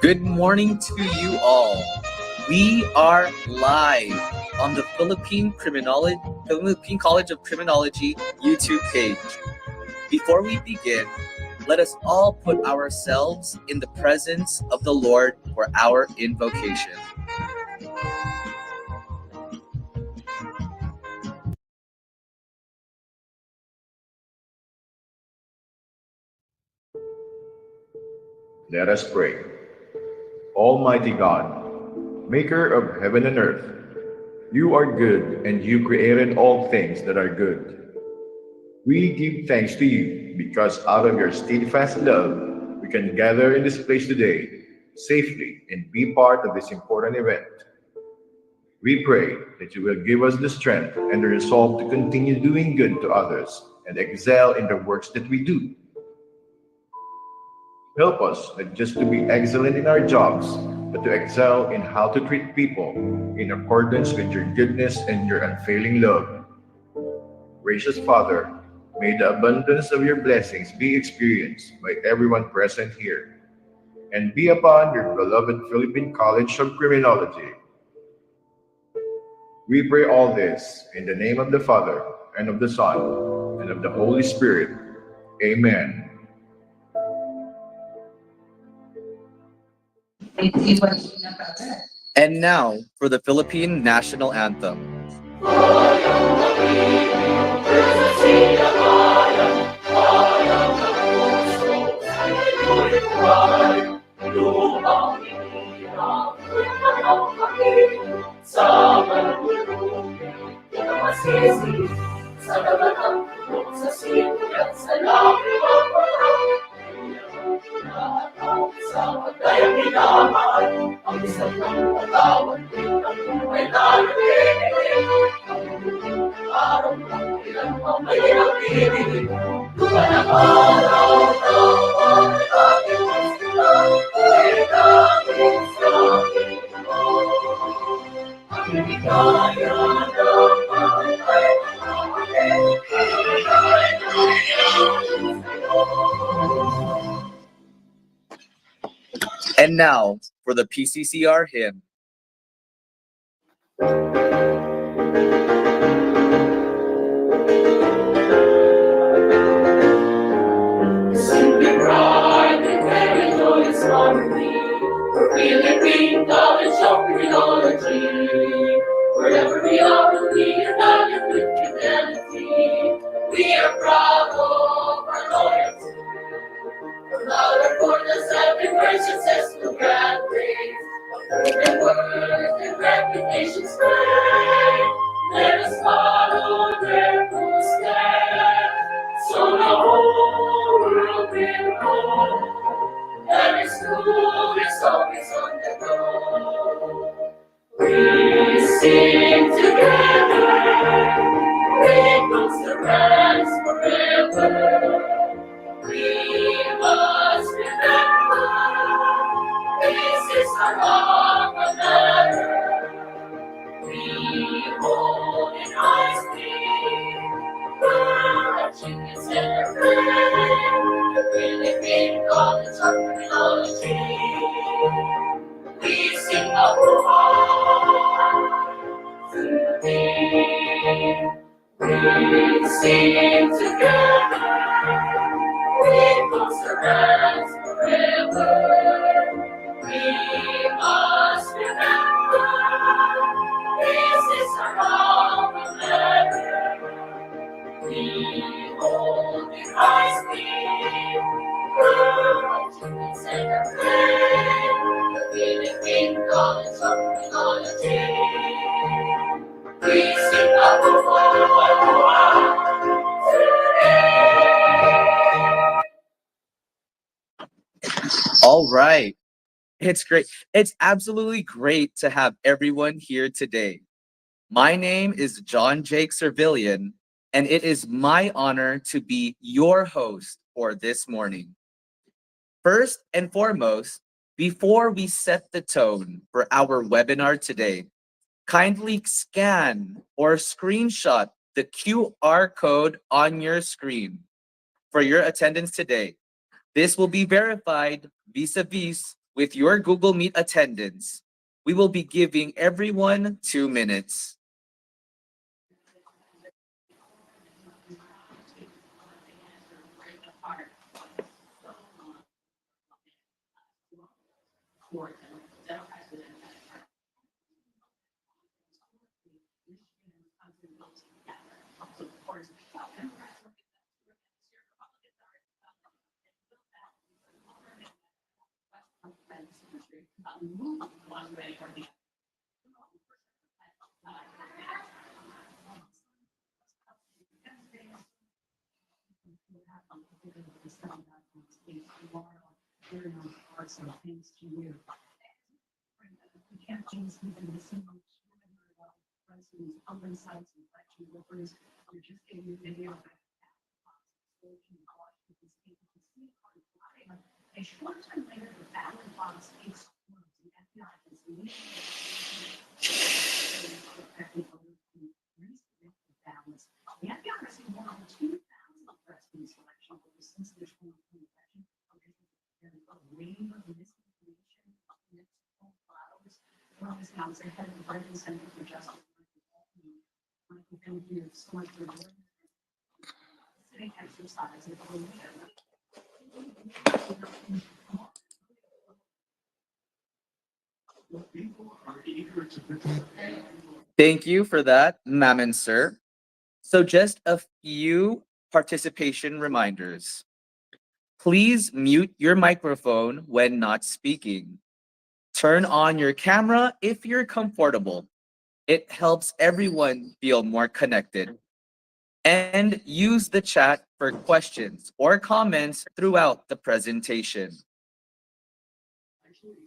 Good morning to you all. We are live on the Philippine College of Criminology YouTube page. Before we begin, let us all put ourselves in the presence of the Lord for our invocation. Let us pray. Almighty God, maker of heaven and earth, you are good and you created all things that are good. We give thanks to you because out of your steadfast love, we can gather in this place today safely and be part of this important event. We pray that you will give us the strength and the resolve to continue doing good to others and excel in the works that we do. Help us not just to be excellent in our jobs, but to excel in how to treat people in accordance with your goodness and your unfailing love. Gracious Father, may the abundance of your blessings be experienced by everyone present here and be upon your beloved Philippine College of Criminology. We pray all this in the name of the Father, and of the Son, and of the Holy Spirit. Amen. And now for the Philippine National Anthem. And now for the PCCR hymn. Philippine College of Criminology. Wherever we are, we are valued with fidelity. We are proud of our loyalty. From our borders have emerged successful graduates. And worth and reputation spread. Let us follow their footsteps. So the whole world will know. Every school is always on the go. We sing together, wrinkles the ranks forever. We must remember, this is our alma mater. We hold in high esteem, our achievements and our friends. The Philippine College of Criminology. We sing our heart to thee. We sing together. We must rise forever. We must remember. This is our alma mater. We hold in high esteem our achievements and our fame. The Philippine College of Criminology. We sing our All right. It's great. It's absolutely great to have everyone here today. My name is John Jake Servillian, and it is my honor to be your host for this morning. First and foremost, before we set the tone for our webinar today, kindly scan or screenshot the QR code on your screen for your attendance today. This will be verified vis-a-vis with your Google Meet attendance. We will be giving everyone 2 minutes. Thank you for that, ma'am and sir. So, just a few participation reminders. Please mute your microphone when not speaking. Turn on your camera if you're comfortable. It helps everyone feel more connected. And use the chat for questions or comments throughout the presentation.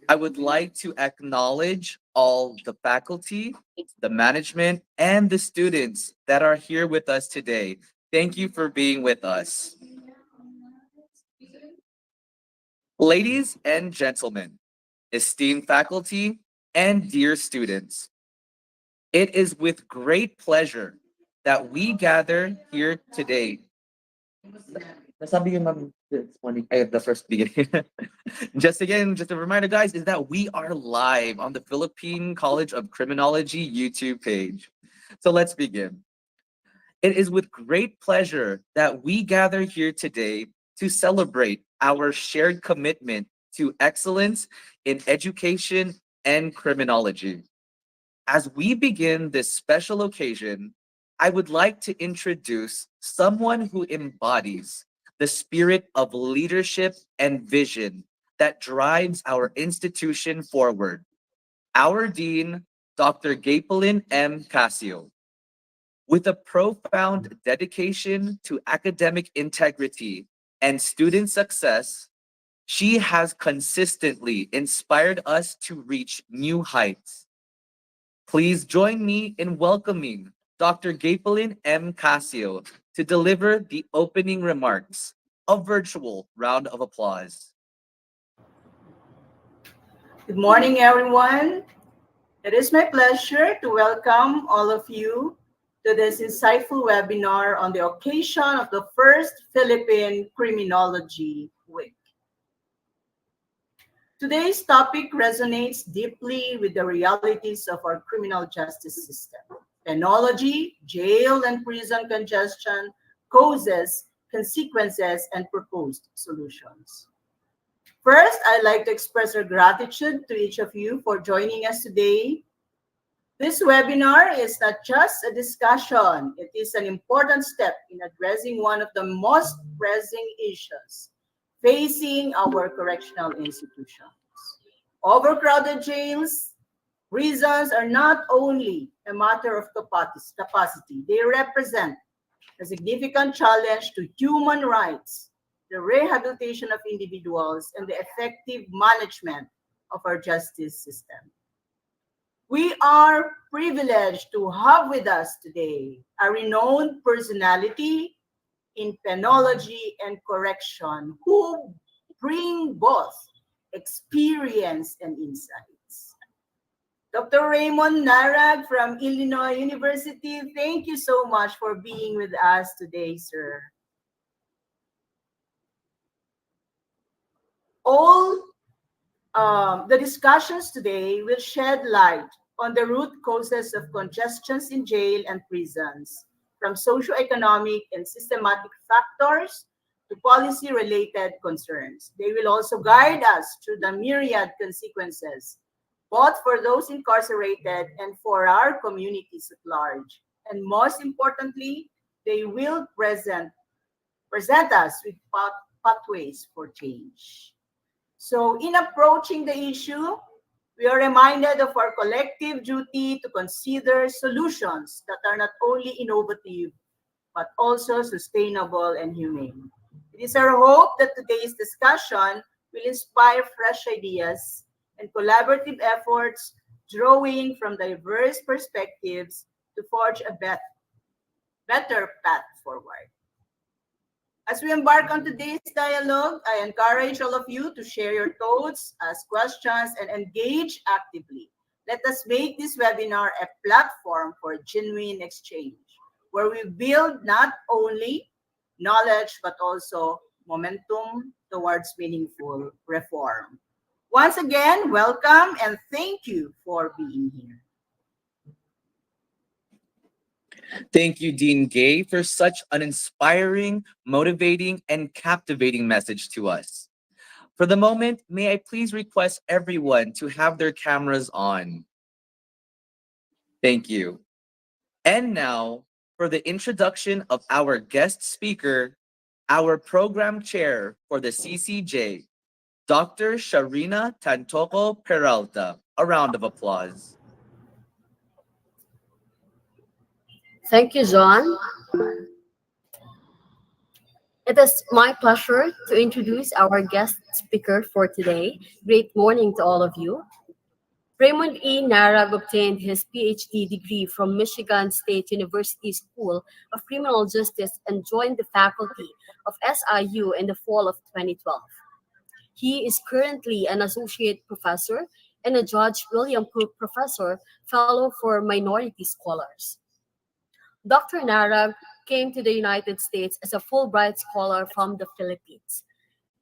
I would like to acknowledge all the faculty, the management, and the students that are here with us today. Thank you for being with us. Ladies and gentlemen, esteemed faculty, and dear students, it is with great pleasure that we gather here today. Nasabi yung this morning, the first beginning. Just a reminder, guys, is that we are live on the Philippine College of Criminology YouTube page. So let's begin. It is with great pleasure that we gather here today to celebrate our shared commitment to excellence in education and criminology. As we begin this special occasion, I would like to introduce someone who embodies the spirit of leadership and vision that drives our institution forward. Our Dean, Dr. Gapelin M. Casio. With a profound dedication to academic integrity and student success, she has consistently inspired us to reach new heights. Please join me in welcoming Dr. Gapelin M. Casio to deliver the opening remarks. A virtual round of applause. Good morning, everyone. It is my pleasure to welcome all of you to this insightful webinar on the occasion of the first Philippine Criminology Week. Today's topic resonates deeply with the realities of our criminal justice system. Penology, jail and prison congestion, causes, consequences, and proposed solutions. First, I'd like to express our gratitude to each of you for joining us today. This webinar is not just a discussion, it is an important step in addressing one of the most pressing issues facing our correctional institutions. Overcrowded jails, prisons are not only a matter of capacity, they represent a significant challenge to human rights, the rehabilitation of individuals, and the effective management of our justice system. We are privileged to have with us today a renowned personality in penology and correction who bring both experience and insights. Dr. Raymund Narag from Illinois University, thank you so much for being with us today, sir. All The discussions today will shed light on the root causes of congestions in jail and prisons, from socioeconomic and systematic factors to policy-related concerns. They will also guide us through the myriad consequences, both for those incarcerated and for our communities at large. And most importantly, they will present us with pathways for change. So, in approaching the issue, we are reminded of our collective duty to consider solutions that are not only innovative, but also sustainable and humane. It is our hope that today's discussion will inspire fresh ideas and collaborative efforts, drawing from diverse perspectives to forge a better path forward. As we embark on today's dialogue, I encourage all of you to share your thoughts, ask questions, and engage actively. Let us make this webinar a platform for genuine exchange, where we build not only knowledge, but also momentum towards meaningful reform. Once again, welcome and thank you for being here. Thank you, Dean Gay, for such an inspiring, motivating, and captivating message to us. For the moment, may I please request everyone to have their cameras on. Thank you. And now, for the introduction of our guest speaker, our program chair for the CCJ, Dr. Sharina Tantoko Peralta. A round of applause. Thank you, John. It is my pleasure to introduce our guest speaker for today. Great morning to all of you. Raymund E. Narag obtained his PhD degree from Michigan State University School of Criminal Justice and joined the faculty of SIU in the fall of 2012. He is currently an associate professor and a Judge William Cook Professor Fellow for Minority Scholars. Dr. Narag came to the United States as a Fulbright scholar from the Philippines.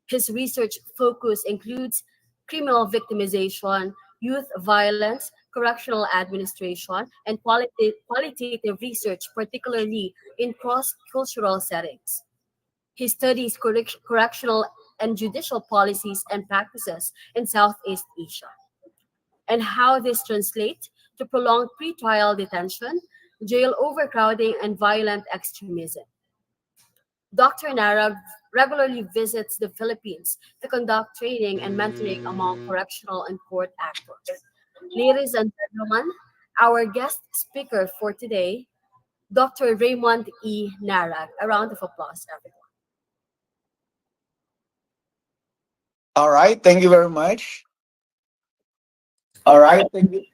His research focus includes criminal victimization, youth violence, correctional administration, and qualitative research, particularly in cross-cultural settings. He studies correctional and judicial policies and practices in Southeast Asia and how this translates to prolonged pretrial detention, jail overcrowding, and violent extremism. Dr. Narag regularly visits the Philippines to conduct training and mentoring among correctional and court actors. Ladies and gentlemen, our guest speaker for today, Dr. Raymund E. Narag. A round of applause, everyone. All right, thank you very much. All right, thank you.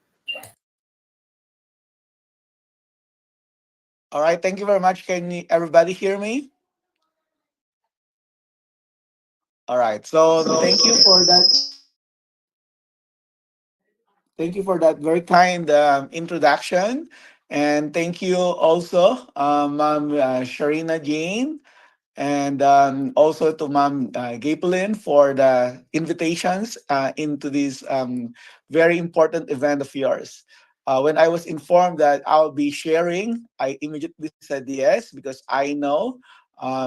All right, thank you very much. Can everybody hear me? All right, so thank you for that very kind introduction, and thank you also, Ma'am Sharina Jane, and also to Ma'am Gapelin for the invitations into this very important event of yours. When I was informed that I'll be sharing, I immediately said yes because I know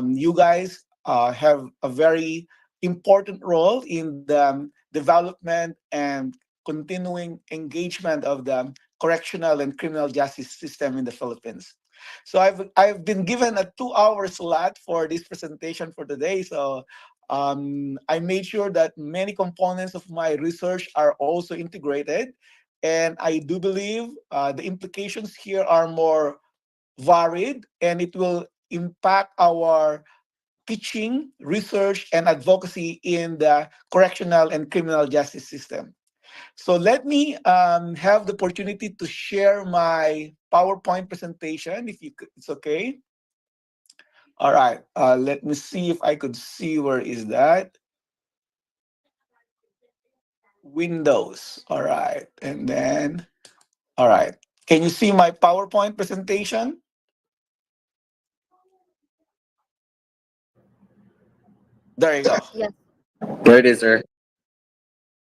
you guys have a very important role in the development and continuing engagement of the correctional and criminal justice system in the Philippines. So I've been given a 2 hour slot for this presentation for today. So I made sure that many components of my research are also integrated, and I do believe the implications here are more varied, and it will impact our teaching, research, and advocacy in the correctional and criminal justice system. So let me have the opportunity to share my PowerPoint presentation, if it's okay. All right, let me see if I could see where is that. Windows. All right, and then, all right. Can you see my PowerPoint presentation? There you go. Yes. There it is, sir.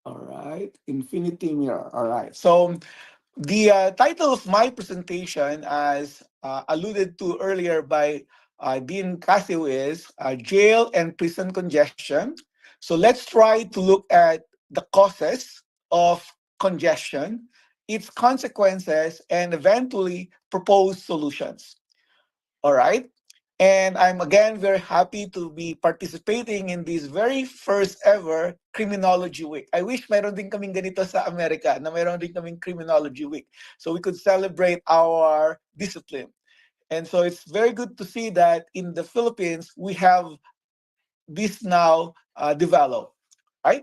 All right. right? Infinity mirror. All right. So the title of my presentation, as alluded to earlier by Dean Casio, is Jail and Prison Congestion. So let's try to look at the causes of congestion, its consequences, and eventually propose solutions. All right. And I'm again very happy to be participating in this very first ever Criminology Week. I wish meron din kaming ganito sa Amerika, na meron din kaming Criminology Week. So we could celebrate our discipline. And so it's very good to see that in the Philippines, we have this now developed, right?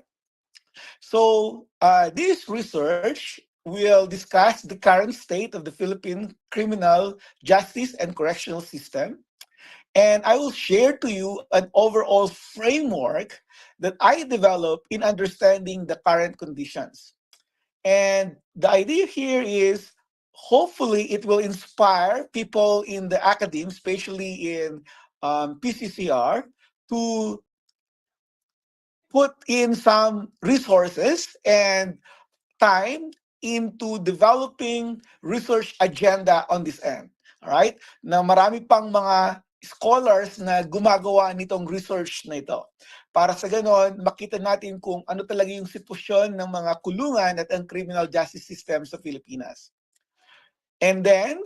So this research will discuss the current state of the Philippine criminal justice and correctional system. And I will share to you an overall framework that I developed in understanding the current conditions. And the idea here is hopefully it will inspire people in the academe, especially in PCCR, to put in some resources and time into developing research agenda on this end. All right? Na marami pang mga scholars na gumagawa nitong research na ito. Para sa ganon, makita natin kung ano talaga yung sitwasyon ng mga kulungan at ang criminal justice system sa Pilipinas. And then,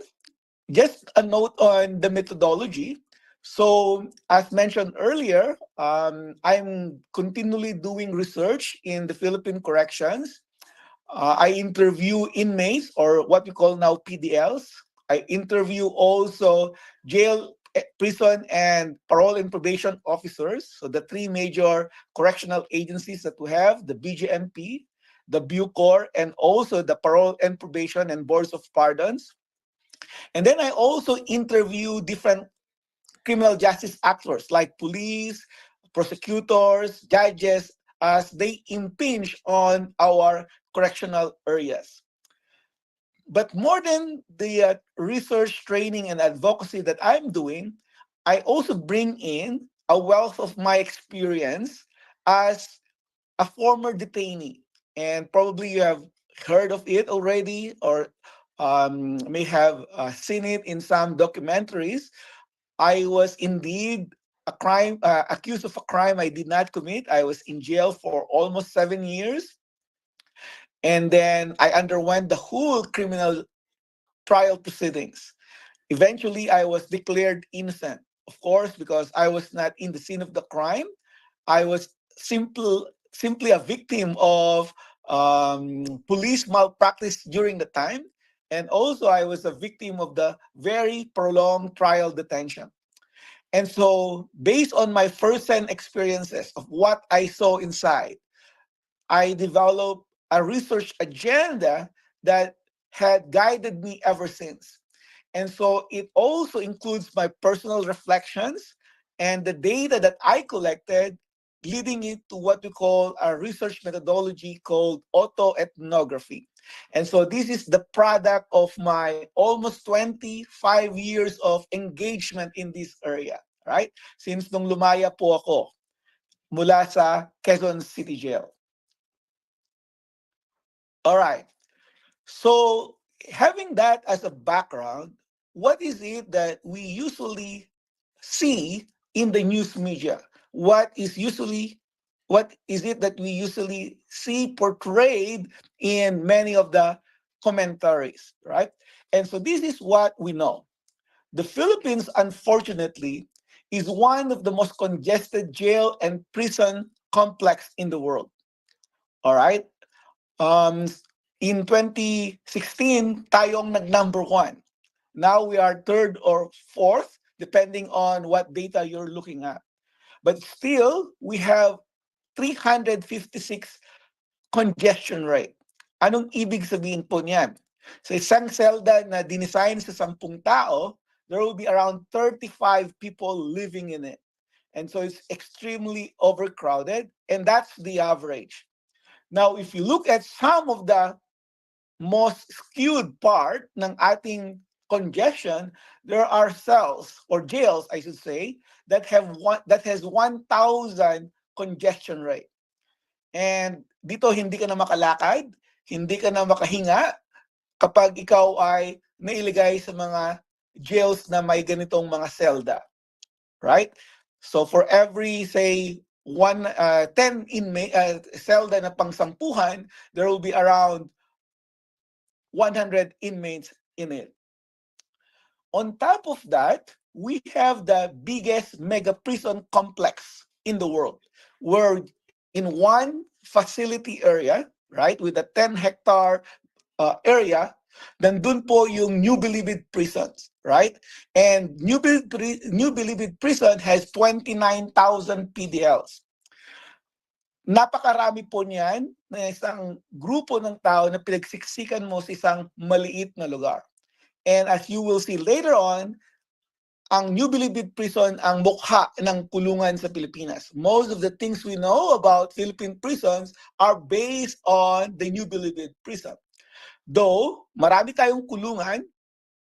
just a note on the methodology. So, as mentioned earlier, I'm continually doing research in the Philippine corrections. I interview inmates, or what we call now PDLs. I interview also jail, prison, and parole and probation officers. So the three major correctional agencies that we have, the BGMP, the Bucor, and also the parole and probation and boards of pardons. And then I also interview different criminal justice actors like police, prosecutors, judges, as they impinge on our correctional areas. But more than the research, training, and advocacy that I'm doing, I also bring in a wealth of my experience as a former detainee. And probably you have heard of it already, or may have seen it in some documentaries. I was indeed a crime accused of a crime I did not commit. I was in jail for almost 7 years, and then I underwent the whole criminal trial proceedings. Eventually, I was declared innocent, of course, because I was not in the scene of the crime. I was simply a victim of police malpractice during the time, and also I was a victim of the very prolonged trial detention. And so, based on my first-hand experiences of what I saw inside, I developed a research agenda that had guided me ever since. And so it also includes my personal reflections and the data that I collected, leading it to what we call a research methodology called autoethnography. And so this is the product of my almost 25 years of engagement in this area, right? Since nung lumaya po ako mula sa Quezon City Jail. All right. So, having that as a background, what is it that we usually see in the news media? What is it that we usually see portrayed in many of the commentaries, right? And so this is what we know. The Philippines, unfortunately, is one of the most congested jail and prison complex in the world. All right. Um, in 2016, tayong nag-number one. Now we are third or fourth, depending on what data you're looking at. But still, we have 356 congestion rate. Anong ibig sabihin po niyan? Sa isang selda na dinesign sa 10 tao, there will be around 35 people living in it. And so it's extremely overcrowded, and that's the average. Now, if you look at some of the most skewed part ng ating congestion, there are cells or jails, I should say, that has 1,000 congestion rate. And dito hindi ka na makalakad, hindi ka na makahinga kapag ikaw ay nailigay sa mga jails na may ganitong mga selda, right? So for every say 10 inmate selda na pangsampuhan, there will be around 100 inmates in it. On top of that, we have the biggest mega prison complex in the world, where in one facility area, right, with a 10-hectare area, nandun po yung New Bilibid prisons, right? And New Bilibid prison has 29,000 PDLs. Napakarami po niyan na isang grupo ng tao na pinagsiksikan mo sa isang maliit na lugar. And as you will see later on, ang New Bilibid Prison ang mukha ng kulungan sa Pilipinas. Most of the things we know about Philippine prisons are based on the New Bilibid Prison. Though, marami tayong kulungan,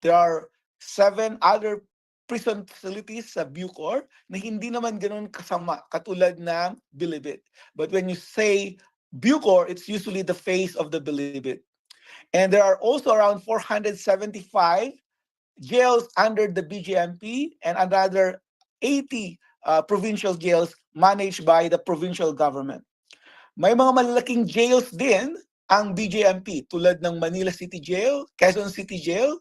there are 7 other prison facilities sa Bucor na hindi naman ganun kasama, katulad ng Bilibid. But when you say Bucor, it's usually the face of the Bilibid. And there are also around 475 jails under the BGMP and another 80 provincial jails managed by the provincial government. May mga malalaking jails din ang BGMP tulad ng Manila City Jail, Quezon City Jail,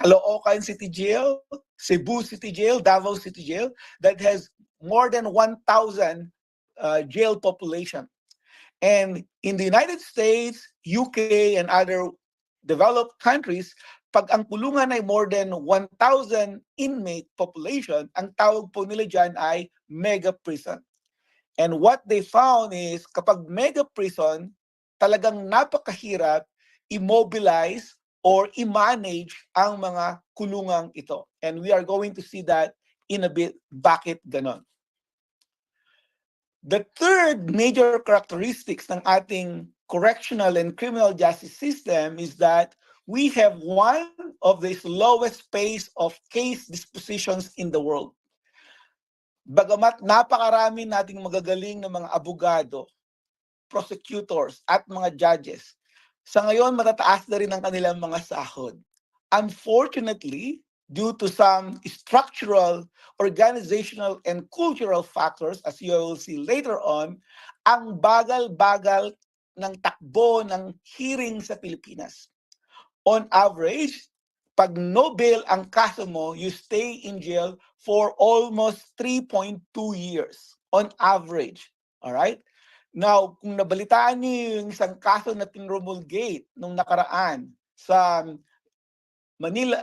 Caloocan City Jail, Cebu City Jail, Davao City Jail that has more than 1,000 jail population. And in the United States, UK, and other developed countries, pag ang kulungan ay more than 1,000 inmate population, ang tawag po nila dyan ay mega prison. And what they found is kapag mega prison, talagang napakahirap immobilize or i-manage ang mga kulungang ito. And we are going to see that in a bit, bakit ganon. The third major characteristics ng ating correctional and criminal justice system is that we have one of the lowest pace of case dispositions in the world. Bagamat napakarami nating magagaling na mga abogado, prosecutors, at mga judges, sa ngayon matataas na rin ang kanilang mga sahod. Unfortunately, due to some structural, organizational, and cultural factors, as you will see later on, ang bagal-bagal ng takbo ng hearing sa Pilipinas. On average, pag no bail ang kaso mo, you stay in jail for almost 3.2 years on average. All right? Now, kung nabalitaan niyo yung isang kaso na pinromulgate nung nakaraan sa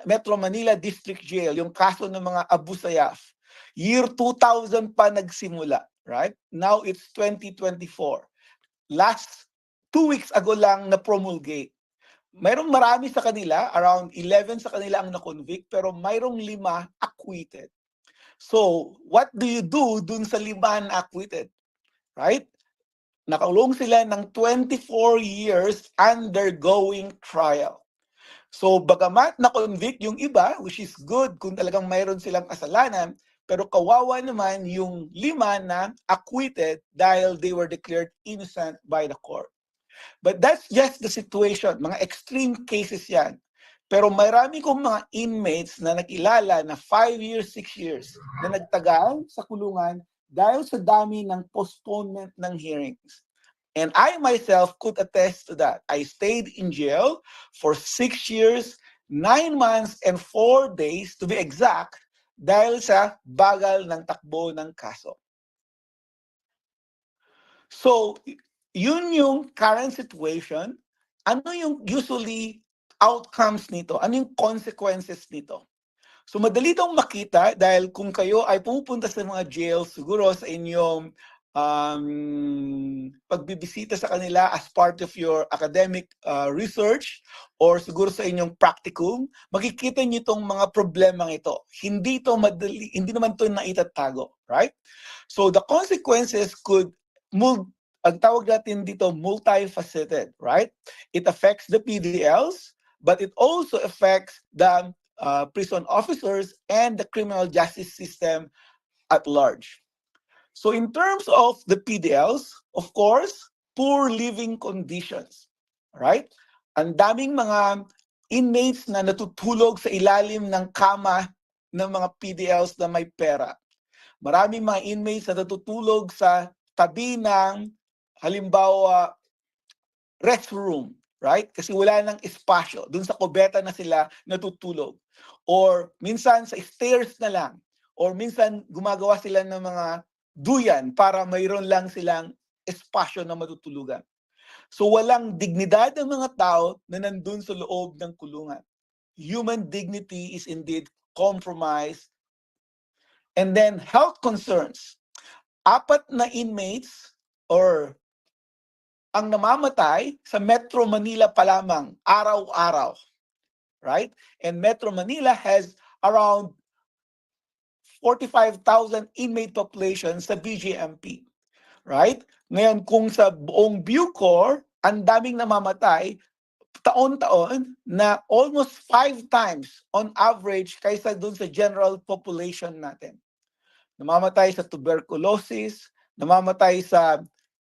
Metro Manila District Jail, yung kaso ng mga Abu Sayyaf, year 2000 pa nagsimula, right? Now it's 2024. Last 2 weeks ago lang na promulgate. Mayroong marami sa kanila, around 11 sa kanila ang na-convict, pero mayroong 5 acquitted. So, what do you do dun sa 5 na acquitted? Right? Nakakulong sila ng 24 years undergoing trial. So, bagamat na-convict yung iba, which is good kung talagang mayroon silang kasalanan, pero kawawa naman yung 5 na acquitted dahil they were declared innocent by the court. But that's just the situation. Mga extreme cases yan. Pero marami kong mga inmates na nakilala na 5 years, 6 years na nagtagal sa kulungan dahil sa dami ng postponement ng hearings. And I myself could attest to that. I stayed in jail for 6 years, 9 months, and 4 days to be exact dahil sa bagal ng takbo ng kaso. So, yun yung current situation. Ano yung usually outcomes nito? Ano yung consequences nito? So madali itong makita dahil kung kayo ay pupunta sa mga jails, siguro sa inyong pagbibisita sa kanila as part of your academic research or siguro sa inyong practicum, makikita niyo itong mga problemang ito. Hindi ito madali, hindi naman ito naitatago, right? So the consequences could ang tawag natin dito multifaceted, right? It affects the PDLs, but it also affects the prison officers and the criminal justice system at large. So in terms of the PDLs, of course, poor living conditions. Right? Ang daming mga inmates na natutulog sa ilalim ng kama ng mga PDLs na may pera. Maraming mga inmates na natutulog sa tabi ng, halimbawa, restroom, right? Kasi wala nang espasyo. Doon sa kubeta na sila natutulog. Or minsan sa stairs na lang. Or minsan gumagawa sila ng mga duyan para mayroon lang silang espasyo na matutulugan. So walang dignidad ng mga tao na nandun sa loob ng kulungan. Human dignity is indeed compromised. And then health concerns. 4 na inmates or ang namamatay sa Metro Manila pa lamang araw-araw, right? And Metro Manila has around 45,000 inmate population sa BGMP, right? Ngayon, kung sa buong Bucor, ang daming namamatay taon-taon na almost 5 times on average kaysa dun sa general population natin. Namamatay sa tuberculosis, namamatay sa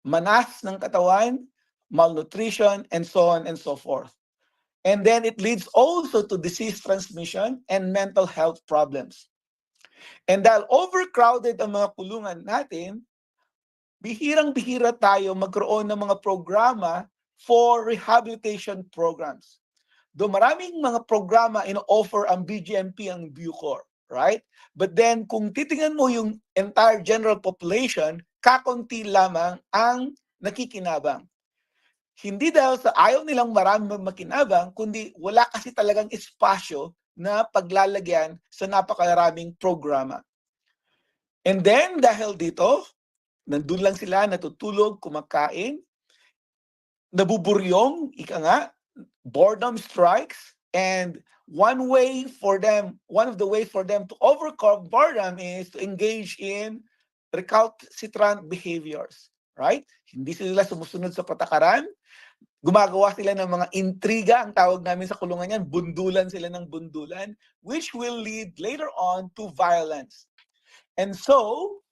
manas ng katawan, malnutrition, and so on and so forth. And then it leads also to disease transmission and mental health problems. And dahil overcrowded ang mga kulungan natin, bihirang-bihira tayo magkaroon ng mga programa for rehabilitation programs. Do maraming mga programa ino-offer ang BGMP, ang Bucor, right? But then kung titingnan mo yung entire general population, kakunti lamang ang nakikinabang. Hindi dahil sa ayaw nilang marami makinabang, kundi wala kasi talagang espasyo na paglalagyan sa napakaraming programa. And then dahil dito, nandun lang sila natutulog, kumakain, nabuburyong, ika nga, boredom strikes, and one of the ways for them to overcome boredom is to engage in recalcitrant behaviors, right? Hindi sila sumusunod sa patakaran, gumagawa sila ng mga intriga, ang tawag namin sa kulungan yan, bundulan sila ng bundulan, which will lead later on to violence. And so,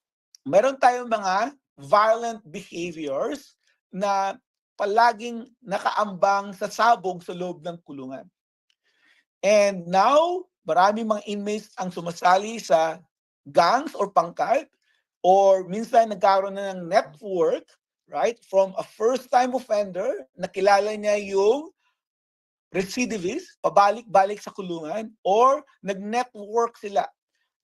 meron tayong mga violent behaviors na palaging nakaambang sa sabog sa loob ng kulungan. And now, marami mga inmates ang sumasali sa gangs or pangkat, or minsan nagkaroon na ng network, right? From a first-time offender, nakilala niya yung recidivist, pabalik-balik sa kulungan, or nag-network sila.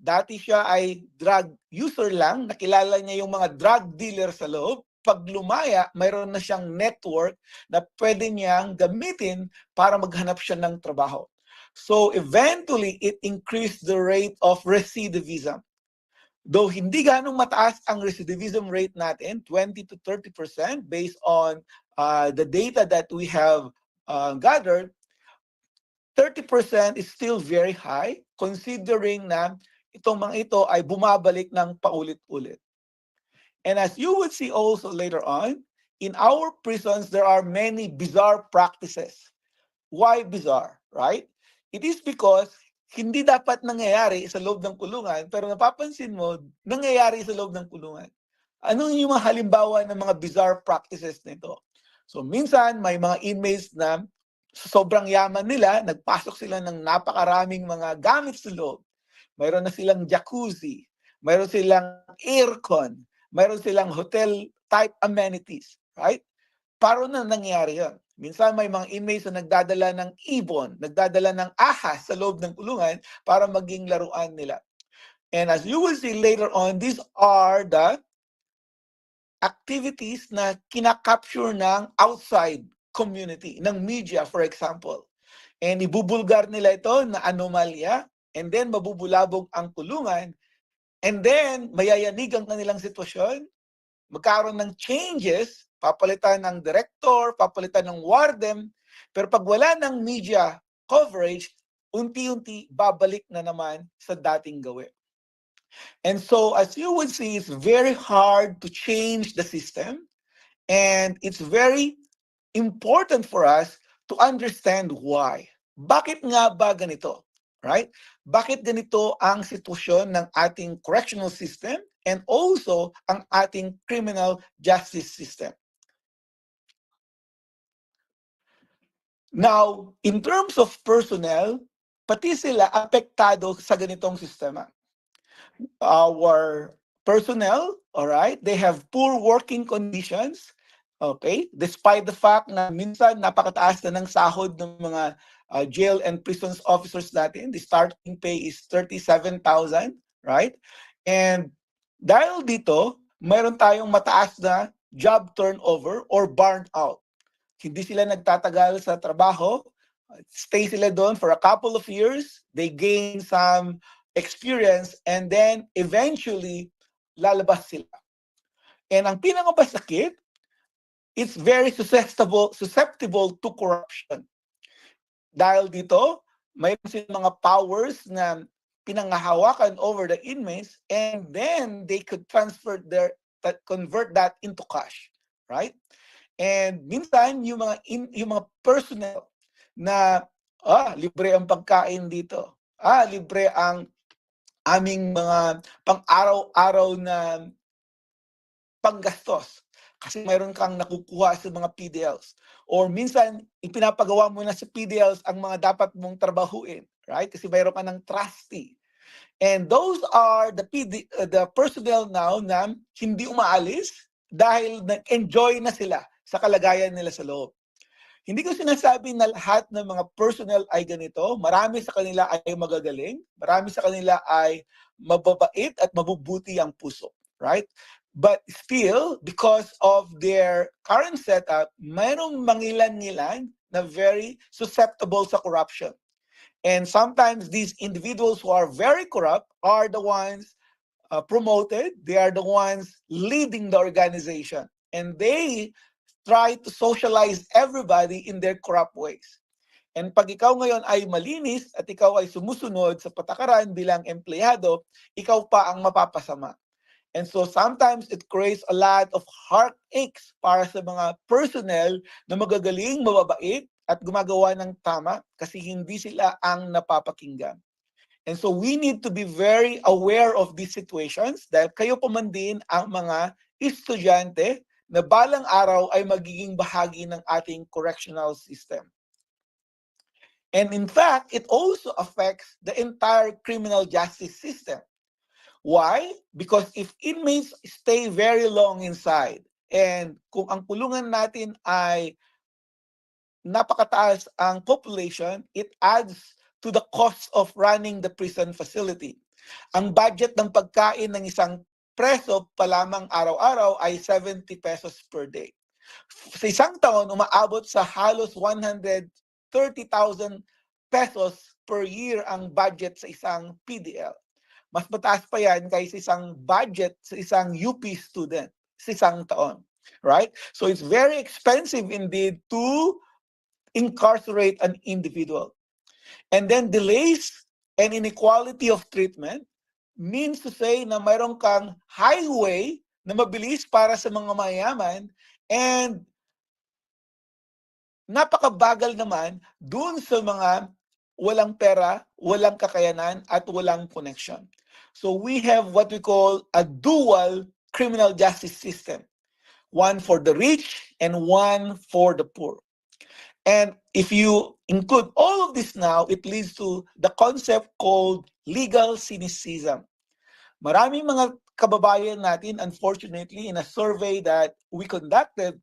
Dati siya ay drug user lang, nakilala niya yung mga drug dealer sa loob. Pag lumaya, mayroon na siyang network na pwede niyang gamitin para maghanap siya ng trabaho. So eventually, it increased the rate of recidivism. Though hindi ganong mataas ang recidivism rate natin, 20 to 30% based on the data that we have gathered, 30% is still very high considering na itong mga ito ay bumabalik ng paulit-ulit. And as you would see also later on, in our prisons, there are many bizarre practices. Why bizarre, right? It is because hindi dapat nangyayari sa loob ng kulungan, pero napapansin mo, nangyayari sa loob ng kulungan. Ano yung mga halimbawa ng mga bizarre practices nito? So minsan, may mga inmates na sa sobrang yaman nila, nagpasok sila ng napakaraming mga gamit sa loob. Mayroon na silang jacuzzi, mayroon silang aircon, mayroon silang hotel-type amenities, right? Paano na nangyari yun? Minsan may mga inmates na nagdadala ng ibon, nagdadala ng ahas sa loob ng kulungan para maging laruan nila. And as you will see later on, these are the activities na kinakapture ng outside community, ng media, for example. And ibubulgar nila ito na anomalya, and then mabubulabog ang kulungan, and then mayayanig ang kanilang sitwasyon, magkaroon ng changes, papalitan ng director, papalitan ng warden, pero pag wala ng media coverage, unti-unti babalik na naman sa dating gawin. And so as you would see, it's very hard to change the system, and it's very important for us to understand why. Bakit nga ba ganito? Right? Bakit ganito ang sitwasyon ng ating correctional system and also ang ating criminal justice system? Now, in terms of personnel, pati sila apektado sa ganitong sistema. Our personnel, all right, they have poor working conditions, okay, despite the fact na minsan napakataas na ng sahod ng mga jail and prisons officers natin. The starting pay is 37,000, right? And dahil dito, mayroon tayong mataas na job turnover or burnout. Hindi sila nagtatagal sa trabaho, stay sila doon for a couple of years, they gain some experience, and then eventually, lalabas sila. And ang pinakamasakit, it's very susceptible to corruption. Dahil dito, mayroon silang mga powers na pinangahawakan over the inmates, and then they could convert that into cash, right? And minsan yung mga personnel na libre ang pagkain dito. Libre ang aming mga pang-araw-araw na panggastos kasi mayroon kang nakukuha sa mga PDLs. Or minsan ipinapagawa mo na sa PDLs ang mga dapat mong trabahuin, right? Kasi mayroon ka ng trustee. And those are the personnel now na hindi umaalis dahil nag-enjoy na sila sa kalagayan nila sa loob. Hindi ko sinasabi na lahat ng mga personnel ay ganito. Marami sa kanila ay magagaling. Marami sa kanila ay mababait at mabubuti ang puso. Right? But still, because of their current setup, mayroong mangilan-ngilan na very susceptible sa corruption. And sometimes these individuals who are very corrupt are the ones promoted. They are the ones leading the organization. And they try to socialize everybody in their corrupt ways. And pag ikaw ngayon ay malinis at ikaw ay sumusunod sa patakaran bilang empleyado, ikaw pa ang mapapasama. And so sometimes it creates a lot of heartaches para sa mga personnel na magagaling, mababait, at gumagawa ng tama kasi hindi sila ang napapakinggan. And so we need to be very aware of these situations dahil kayo pa man din ang mga estudyante na balang araw ay magiging bahagi ng ating correctional system. And in fact, it also affects the entire criminal justice system. Why? Because if inmates stay very long inside, and kung ang kulungan natin ay napakataas ang population, it adds to the cost of running the prison facility. Ang budget ng pagkain ng isang preso pa lamang araw-araw ay 70 pesos per day. Sa isang taon, umaabot sa halos 130,000 pesos per year ang budget sa isang PDL. Mas mataas pa yan kaysa isang budget sa isang UP student sa isang taon. Right? So it's very expensive indeed to incarcerate an individual. And then delays and inequality of treatment means to say na mayroon kang highway na mabilis para sa mga mayaman and napakabagal naman dun sa mga walang pera, walang kakayanan, at walang connection. So we have what we call a dual criminal justice system. One for the rich and one for the poor. And if you include all of this now, it leads to the concept called legal cynicism. Maraming mga kababayan natin, unfortunately, in a survey that we conducted,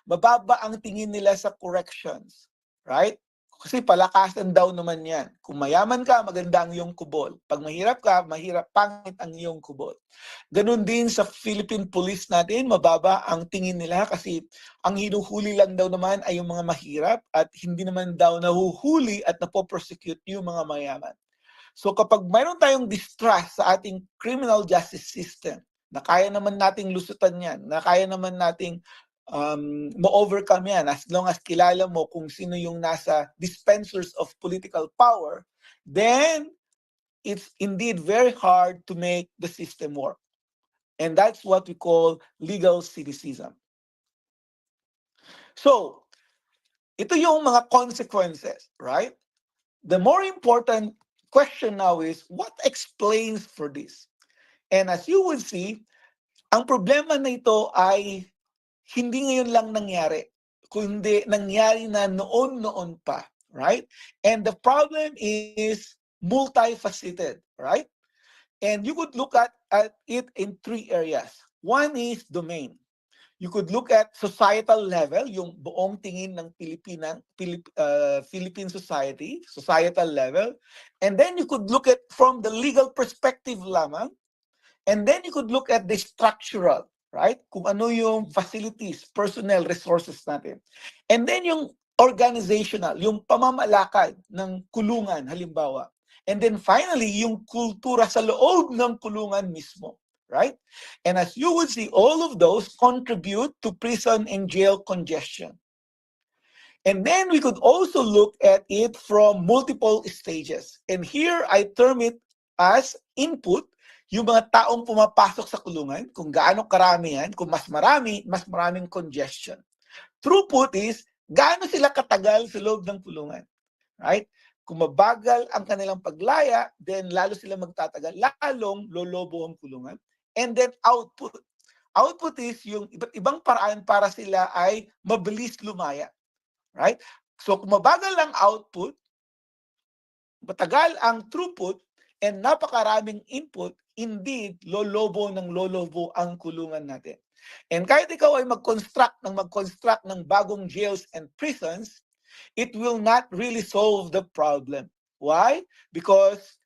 mababa ang tingin nila sa corrections. Right? Kasi palakasan daw naman yan. Kung mayaman ka, maganda ang iyong kubol. Pag mahirap ka, pangit ang iyong kubol. Ganun din sa Philippine police natin, mababa ang tingin nila kasi ang hinuhuli lang daw naman ay yung mga mahirap at hindi naman daw nahuhuli at napoprosecute yung mga mayaman. So kapag mayroon tayong distrust sa ating criminal justice system, na kaya naman nating lusutan yan, na kaya naman nating ma-overcome yan as long as kilala mo kung sino yung nasa dispensers of political power, then it's indeed very hard to make the system work. And that's what we call legal cynicism. So, ito yung mga consequences, right? The more important question now is, what explains for this? And as you will see, ang problema na ito ay hindi ngayon lang nangyari, kundi nangyari na noon-noon pa, right? And the problem is multifaceted, right? And you could look at it in three areas. One is domain. You could look at societal level, yung buong tingin ng Philippine society, societal level. And then you could look at from the legal perspective lamang. And then you could look at the structural, right? Kung ano yung facilities, personnel, resources natin. And then yung organizational, yung pamamalakad ng kulungan, halimbawa. And then finally, yung kultura sa loob ng kulungan mismo, right? And as you would see, all of those contribute to prison and jail congestion. And then we could also look at it from multiple stages. And here I term it as input, yung mga taong pumapasok sa kulungan, kung gaano karami yan, kung mas maraming congestion. Throughput is, gaano sila katagal sa loob ng kulungan. Right? Kung mabagal ang kanilang paglaya, then lalo sila magtatagal, lalong lolobo ang kulungan. And then output. Output is yung iba't ibang paraan para sila ay mabilis lumaya. Right? So kung mabagal ang output, matagal ang throughput, and napakaraming input, indeed, lolobo ang kulungan natin. And kahit ikaw ay mag-construct ng bagong jails and prisons, it will not really solve the problem. Why? Because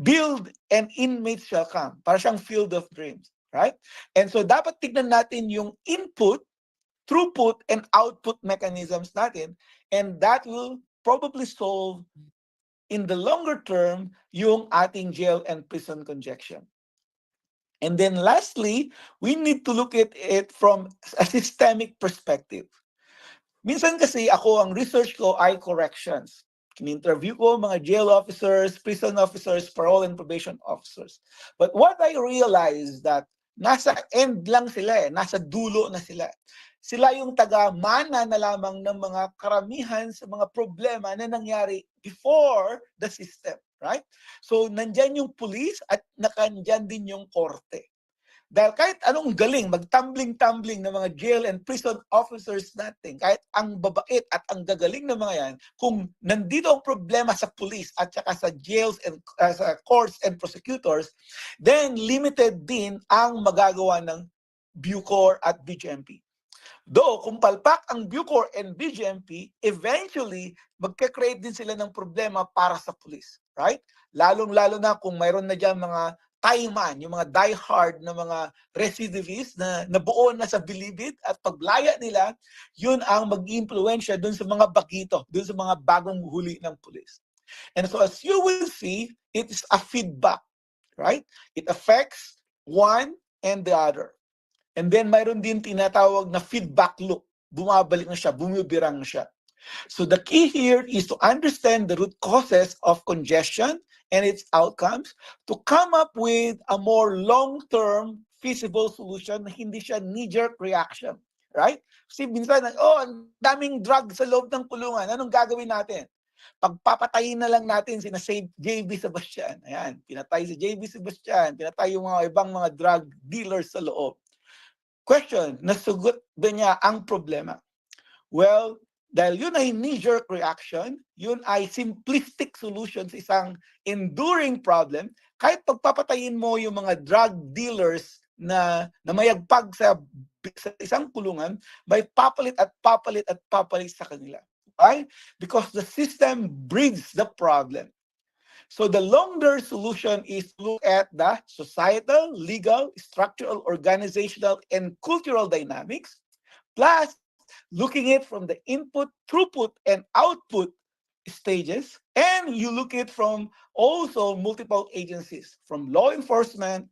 build and inmates shall come. Para siyang field of dreams. Right? And so dapat tignan natin yung input, throughput, and output mechanisms natin, and that will probably solve in the longer term yung ating jail and prison congestion. And then lastly, we need to look at it from a systemic perspective. Minsan kasi ang research ko ay corrections. Kini-interview ko mga jail officers, prison officers, parole and probation officers. But what I realized that nasa end lang sila nasa dulo na sila. Sila yung taga-mana na lamang ng mga karamihan sa mga problema na nangyari before the system, right? So nandyan yung police at nakandyan din yung korte. Dahil kahit anong galing, magtumbling-tumbling ng mga jail and prison officers natin, kahit ang babait at ang gagaling ng mga yan, kung nandito ang problema sa police at saka sa jails and sa courts and prosecutors, then limited din ang magagawa ng Bucor at BGMP. Though, kung palpak ang Bucor and BGMP, eventually, magka-create din sila ng problema para sa police, right? Lalong-lalo na kung mayroon na dyan mga taiman, yung mga die-hard na mga recidivists na nabuo na sa bilibid at paglaya nila, yun ang mag-impluensya dun sa mga bagito, dun sa mga bagong huli ng police. And so as you will see, it is a feedback, right? It affects one and the other. And then mayroon din tinatawag na feedback loop. Bumabalik na siya, bumibirang na siya. So the key here is to understand the root causes of congestion and its outcomes to come up with a more long-term feasible solution na hindi siya knee-jerk reaction. Right? Kasi minsan, ang daming drugs sa loob ng kulungan. Anong gagawin natin? Pagpapatayin na lang natin sina JB Sebastian. Ayan, pinatay si JB Sebastian, pinatay yung mga ibang mga drug dealers sa loob. Question, nasugot ba niya ang problema? Well, dahil yun ay knee-jerk reaction, yun ay simplistic solution sa isang enduring problem, kahit pagpapatayin mo yung mga drug dealers na mayagpag sa isang kulungan, may papalit at papalit at papalit sa kanila. Why? Because the system breeds the problem. So the longer solution is to look at the societal, legal, structural, organizational, and cultural dynamics, plus looking at it from the input, throughput, and output stages, and you look at it from also multiple agencies, from law enforcement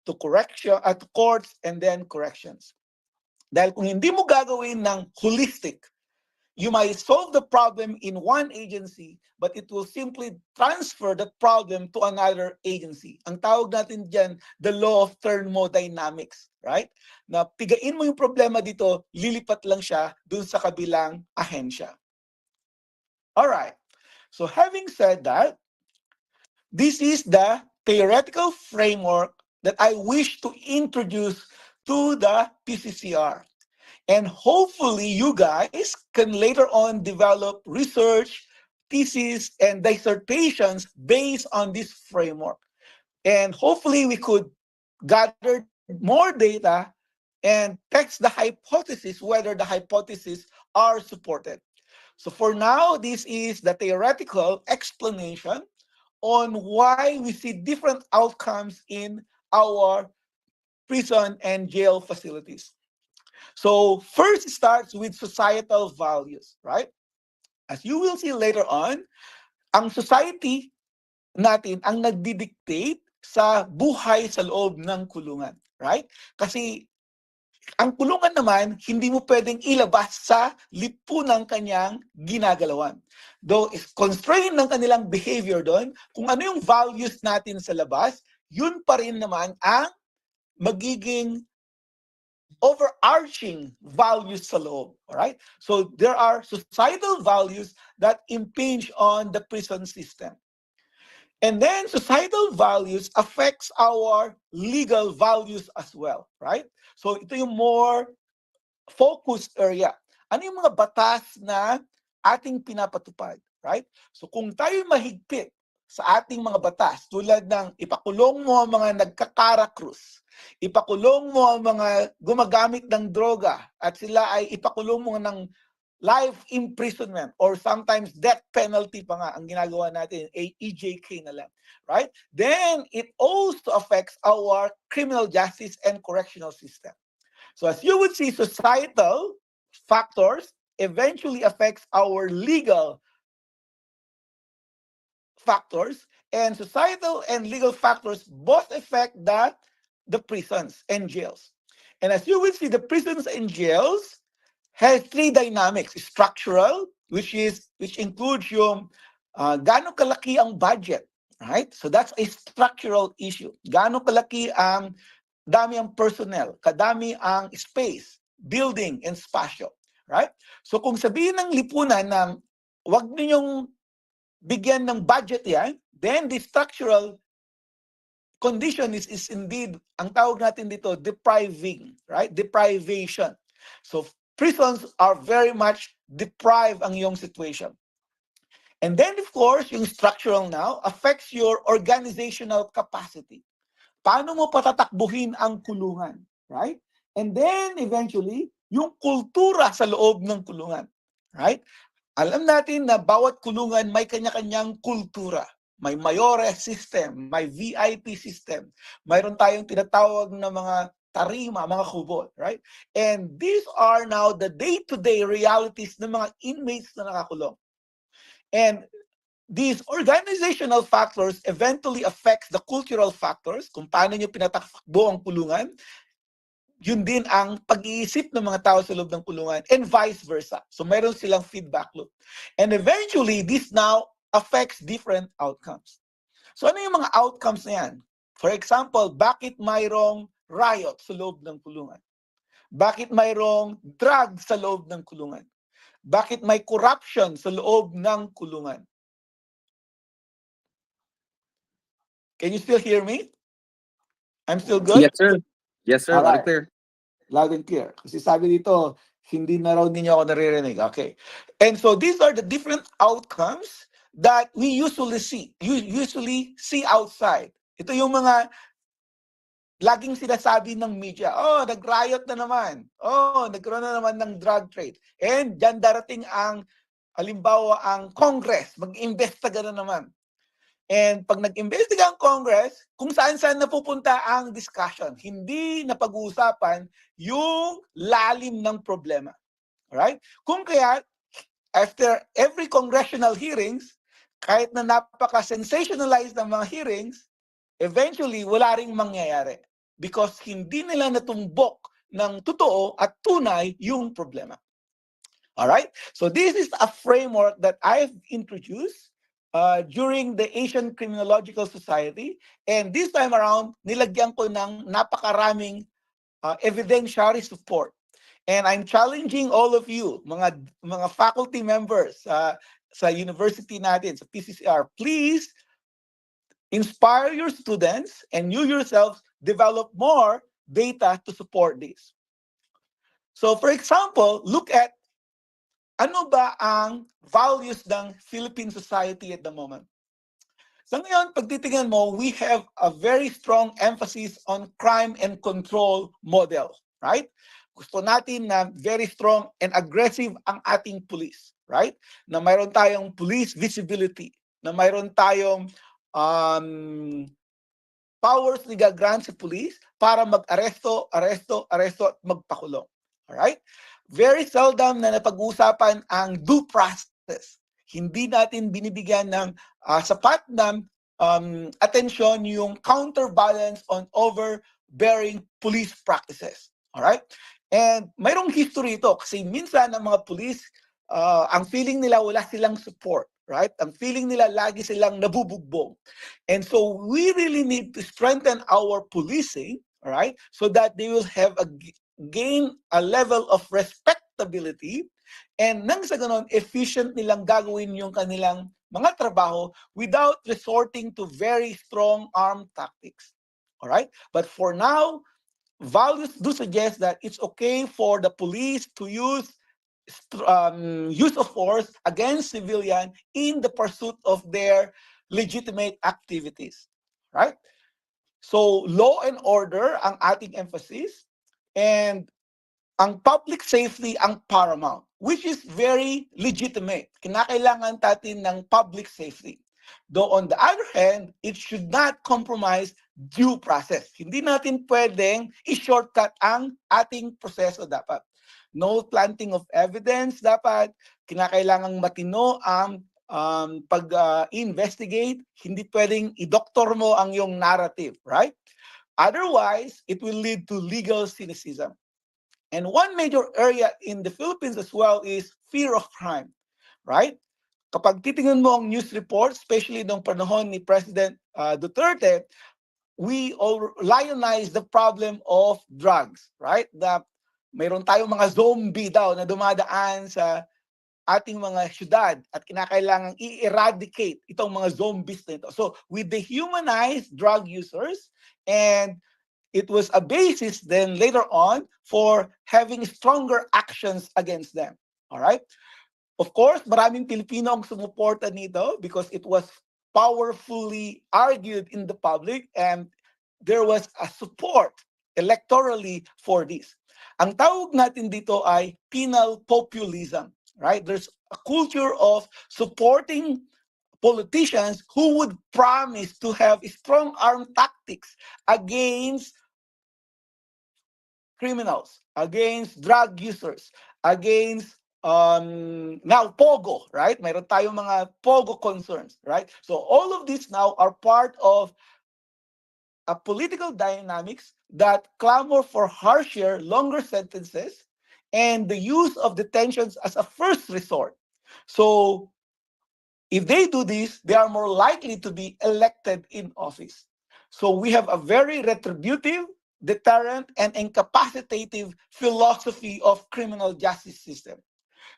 to correction, to courts, and then corrections. Dahil kung hindi mo gagawin ng holistic, you might solve the problem in one agency, but it will simply transfer the problem to another agency. Ang tawag natin dyan, the law of thermodynamics, right? Na pigain mo yung problema dito, lilipat lang siya dun sa kabilang ahensya. Alright, so having said that, This is the theoretical framework that I wish to introduce to the PCCR. And hopefully you guys can later on develop research, theses, and dissertations based on this framework. And hopefully we could gather more data and test the hypothesis whether the hypotheses are supported. So for now, this is the theoretical explanation on why we see different outcomes in our prison and jail facilities. So first it starts with societal values, right? As you will see later on, ang society natin ang nagdidictate sa buhay sa loob ng kulungan, right? Kasi ang kulungan naman, hindi mo pwedeng ilabas sa lipunang kanyang ginagalawan. Though is constrained ng kanilang behavior doon, kung ano yung values natin sa labas, yun pa rin naman ang magiging overarching values sa loob. Alright? So there are societal values that impinge on the prison system. And then societal values affects our legal values as well, right? So ito yung more focus area. Ano yung mga batas na ating pinapatupad, right? So kung tayo mahigpit sa ating mga batas, tulad ng ipakulong mo ang mga nagkakarakrus, ipakulong mo ang mga gumagamit ng droga, at sila ay ipakulong mo ng life imprisonment or sometimes death penalty pa nga ang ginagawa natin, EJK na lang, right? Then it also affects our criminal justice and correctional system. So as you would see, societal factors eventually affects our legal factors, and societal and legal factors both affect the prisons and jails. And as you will see, the prisons and jails has three dynamics: structural, which includes yung gaano kalaki ang budget, right? So that's a structural issue. Gaano kalaki ang dami ang personnel, kadami ang space, building, and spasyo, right? So kung sabihin ng lipunan na wag ninyong bigyan ng budget yan, then the structural condition is indeed, ang tawag natin dito, depriving, right? Deprivation. So prisons are very much deprived ang iyong situation. And then, of course, yung structural now affects your organizational capacity. Paano mo patatakbuhin ang kulungan, right? And then, eventually, yung kultura sa loob ng kulungan, right? Alam natin na bawat kulungan may kanya-kanyang kultura. May mayores system, may VIP system. Mayroon tayong tinatawag na mga tarima, mga kubo, right? And these are now the day-to-day realities ng mga inmates na nakakulong. And these organizational factors eventually affects the cultural factors, kung paano nyo pinatakbo ang kulungan. Yun din ang pag-iisip ng mga tao sa loob ng kulungan, and vice versa. So meron silang feedback loop. And eventually, this now affects different outcomes. So ano yung mga outcomes na yan? For example, bakit mayroong riot sa loob ng kulungan? Bakit mayroong drug sa loob ng kulungan? Bakit may corruption sa loob ng kulungan? Can you still hear me? I'm still good? Yes, sir. Yes, sir. All Loud right. and clear. Loud and clear. Kasi sabi dito, hindi na raw ninyo ako naririnig. Okay. And so these are the different outcomes that we usually see. You usually see outside. Ito yung mga laging sinasabi ng media. Oh, nag-riot na naman. Oh, nagkaroon na naman ng drug trade. And dyan darating ang, halimbawa, ang Congress. Mag-imbestiga na naman. And pag nag-imbestiga ang Congress, kung saan-saan napupunta ang discussion. Hindi napag-uusapan yung lalim ng problema. Alright? Kung kaya, after every congressional hearings, kahit na napaka-sensationalized ng mga hearings, eventually, wala ring mangyayari. Because hindi nila natumbok ng totoo at tunay yung problema. Alright? So this is a framework that I've introduced during the Asian Criminological Society. And this time around, nilagyan ko ng napakaraming evidentiary support. And I'm challenging all of you, mga faculty members sa university natin, sa PCCR, please inspire your students, and you yourselves develop more data to support this. So for example, look at ano ba ang values ng Philippine society at the moment. So ngayon, pag titingnan mo, we have a very strong emphasis on crime and control model, right? Gusto natin na very strong and aggressive ang ating police, right? Na mayroon tayong police visibility, na mayroon tayong um, powers ni gagrant sa police para mag-aresto, aresto at magpakulong. Alright? Very seldom na napag-uusapan ang due process. Hindi natin binibigyan ng sapat na atensyon yung counterbalance on overbearing police practices. Alright? And mayroong history ito kasi minsan ang mga police, ang feeling nila wala silang support. Right? Ang feeling nila lagi silang nabubugbog. And so we really need to strengthen our policing, all right, so that they will have gain a level of respectability, and nang sa ganon, efficient nilang gagawin yung kanilang mga trabaho without resorting to very strong armed tactics. All right? But for now, values do suggest that it's okay for the police to use of force against civilian in the pursuit of their legitimate activities, right? So law and order ang ating emphasis, and ang public safety ang paramount, which is very legitimate. Kinakailangan natin ng public safety. Though on the other hand, it should not compromise due process. Hindi natin pwedeng i-shortcut ang ating proseso dapat. No planting of evidence dapat, kinakailangang matino ang pag-investigate, hindi pwedeng i-doctor mo ang yung narrative, right? Otherwise, it will lead to legal cynicism. And one major area in the Philippines as well is fear of crime, right? Kapag titingnan mo ang news report, especially nung panahon ni President Duterte, we all lionize the problem of drugs, right? That mayroon tayong mga zombie daw na dumadaan sa ating mga syudad at kinakailangang i-eradicate itong mga zombies na ito. So we dehumanize drug users, and it was a basis then later on for having stronger actions against them. All right? Of course, maraming Pilipino ang sumuporta nito because it was powerfully argued in the public and there was a support electorally for this. Ang tawag natin dito ay penal populism, right? There's a culture of supporting politicians who would promise to have strong armed tactics against criminals, against drug users, against now pogo, right? Mayroon tayong mga pogo concerns, right? So all of these now are part of a political dynamics that clamor for harsher, longer sentences and the use of detentions as a first resort. So if they do this, they are more likely to be elected in office. So we have a very retributive, deterrent, and incapacitative philosophy of criminal justice system.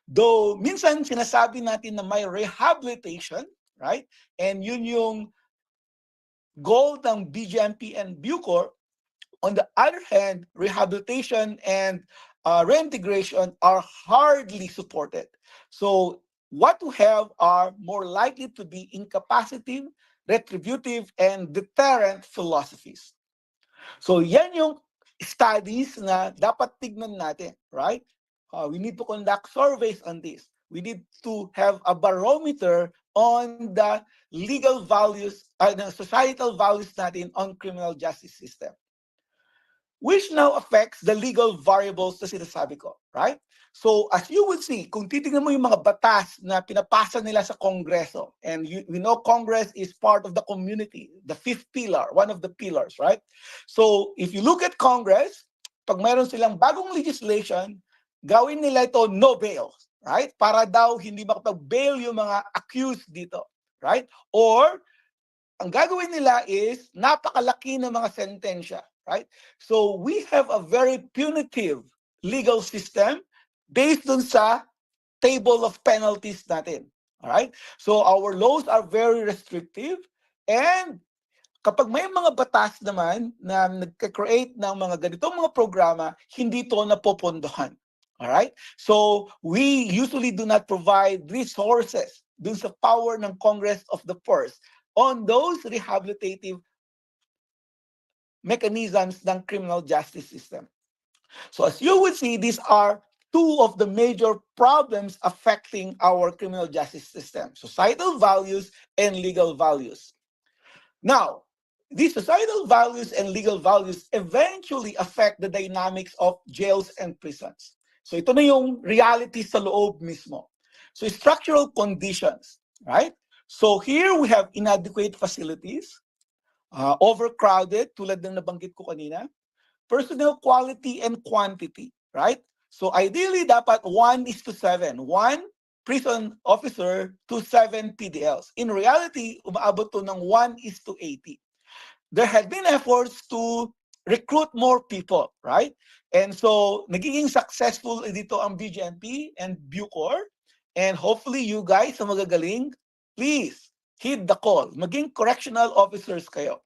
Though minsan sinasabi natin na may rehabilitation, right? And yun yung goal ng BGMP and Bucor. On the other hand, rehabilitation and reintegration are hardly supported. So what we have are more likely to be incapacitative, retributive, and deterrent philosophies. So yan yung studies na dapat tignan natin, right? We need to conduct surveys on this. We need to have a barometer on the legal values, the societal values natin on criminal justice system, which now affects the legal variables na sinasabi ko, right? So as you will see, kung titingnan mo yung mga batas na pinapasa nila sa Kongreso, and we know Congress is part of the community, the fifth pillar, one of the pillars, right? So if you look at Congress, pag mayroon silang bagong legislation, gawin nila ito no bail, right? Para daw hindi makapag-bail yung mga accused dito, right? Or ang gagawin nila is napakalaki ng mga sentensya, right? So we have a very punitive legal system based on sa table of penalties natin. All right? So our laws are very restrictive, and kapag may mga batas naman na nagka-create ng mga ganitong mga programa, hindi to napopondohan. Alright? So, we usually do not provide resources dun sa power ng Congress of the First on those rehabilitative mechanisms ng criminal justice system. So as you would see, these are two of the major problems affecting our criminal justice system: societal values and legal values. Now, these societal values and legal values eventually affect the dynamics of jails and prisons. So ito na yung reality sa loob mismo. So structural conditions, right? So here we have inadequate facilities, overcrowded, tulad ng nabanggit ko kanina, personnel quality and quantity, right? So ideally, dapat 1:7. One prison officer to 7 PDLs. In reality, umaabot to ng 1:80. There had been efforts to recruit more people, right? And so, nagiging successful dito ang BGNP and Bucor. And hopefully, you guys, sa magagaling, please, heed the call. Maging correctional officers kayo.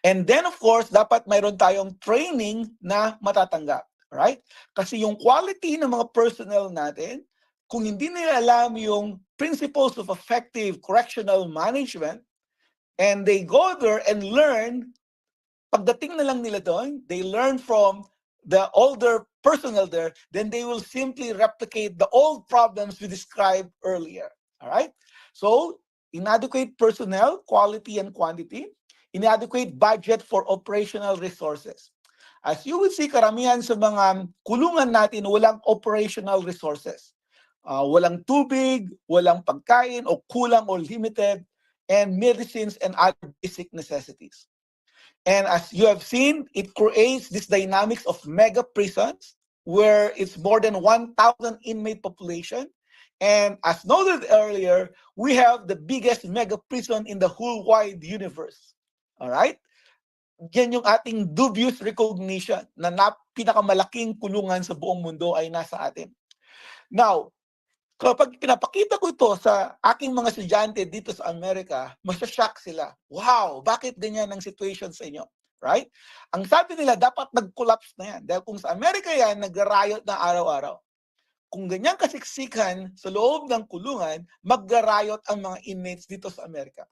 And then of course, dapat mayroon tayong training na matatanggap, right? Kasi yung quality ng mga personnel natin, kung hindi nila alam yung principles of effective correctional management, and they go there and learn, pagdating na lang nila doon, they learn from the older personnel there, then they will simply replicate the old problems we described earlier. All right? So, inadequate personnel, quality and quantity, inadequate budget for operational resources. As you will see, karamihan sa mga kulungan natin, walang operational resources. Walang tubig, walang pagkain, o kulang or limited, and medicines and other basic necessities. And as you have seen, it creates this dynamics of mega prisons where it's more than 1,000 inmate population. And as noted earlier, we have the biggest mega prison in the whole wide universe. All right? Yan yung ating dubious recognition na pinakamalaking kulungan sa buong mundo ay nasa atin. Now, kapag pinapakita ko ito sa aking mga estudyante dito sa Amerika, masashock sila. Wow, bakit ganyan ang situation sa inyo? Right? Ang sabi nila, dapat nag-collapse na yan. Dahil kung sa Amerika yan, nag-riot na araw-araw. Kung ganyan kasiksikan sa loob ng kulungan, mag-riot ang mga inmates dito sa Amerika.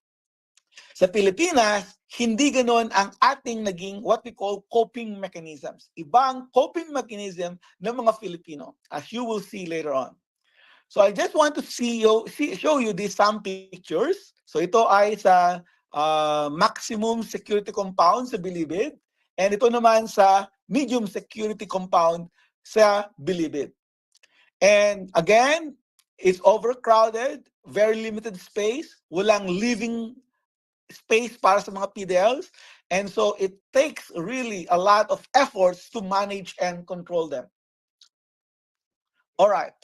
Sa Pilipinas, hindi ganoon ang ating naging what we call coping mechanisms. Ibang coping mechanism ng mga Filipino, as you will see later on. So I just want to show you these some pictures. So ito ay sa maximum security compound sa Bilibid. And ito naman sa medium security compound sa Bilibid. And again, it's overcrowded, very limited space, walang living space para sa mga PDLs. And so it takes really a lot of efforts to manage and control them. All right.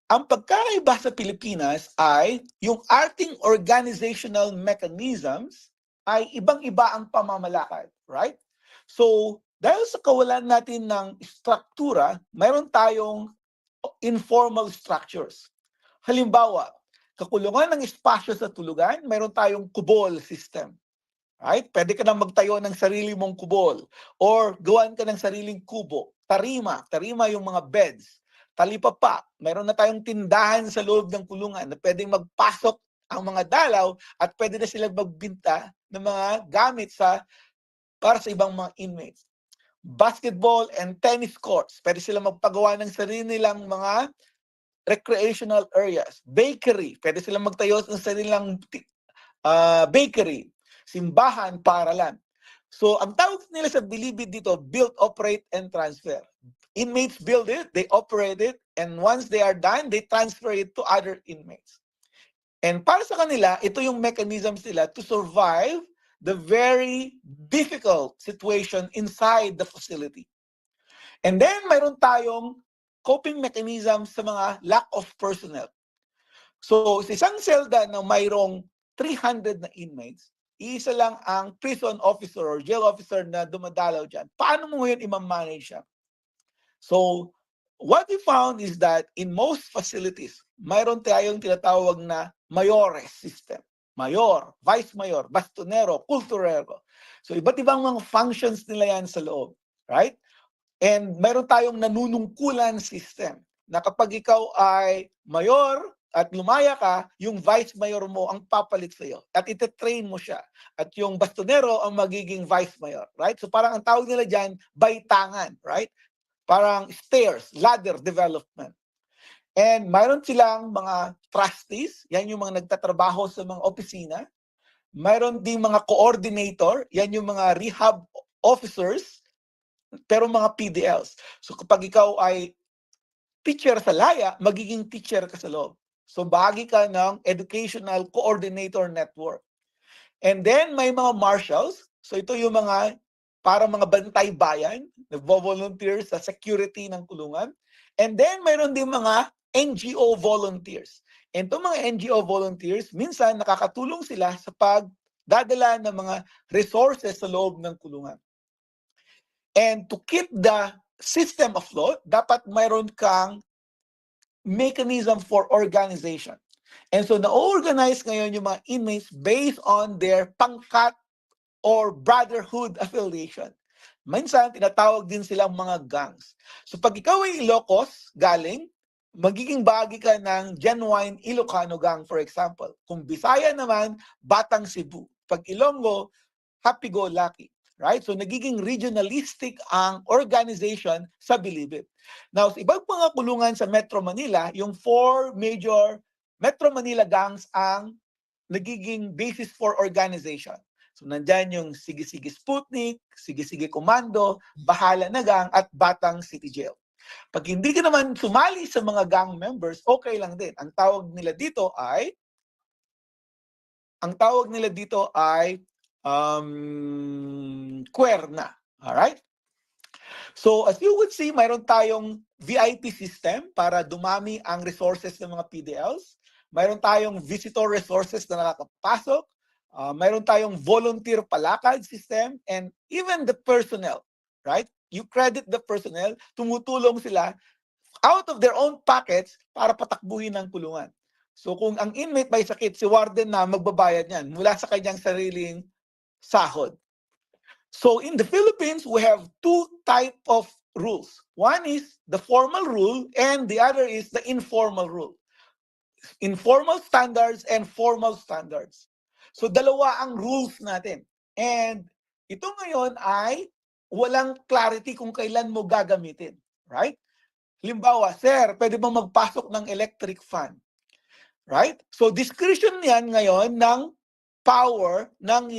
Ang pagkakaiba sa Pilipinas ay yung ating organizational mechanisms ay ibang-iba ang pamamalakad, right? So, dahil sa kawalan natin ng struktura, mayroon tayong informal structures. Halimbawa, kakulungan ng espasyo sa tulugan, mayroon tayong kubol system. Right? Pwede ka nang magtayo ng sarili mong kubol or gawan ka ng sariling kubo. Tarima yung mga beds. Talipapa, mayroon na tayong tindahan sa loob ng kulungan na pwedeng magpasok ang mga dalaw at pwede na silang magbinta ng mga gamit para sa ibang mga inmates. Basketball and tennis courts, pwede silang magpagawa ng sarili nilang mga recreational areas. Bakery, pwede silang magtayo ng sariling bakery. Simbahan, paaralan. So, ang tawag nila sa Bilibid dito, build, operate, and transfer. Inmates build it, they operate it, and once they are done, they transfer it to other inmates. And para sa kanila, ito yung mechanisms nila to survive the very difficult situation inside the facility. And then, mayroon tayong coping mechanisms sa mga lack of personnel. So, sa isang selda na mayroong 300 na inmates, isa lang ang prison officer or jail officer na dumadalaw dyan. Paano mo ngayon i-manage siya? So, what we found is that in most facilities, mayroon tayong tinatawag na mayores system. mayor, vice mayor, bastonero, kulturero. So iba't ibang mga functions nila yan sa loob, right? And mayroon tayong nanunungkulan system na kapag ikaw ay mayor at lumaya ka, yung vice mayor mo ang papalit sa iyo at ite-train mo siya. At yung bastonero ang magiging vice mayor, right? So parang ang tawag nila diyan, baitangan, right? Parang stairs, ladder development. And mayroon silang mga trustees, yan yung mga nagtatrabaho sa mga opisina. Mayroon ding mga coordinator, yan yung mga rehab officers, pero mga PDLs. So kapag ikaw ay teacher sa laya, magiging teacher ka sa loob. So bahagi ka ng Educational Coordinator Network. And then may mga marshals. So ito yung mga para mga bantay bayan, nagvo-volunteer sa security ng kulungan. And then mayroon din mga NGO volunteers. And itong mga NGO volunteers, minsan nakakatulong sila sa pagdadala ng mga resources sa loob ng kulungan. And to keep the system afloat, dapat mayroon kang mechanism for organization. And so na-organize ngayon yung mga inmates based on their pangkat or brotherhood affiliation. Minsan, tinatawag din silang mga gangs. So pag ikaw ay Ilocos galing, magiging bahagi ka ng genuine Ilocano gang, for example. Kung Bisaya naman, Batang Cebu. Pag Ilonggo, happy-go-lucky. Right? So nagiging regionalistic ang organization sa Bilibid. Now, sa ibang mga kulungan sa Metro Manila, yung 4 major Metro Manila gangs ang nagiging basis for organization. So nandyan yung Sige-Sige Sputnik, Sige-Sige Komando, Bahala na Gang, at Batang City Jail. Pag hindi ka naman sumali sa mga gang members, okay lang din. Ang tawag nila dito ay Kuerna. Alright? So as you would see, mayroon tayong VIP system para dumami ang resources ng mga PDLs. Mayroon tayong visitor resources na nakakapasok. Mayroon tayong volunteer palakad system and even the personnel, right? You credit the personnel, tumutulong sila out of their own pockets para patakbuhin ng kulungan. So kung ang inmate may sakit, si warden na magbabayad niyan mula sa kanyang sariling sahod. So in the Philippines, we have 2 type of rules. One is the formal rule and the other is the informal rule. Informal standards and formal standards. So dalawa ang rules natin. And ito ngayon ay walang clarity kung kailan mo gagamitin. Right? Halimbawa, sir, pwede bang magpasok ng electric fan? Right? So discretion yan ngayon ng power ng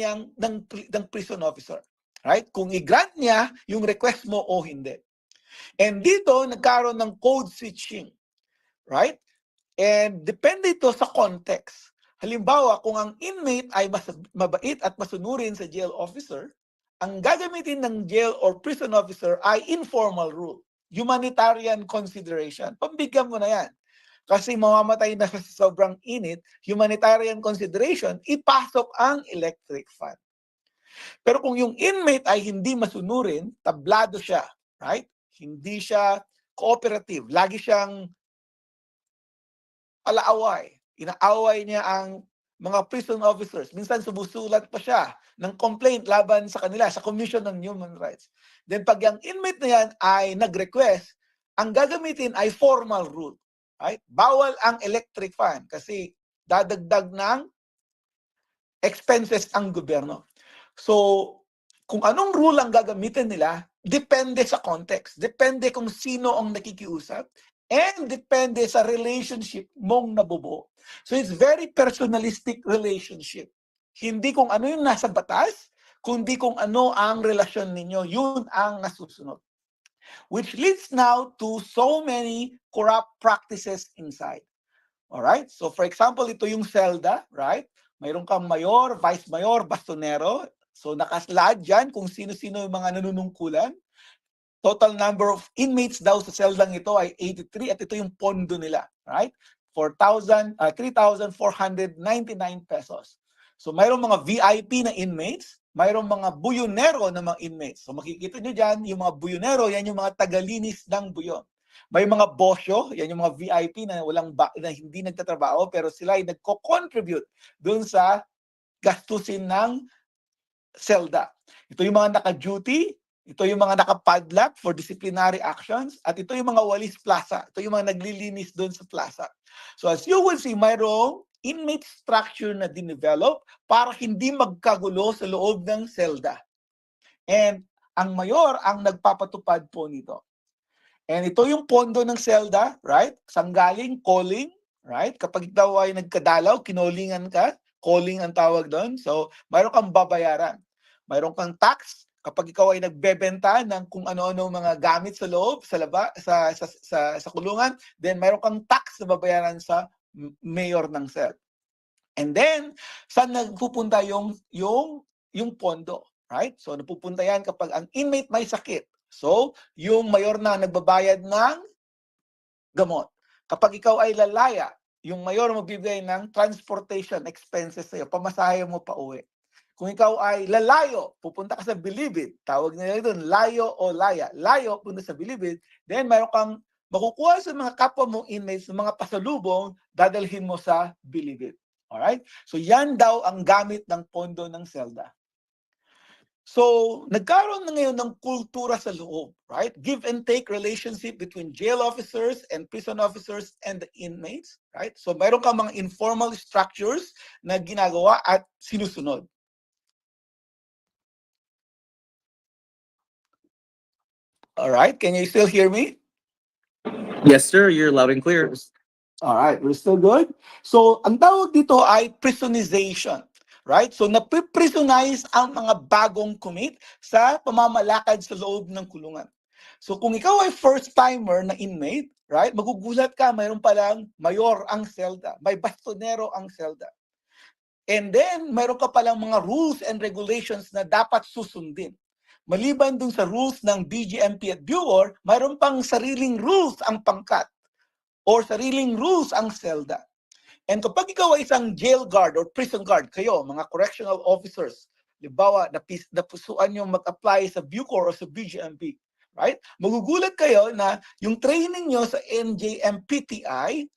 prison officer. Right? Kung i-grant niya yung request mo o hindi. And dito, nagkaroon ng code switching. Right? And depende ito sa context. Halimbawa, kung ang inmate ay mabait at masunurin sa jail officer, ang gagamitin ng jail or prison officer ay informal rule. Humanitarian consideration. Pambigyan mo na yan. Kasi mamamatay na sa sobrang init, humanitarian consideration, ipasok ang electric fan. Pero kung yung inmate ay hindi masunurin, tablado siya, right? Hindi siya cooperative. Lagi siyang alaaway. Inaaway niya ang mga prison officers. Minsan sumusulat pa siya ng complaint laban sa kanila, sa Commission on Human Rights. Then pag yung inmate na yan ay nag-request, ang gagamitin ay formal rule. Right? Bawal ang electric fan kasi dadagdag ng expenses ang gobyerno. So, kung anong rule ang gagamitin nila, depende sa context. Depende kung sino ang nakikiusap and depende sa relationship mong nabubuo. So, it's very personalistic relationship. Hindi kung ano yung nasa batas, kundi kung ano ang relasyon ninyo. Yun ang nasusunod. Which leads now to so many corrupt practices inside. Alright? So for example, ito yung selda, right? Mayroon kang mayor, vice mayor, bastonero. So nakaslad dyan kung sino-sino yung mga nanunungkulan. Total number of inmates daw sa seldang ito ay 83 at ito yung pondo nila, right? 3,499 pesos. So mayroong mga VIP na inmates, mayroong mga buyonero na mga inmates. So makikita nyo dyan, yung mga buyonero, yan yung mga tagalinis ng buyon. May mga bosyo, yan yung mga VIP na na hindi nagtatrabaho pero sila ay nagko-contribute dun sa gastusin ng selda. Ito yung mga naka-duty, ito yung mga naka-padlock for disciplinary actions, at ito yung mga walis plaza. Ito yung mga naglilinis doon sa plaza. So as you will see, mayroong inmate structure na dinevelop para hindi magkagulo sa loob ng selda. And ang mayor ang nagpapatupad po nito. And ito yung pondo ng selda, right? Sanggaling, calling, right? Kapag ikaw ay nagkadalaw, kinolingan ka, calling ang tawag doon. So, mayroon kang babayaran. Mayroon kang tax kapag ikaw ay nagbebenta ng kung ano-ano mga gamit sa loob, sa kulungan, then mayroon kang tax na babayaran sa mayor ng cell. And then, saan nagpupunta yung pondo? Right? So, napupunta yan kapag ang inmate may sakit. So, yung mayor na nagbabayad ng gamot. Kapag ikaw ay lalaya, yung mayor magbibigay ng transportation expenses sa'yo, pamasahe mo pa uwi. Kung ikaw ay lalayo, pupunta ka sa Bilibid, tawag nila doon, layo o laya. Layo, punta sa Bilibid, then mayroon kang makukuha sa mga kapwa mong inmates, mga pasalubong, dadalhin mo sa Bilibid. Alright? So yan daw ang gamit ng pondo ng selda. So, nagkaroon na ngayon ng kultura sa loob, right? Give and take relationship between jail officers and prison officers and the inmates, right? So, mayroon kang mga informal structures na ginagawa at sinusunod. All right, can you still hear me? Yes, sir. You're loud and clear. All right, we're still good. So, ang tawag dito ay prisonization. Right? So, napiprisionize ang mga bagong commit sa pamamalakad sa loob ng kulungan. So, kung ikaw ay first-timer na inmate, right, magugulat ka, mayroon palang mayor ang selda, may bastonero ang selda. And then, mayroon ka palang mga rules and regulations na dapat susundin. Maliban dun sa rules ng BGMP at Bureau, mayroon pang sariling rules ang pangkat or sariling rules ang selda. And kapag ikaw ay isang jail guard or prison guard, kayo, mga correctional officers, libawa, napusuan nyo mag-apply sa Bucor o sa BGMP, right? Magugulat kayo na yung training nyo sa NJMPTI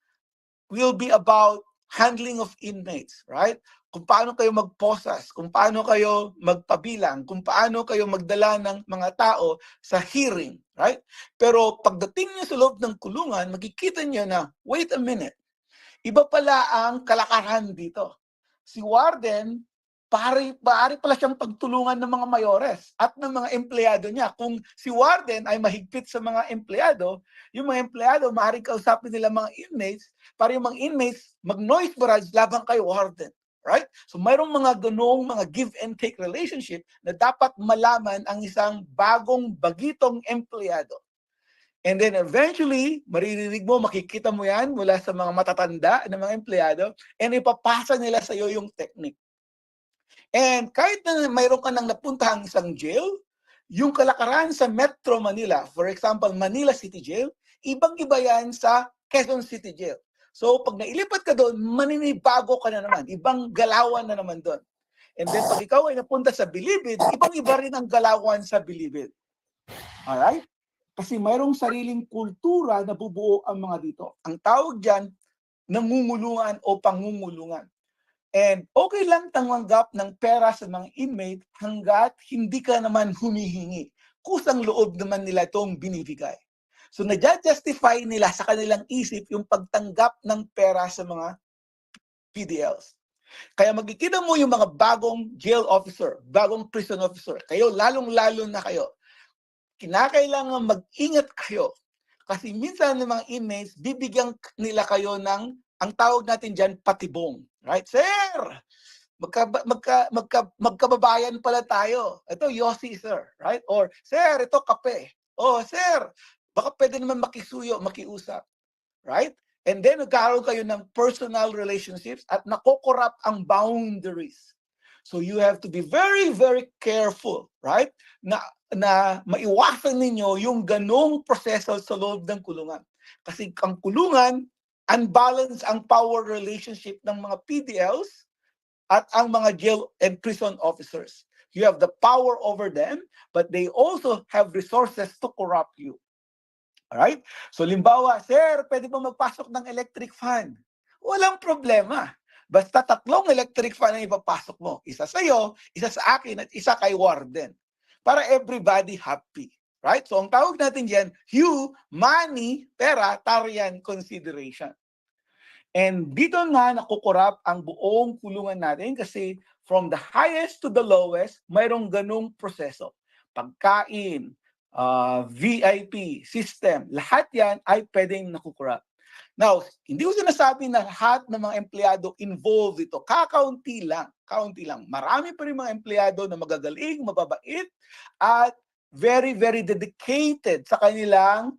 will be about handling of inmates, right? Kung paano kayo magposas, kung paano kayo magpabilang, kung paano kayo magdala ng mga tao sa hearing, right? Pero pagdating nyo sa loob ng kulungan, makikita nyo na, wait a minute, iba pala ang kalakaran dito. Si Warden, pari pala siyang pagtulungan ng mga mayores at ng mga empleyado niya. Kung si Warden ay mahigpit sa mga empleyado, yung mga empleyado, maaaring kausapin nila mga inmates para yung mga inmates mag-noise barrage laban kay Warden. Right? So mayroong mga ganong mga give and take relationship na dapat malaman ang isang bagong bagitong empleyado. And then eventually, maririnig mo, makikita mo yan mula sa mga matatanda ng mga empleyado and ipapasa nila sa iyo yung technique. And kahit na mayroon ka nang napuntahang isang jail, yung kalakaran sa Metro Manila, for example, Manila City Jail, ibang-iba yan sa Quezon City Jail. So pag nailipat ka doon, maninibago ka na naman, ibang galawan na naman doon. And then pag ikaw ay napunta sa Bilibid, ibang-iba rin ang galawan sa Bilibid. Alright? Kasi mayroong sariling kultura na bubuo ang mga dito. Ang tawag dyan, nangungulungan o pangungulungan. And okay lang tanggap ng pera sa mga inmate hanggat hindi ka naman humihingi. Kusang loob naman nila itong binibigay. So na-justify nila sa kanilang isip yung pagtanggap ng pera sa mga PDLs. Kaya magkikita mo yung mga bagong jail officer, bagong prison officer, kayo lalong-lalo na kayo, kinakailangan mag-ingat kayo. Kasi minsan ng mga inmates, bibigyan nila kayo ng, ang tawag natin dyan, patibong. Right? Sir, magkababayan pala tayo. Ito, Yossi, sir. Right? Or, sir, ito, kape. Oh, sir, baka pwede naman makisuyo, makiusap. Right? And then, nagkaroon kayo ng personal relationships at nakokorrupt ang boundaries. So you have to be very, very careful, right? Na maiwasan ninyo yung ganong proseso sa loob ng kulungan. Kasi ang kulungan, unbalanced ang power relationship ng mga PDLs at ang mga jail and prison officers. You have the power over them, but they also have resources to corrupt you. Alright? So limbawa, sir, pwede ba magpasok ng electric fan? Walang problema. Basta 3 electric fan ang ipapasok mo. Isa sa'yo, isa sa akin, at isa kay warden. Para everybody happy. Right? So ang tawag natin dyan, money, pera, tarian, consideration. And dito nga nakukurap ang buong kulungan natin kasi from the highest to the lowest, mayroong ganung proseso. Pagkain, VIP, system, lahat yan ay pwedeng nakukurap. Now, hindi ko sinasabi na lahat ng mga empleyado involved dito. Kakaunti lang, kaunti lang. Marami pa rin mga empleyado na magagaling, mababait, at very, very dedicated sa kanilang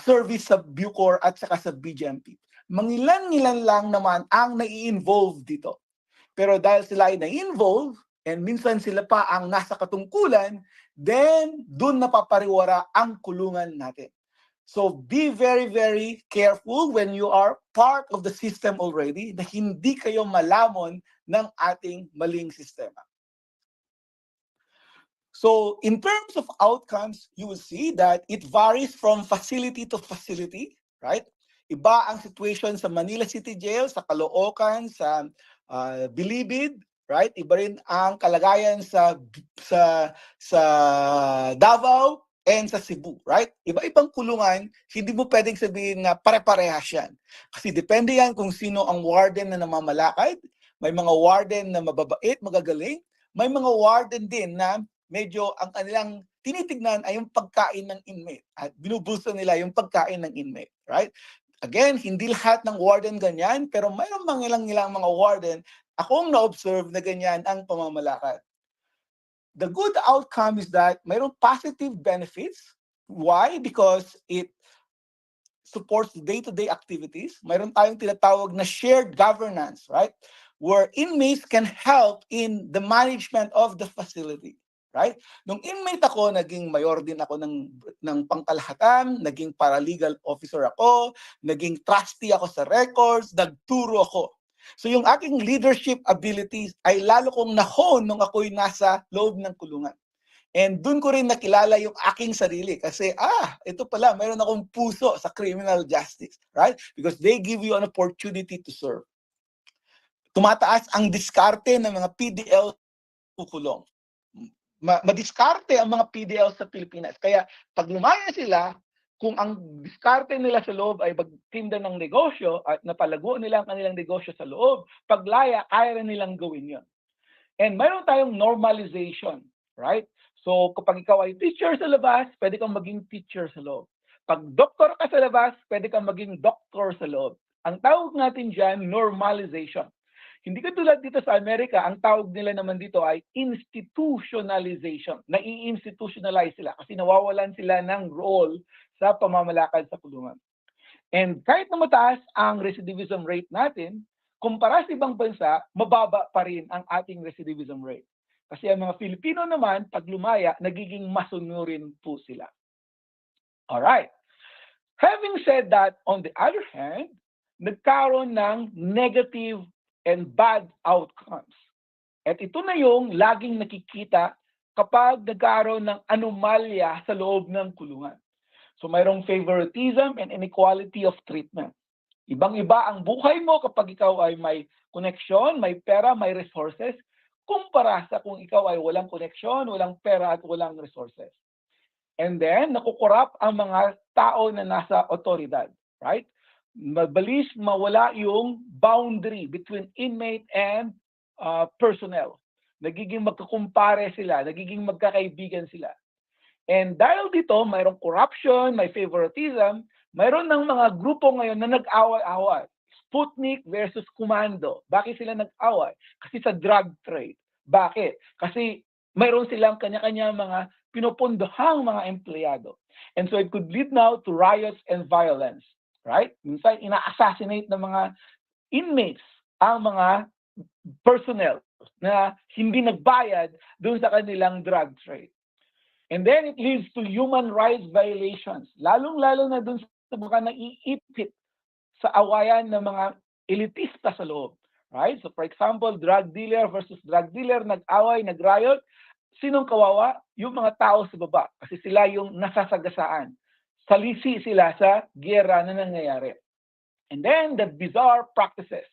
service sa Bucor at saka sa BGMP. Mangilan-ngilan lang naman ang nai-involve dito. Pero dahil sila ay nai-involve, and minsan sila pa ang nasa katungkulan, then dun napapariwara ang kulungan natin. So be very, very careful when you are part of the system already na hindi kayo malamon ng ating maling sistema. So in terms of outcomes, you will see that it varies from facility to facility, right? Iba ang situation sa Manila City Jail, sa Caloocan, sa Bilibid, right? Iba rin ang kalagayan sa Davao and sa Cebu, right? Iba-ibang kulungan, hindi mo pwedeng sabihin na pare-parehas yan. Kasi depende yan kung sino ang warden na namamalakad. May mga warden na mababait, magagaling. May mga warden din na medyo ang kanilang tinitignan ay yung pagkain ng inmate. At binubulso nila yung pagkain ng inmate, right? Again, hindi lahat ng warden ganyan, pero mayroong mga ilang mga warden, akong na-observe na ganyan ang pamamalakad. The good outcome is that mayroong positive benefits. Why? Because it supports day-to-day activities. Mayroon tayong tinatawag na shared governance, right? Where inmates can help in the management of the facility. Right? Nung inmate ako, naging mayor din ako ng pangkalahatan, naging paralegal officer ako, naging trustee ako sa records, nagturo ako. So yung aking leadership abilities ay lalo kong nahon nung ako'y nasa loob ng kulungan. And dun ko rin nakilala yung aking sarili kasi, ito pala, mayroon akong puso sa criminal justice. Right? Because they give you an opportunity to serve. Tumataas ang diskarte ng mga PDL kukulong. Madiskarte ang mga PDL sa Pilipinas. Kaya pag lumaya sila, kung ang diskarte nila sa loob ay magtinda ng negosyo at napalago nila ang kanilang negosyo sa loob, paglaya, kaya rin nilang gawin yun. And mayroon tayong normalization, right? So kapag ikaw ay teacher sa labas, pwede kang maging teacher sa loob. Pag doktor ka sa labas, pwede kang maging doktor sa loob. Ang tawag natin dyan, normalization. Hindi katulad dito sa Amerika, ang tawag nila naman dito ay institutionalization. Nai-institutionalize sila kasi nawawalan sila ng role sa pamamalakad sa kulungan. And kahit na mataas ang recidivism rate natin, kumpara sa ibang bansa, mababa pa rin ang ating recidivism rate. Kasi ang mga Filipino naman, pag lumaya, nagiging masunurin po sila. Alright. Having said that, on the other hand, nagkaroon ng negative and bad outcomes. At ito na yung laging nakikita kapag nagkaroon ng anomalya sa loob ng kulungan. So mayroong favoritism and inequality of treatment. Ibang-iba ang buhay mo kapag ikaw ay may connection, may pera, may resources, kumpara sa kung ikaw ay walang connection, walang pera at walang resources. And then, nakukurap ang mga tao na nasa otoridad, right? Mabilis mawala yung boundary between inmate and personnel. Nagiging magkakumpare sila, nagiging magkakaibigan sila. And dahil dito, mayroong corruption, may favoritism, mayroon ng mga grupo ngayon na nag-away-away. Sputnik versus Commando. Bakit sila nag-away? Kasi sa drug trade. Bakit? Kasi mayroon silang kanya-kanya mga pinupundohang mga empleyado. And so it could lead now to riots and violence. Right? Minsan, ina-assassinate ng mga inmates ang mga personnel na hindi nagbayad doon sa kanilang drug trade. And then it leads to human rights violations. Lalong-lalo na doon sa mga naiipit sa awayan ng mga elitista sa loob. Right? So for example, drug dealer versus drug dealer, nag-away, nag-riot. Sinong kawawa? Yung mga tao sa baba. Kasi sila yung nasasagasaan salisi sila sa giyera na nangyayari. And then the bizarre practices.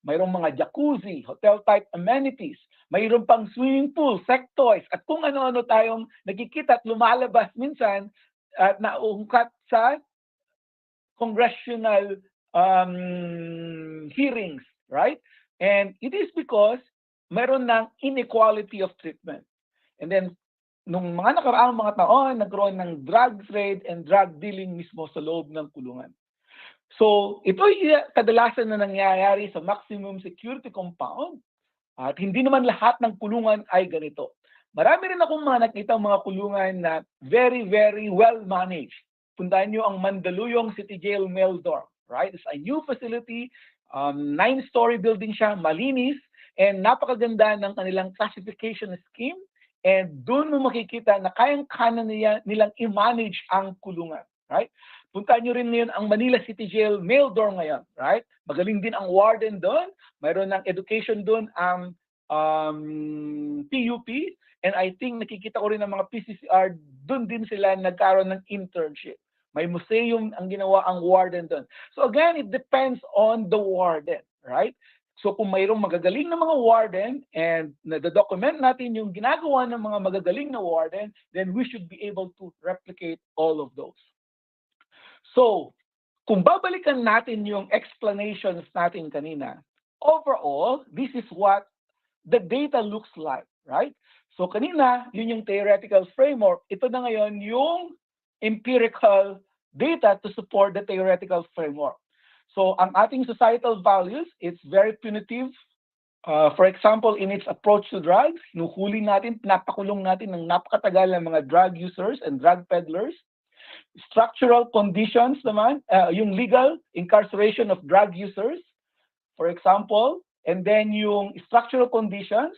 Mayroong mga jacuzzi, hotel-type amenities, mayroong pang swimming pool, sex toys, at kung ano-ano tayong nakikita at lumalabas minsan at naungkat sa congressional hearings, right? And it is because mayroon ng inequality of treatment. And then, nung mga nakaraang mga taon, nagkaroon ng drug trade and drug dealing mismo sa loob ng kulungan. So, ito ay kadalasan na nangyayari sa maximum security compound. At hindi naman lahat ng kulungan ay ganito. Marami rin akong mga nakita mga kulungan na very, very well managed. Puntahan nyo ang Mandaluyong City Jail Meldorm, right? It's a new facility, 9-story building siya, malinis, and napakaganda ng kanilang classification scheme. And doon mo makikita na kayang-kana nilang i-manage ang kulungan, right? Puntahan nyo rin ngayon ang Manila City Jail Meldorm ngayon, right? Magaling din ang warden doon. Mayroon ng education doon ang PUP. And I think nakikita ko rin ang mga PCCR, doon din sila nagkaroon ng internship. May museum ang ginawa ang warden doon. So again, it depends on the warden, right? So kung mayroong magagaling na mga warden and na-document natin yung ginagawa ng mga magagaling na warden, then we should be able to replicate all of those. So, kung babalikan natin yung explanations natin kanina, overall, this is what the data looks like, right? So kanina, yun yung theoretical framework. Ito na ngayon yung empirical data to support the theoretical framework. So ang ating societal values, it's very punitive. For example, in its approach to drugs, hinuhuli natin, pinapakulong natin ng napakatagal ng mga drug users and drug peddlers. Structural conditions naman, yung legal incarceration of drug users, for example, and then yung structural conditions,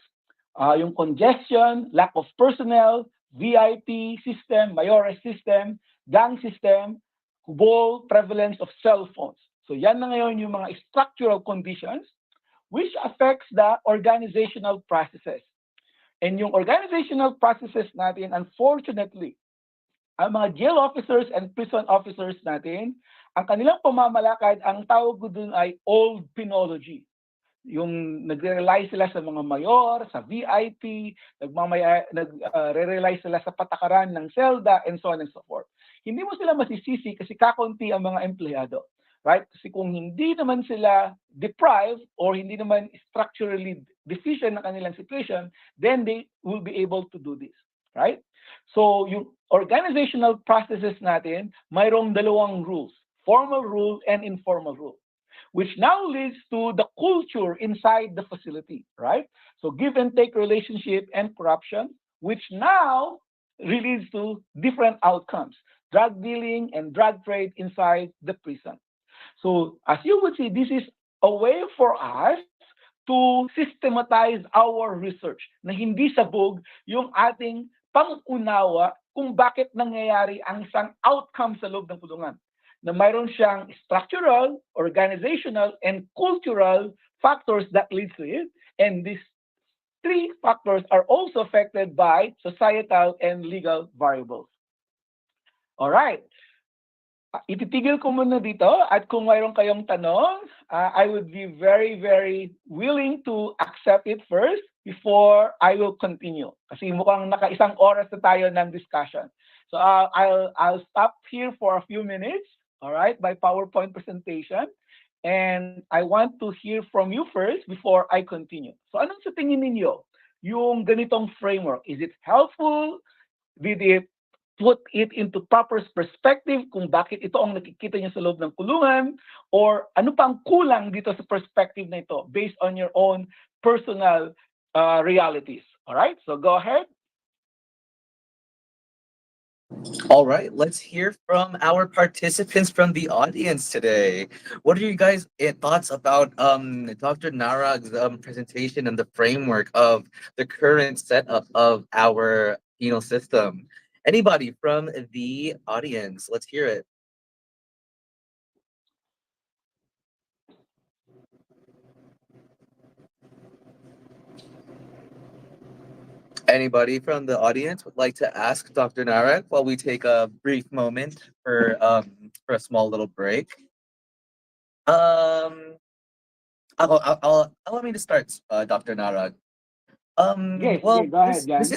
yung congestion, lack of personnel, VIP system, Mayores system, gang system, kubol, prevalence of cell phones. So yan na ngayon yung mga structural conditions which affects the organizational processes. And yung organizational processes natin, unfortunately, ang mga jail officers and prison officers natin, ang kanilang pamamalakad, ang tawag ko dun ay old penology. Yung nagre-rely sila sa mga mayor, sa VIP, nagre-rely sila sa patakaran ng selda, and so on and so forth. Hindi mo sila masisisi kasi kakunti ang mga empleyado. Right? Kasi kung hindi naman sila deprived or hindi naman structurally deficient ng kanilang situation, then they will be able to do this. Right? So, yung organizational processes natin, mayroong dalawang rules, formal rule and informal rule, which now leads to the culture inside the facility, right? So give and take relationship and corruption, which now leads to different outcomes, drug dealing and drug trade inside the prison. So as you would see, this is a way for us to systematize our research na hindi sabog yung ating pang-unawa kung bakit nangyayari ang isang outcome sa loob ng kulungan. Na mayroon siyang structural, organizational, and cultural factors that leads to it. And these three factors are also affected by societal and legal variables. All right. Ititigil ko muna dito at kung mayroon kayong tanong, I would be very, very willing to accept it first before I will continue. Kasi mukhang naka-isang oras na tayo ng discussion. So I'll stop here for a few minutes, all right, by PowerPoint presentation. And I want to hear from you first before I continue. So anong sa tingin ninyo? Yung ganitong framework, is it helpful? Did it put it into proper perspective kung bakit ito ang nakikita niyo sa loob ng kulungan? Or ano pa ang kulang dito sa perspective na ito based on your own personal realities? All right, so go ahead. All right, let's hear from our participants from the audience today. What are you guys' thoughts about Dr. Narag's presentation and the framework of the current setup of our penal system? Anybody from the audience? Let's hear it. Anybody from the audience would like to ask Dr. Narag while we take a brief moment for a small little break? Um, allow me to start, Dr. Narag. Yes, sige, Well, go ahead, Jan. this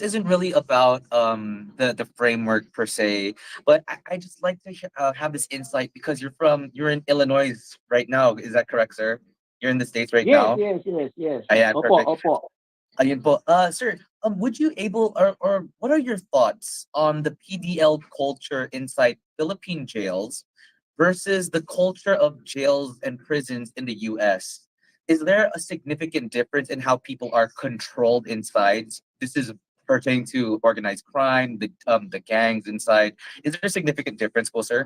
isn't really about the framework per se, but I just like to have this insight because you're in Illinois right now. Is that correct, sir? You're in the States right Yes, now. yes, yes, yes. Ah, yeah, Opo, perfect. opo. Ayun po. Sir, would you able or what are your thoughts on the PDL culture inside Philippine jails versus the culture of jails and prisons in the US? Is there a significant difference in how people are controlled inside? This is pertaining to organized crime, the gangs inside. Is there a significant difference po, sir?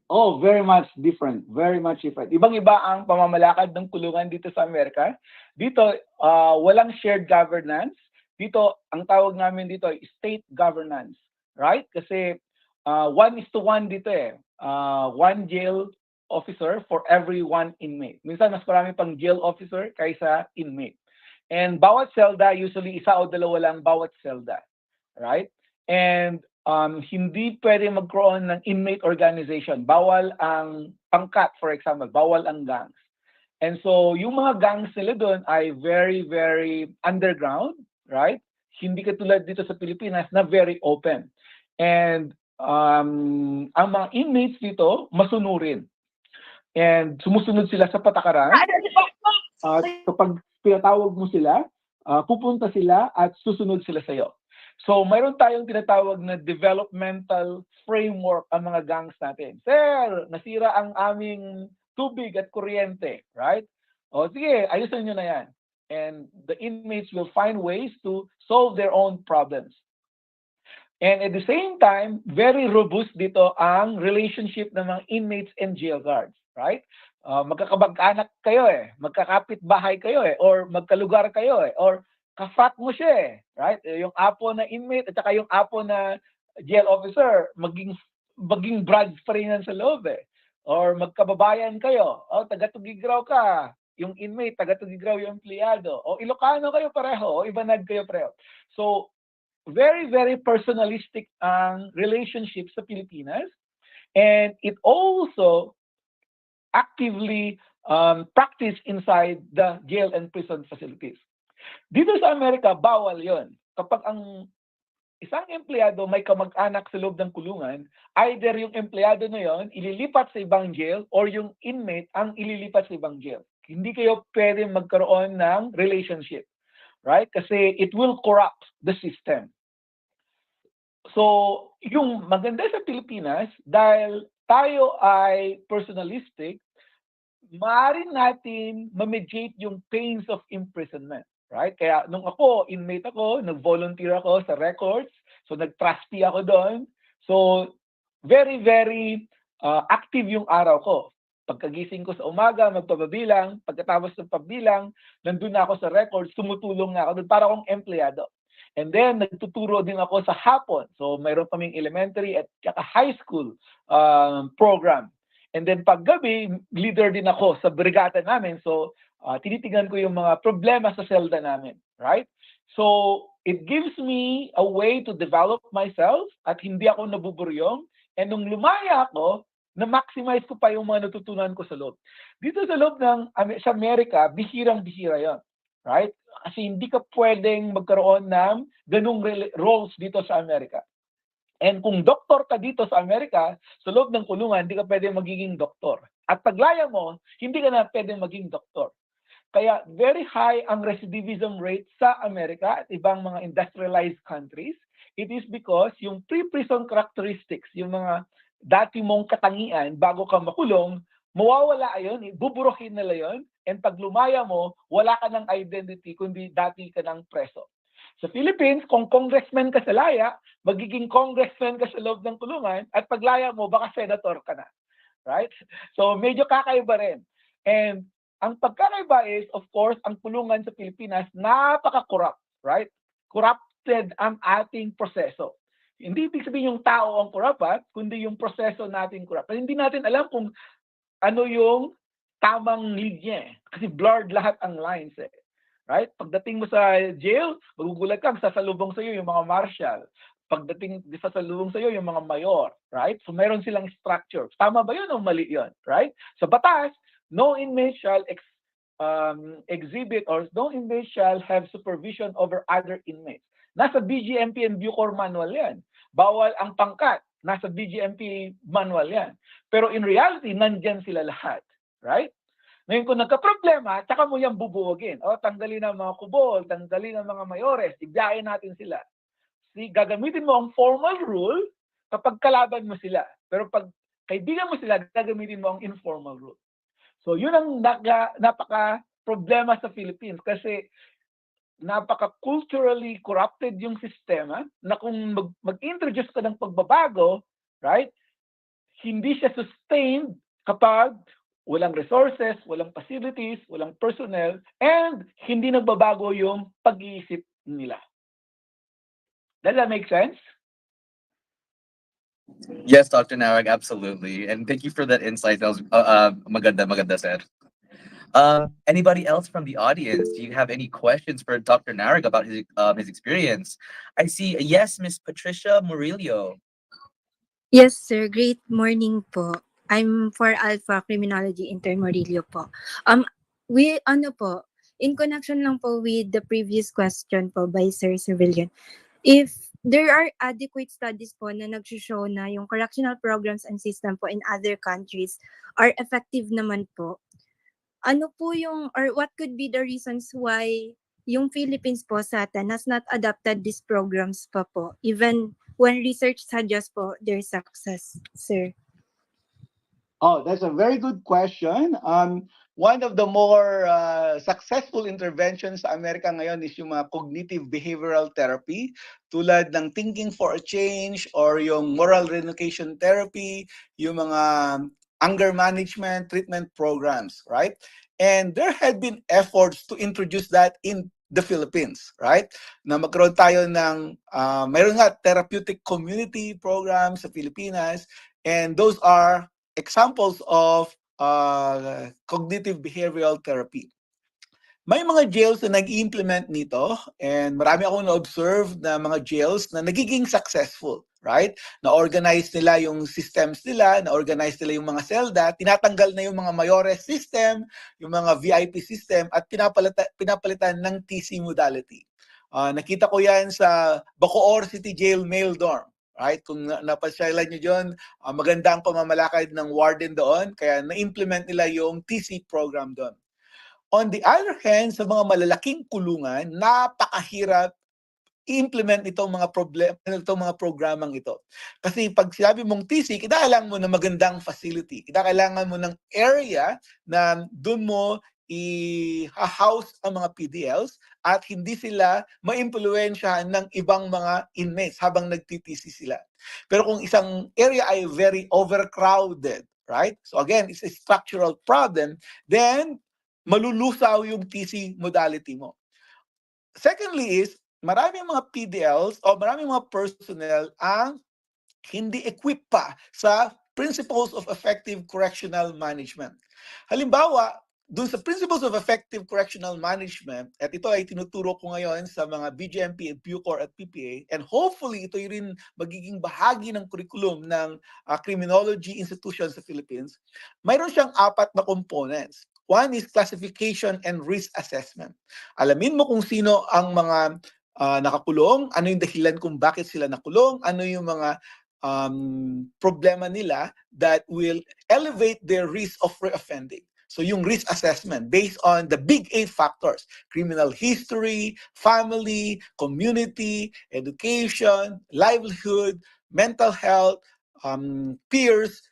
Oh, very much different. Very much different. Ibang-iba ang pamamalakad ng kulungan dito sa Amerika. Dito, walang shared governance. Dito, ang tawag namin dito ay state governance. Right? Kasi 1:1 dito eh. One jail officer for every one inmate. Minsan, mas marami pang jail officer kaysa inmate. And bawat selda, usually isa o dalawa lang bawat selda. Right? And hindi pwede magkaroon ng inmate organization. Bawal ang pangkat, for example. Bawal ang gangs. And so, yung mga gangs nila doon ay very, very underground, right? Hindi katulad dito sa Pilipinas na very open. And ang mga inmates dito, masunurin. And sumusunod sila sa patakaran. At kapag pinatawag mo sila, pupunta sila at susunod sila sa'yo. So, mayroon tayong tinatawag na developmental framework ang mga gangs natin. Sir, nasira ang aming tubig at kuryente, right? O sige, ayusin nyo na yan. And the inmates will find ways to solve their own problems. And at the same time, very robust dito ang relationship ng mga inmates and jail guards, right? Magkakabag-anak kayo eh, magkakapit bahay kayo eh, or magkalugar kayo eh, or ka-frat mo siya eh, right? Yung apo na inmate at saka yung apo na jail officer, maging brads pa rin yan sa loob eh. Or magkababayan kayo, o taga-Tugigraw ka, yung inmate, taga-Tugigraw yung empleyado, o Ilocano kayo pareho, o Ibanag kayo pareho. So, very, very personalistic ang relationship sa Pilipinas, and it also actively practiced inside the jail and prison facilities. Dito sa Amerika, bawal yon. Kapag ang isang empleyado may kamag-anak sa loob ng kulungan, either yung empleyado na yon ililipat sa ibang jail or yung inmate ang ililipat sa ibang jail. Hindi kayo pwede magkaroon ng relationship, right? Kasi it will corrupt the system. So, yung maganda sa Pilipinas, dahil tayo ay personalistic, maaari natin ma-mediate yung pains of imprisonment. Right? Kaya nung ako, inmate ako, nag-volunteer ako sa records, so nag-trustee ako doon. So, very, very active yung araw ko. Pagkagising ko sa umaga, magpapabilang. Pagkatapos ng pabilang, nandun na ako sa records, tumutulong na ako doon para akong empleyado. And then, nagtuturo din ako sa hapon. So, mayroon kaming elementary at high school program. And then, paggabi, leader din ako sa brigada namin. So, tinitingnan ko yung mga problema sa selda namin, right? So, it gives me a way to develop myself at hindi ako nabuburyong. And nung lumaya ako, na-maximize ko pa yung mga natutunan ko sa loob. Dito sa loob ng sa Amerika, bihirang-bihira yon, right? Kasi hindi ka pwedeng magkaroon ng ganung roles dito sa Amerika. And kung doktor ka dito sa Amerika, sa loob ng kulungan, hindi ka pwedeng magiging doktor. At paglaya mo, hindi ka na pwedeng maging doktor. Kaya very high ang recidivism rate sa Amerika at ibang mga industrialized countries. It is because yung pre-prison characteristics, yung mga dati mong katangian bago ka makulong, mawawala yun, buburuhin nila yun, and pag lumaya mo, wala ka ng identity kundi dati ka ng preso. Sa Philippines, kung congressman ka sa laya, magiging congressman ka sa loob ng kulungan, at paglaya mo, baka senator ka na. Right? So, medyo kakaiba rin. And ang pagkakaiba is, of course, ang kulungan sa Pilipinas, napaka-corrupt, right? Corrupted ang ating proseso. Hindi ibig sabihin yung tao ang corrupt, kundi yung proseso natin corrupt. Hindi natin alam kung ano yung tamang linya eh. Kasi blurred lahat ang lines eh. Right? Pagdating mo sa jail, magugulat kang sasalubong sa iyo yung mga marshal. Pagdating sasalubong sa iyo yung mga mayor, right? So meron silang structure. Tama ba yun o mali yun, right? Sa batas, no inmate shall exhibit or no inmate shall have supervision over other inmates. Nasa BGMP and Bucor manual yan. Bawal ang pangkat. Nasa BGMP manual yan. Pero in reality, nandyan sila lahat. Right? Ngayon kung nagka-problema, tsaka mo yan bubuwagin. O, tanggalin ang mga kubol, tanggalin ang mga mayores, igyain natin sila. See, gagamitin mo ang formal rule kapag kalaban mo sila. Pero pag kaibigan mo sila, gagamitin mo ang informal rule. So yun ang napaka-problema sa Philippines kasi napaka-culturally corrupted yung sistema na kung mag-introduce ka ng pagbabago, right, hindi siya sustained kapag walang resources, walang facilities, walang personnel, and hindi nagbabago yung pag-iisip nila. Does that make sense? Yes, Dr. Narag, absolutely. And thank you for that insight. That was maganda, maganda said. Anybody else from the audience? Do you have any questions for Dr. Narag about his experience? I see. Yes, Miss Patricia Murillo. Yes, sir. Great morning po. I'm for Alpha Criminology Intern Murillo po. We, ano po, in connection lang po with the previous question po by Sir Civilian, if there are adequate studies po na nag-show na yung correctional programs and system po in other countries are effective naman po, ano po yung, or what could be the reasons why yung Philippines po sa atin has not adopted these programs pa po, even when research suggests po their success, sir? Oh, that's a very good question. One of the more successful interventions sa Amerika ngayon is yung mga cognitive behavioral therapy, tulad ng thinking for a change or yung moral reeducation therapy, yung mga anger management treatment programs, right? And there had been efforts to introduce that in the Philippines, right? Na magkaroon tayo ng, mayroon nga therapeutic community programs sa Pilipinas, and those are examples of cognitive behavioral therapy. May mga jails na nag-implement nito, and marami akong na-observe na mga jails na nagiging successful, right? Na-organize nila yung systems nila, na-organize nila yung mga selda, tinatanggal na yung mga mayores system, yung mga VIP system, at pinapalitan ng TC modality. Nakita ko yan sa Bacoor City Jail Male Dorm. Right? Kung napasyalan nyo dyan, maganda ang pamamalakad ng warden doon, kaya na-implement nila yung TC program doon. On the other hand, sa mga malalaking kulungan, napakahirap i-implement itong mga programang ito. Kasi pag sinabi mong TC, kailangan mo ng magandang facility. Kailangan mo ng area na doon mo i-house ang mga PDLs at hindi sila ma-impluwensyahan ng ibang mga inmates habang nagtitisi sila. Pero kung isang area ay very overcrowded, right? So again, it's a structural problem, then malulusaw yung TC modality mo. Secondly is, maraming mga PDLs o maraming mga personnel ang hindi equipped pa sa principles of effective correctional management. Halimbawa, dun sa principles of effective correctional management, at ito ay tinuturo ko ngayon sa mga BGMP, Bucor at PPA, and hopefully ito rin magiging bahagi ng curriculum ng criminology institution sa Philippines, mayroon siyang 4 na components. One is classification and risk assessment. Alamin mo kung sino ang mga nakakulong, ano yung dahilan kung bakit sila nakulong, ano yung mga problema nila that will elevate their risk of reoffending. So yung risk assessment based on the big 8 factors: criminal history, family, community, education, livelihood, mental health, peers,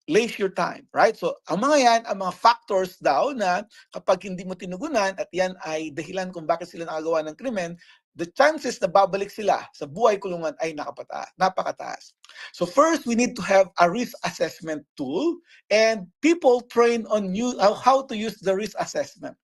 leisure time, right? So, ang mga yan, ang mga factors daw na kapag hindi mo tinugunan at yan ay dahilan kung bakit sila nakagawa ng krimen, the chances na babalik sila sa buhay kulungan ay napakataas. So first, we need to have a risk assessment tool and people train on how to use the risk assessment,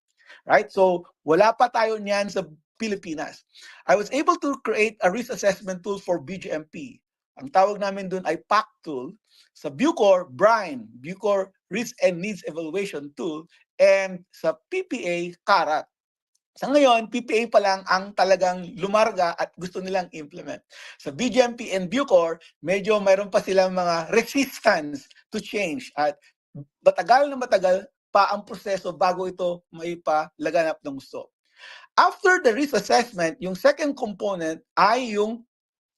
right? So, wala pa tayo niyan sa Pilipinas. I was able to create a risk assessment tool for BGMP. Ang tawag namin dun ay PAC tool. Sa Bucor, BRINE, Bucor Risk and Needs Evaluation Tool, and sa PPA, CARAT. Sa ngayon, PPA pa lang ang talagang lumarga at gusto nilang implement. Sa BGMP and Bucor, medyo mayroon pa silang mga resistance to change at matagal na matagal pa ang proseso bago ito may palaganap ng gusto. After the risk assessment, yung second component ay yung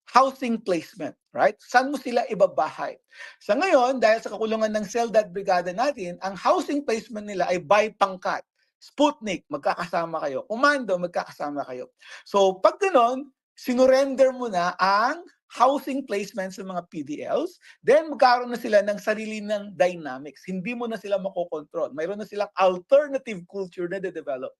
housing placement, right? Saan mo sila ibabahay? Sa ngayon, dahil sa kakulungan ng CELDAT brigada natin, ang housing placement nila ay by pangkat. Sputnik, magkakasama kayo. Komando, magkakasama kayo. So, pag ganon, sinurrender mo na ang housing placement sa mga PDLs, then magkaroon na sila ng sarili ng dynamics. Hindi mo na sila makokontrol. Mayroon na silang alternative culture na de-develop.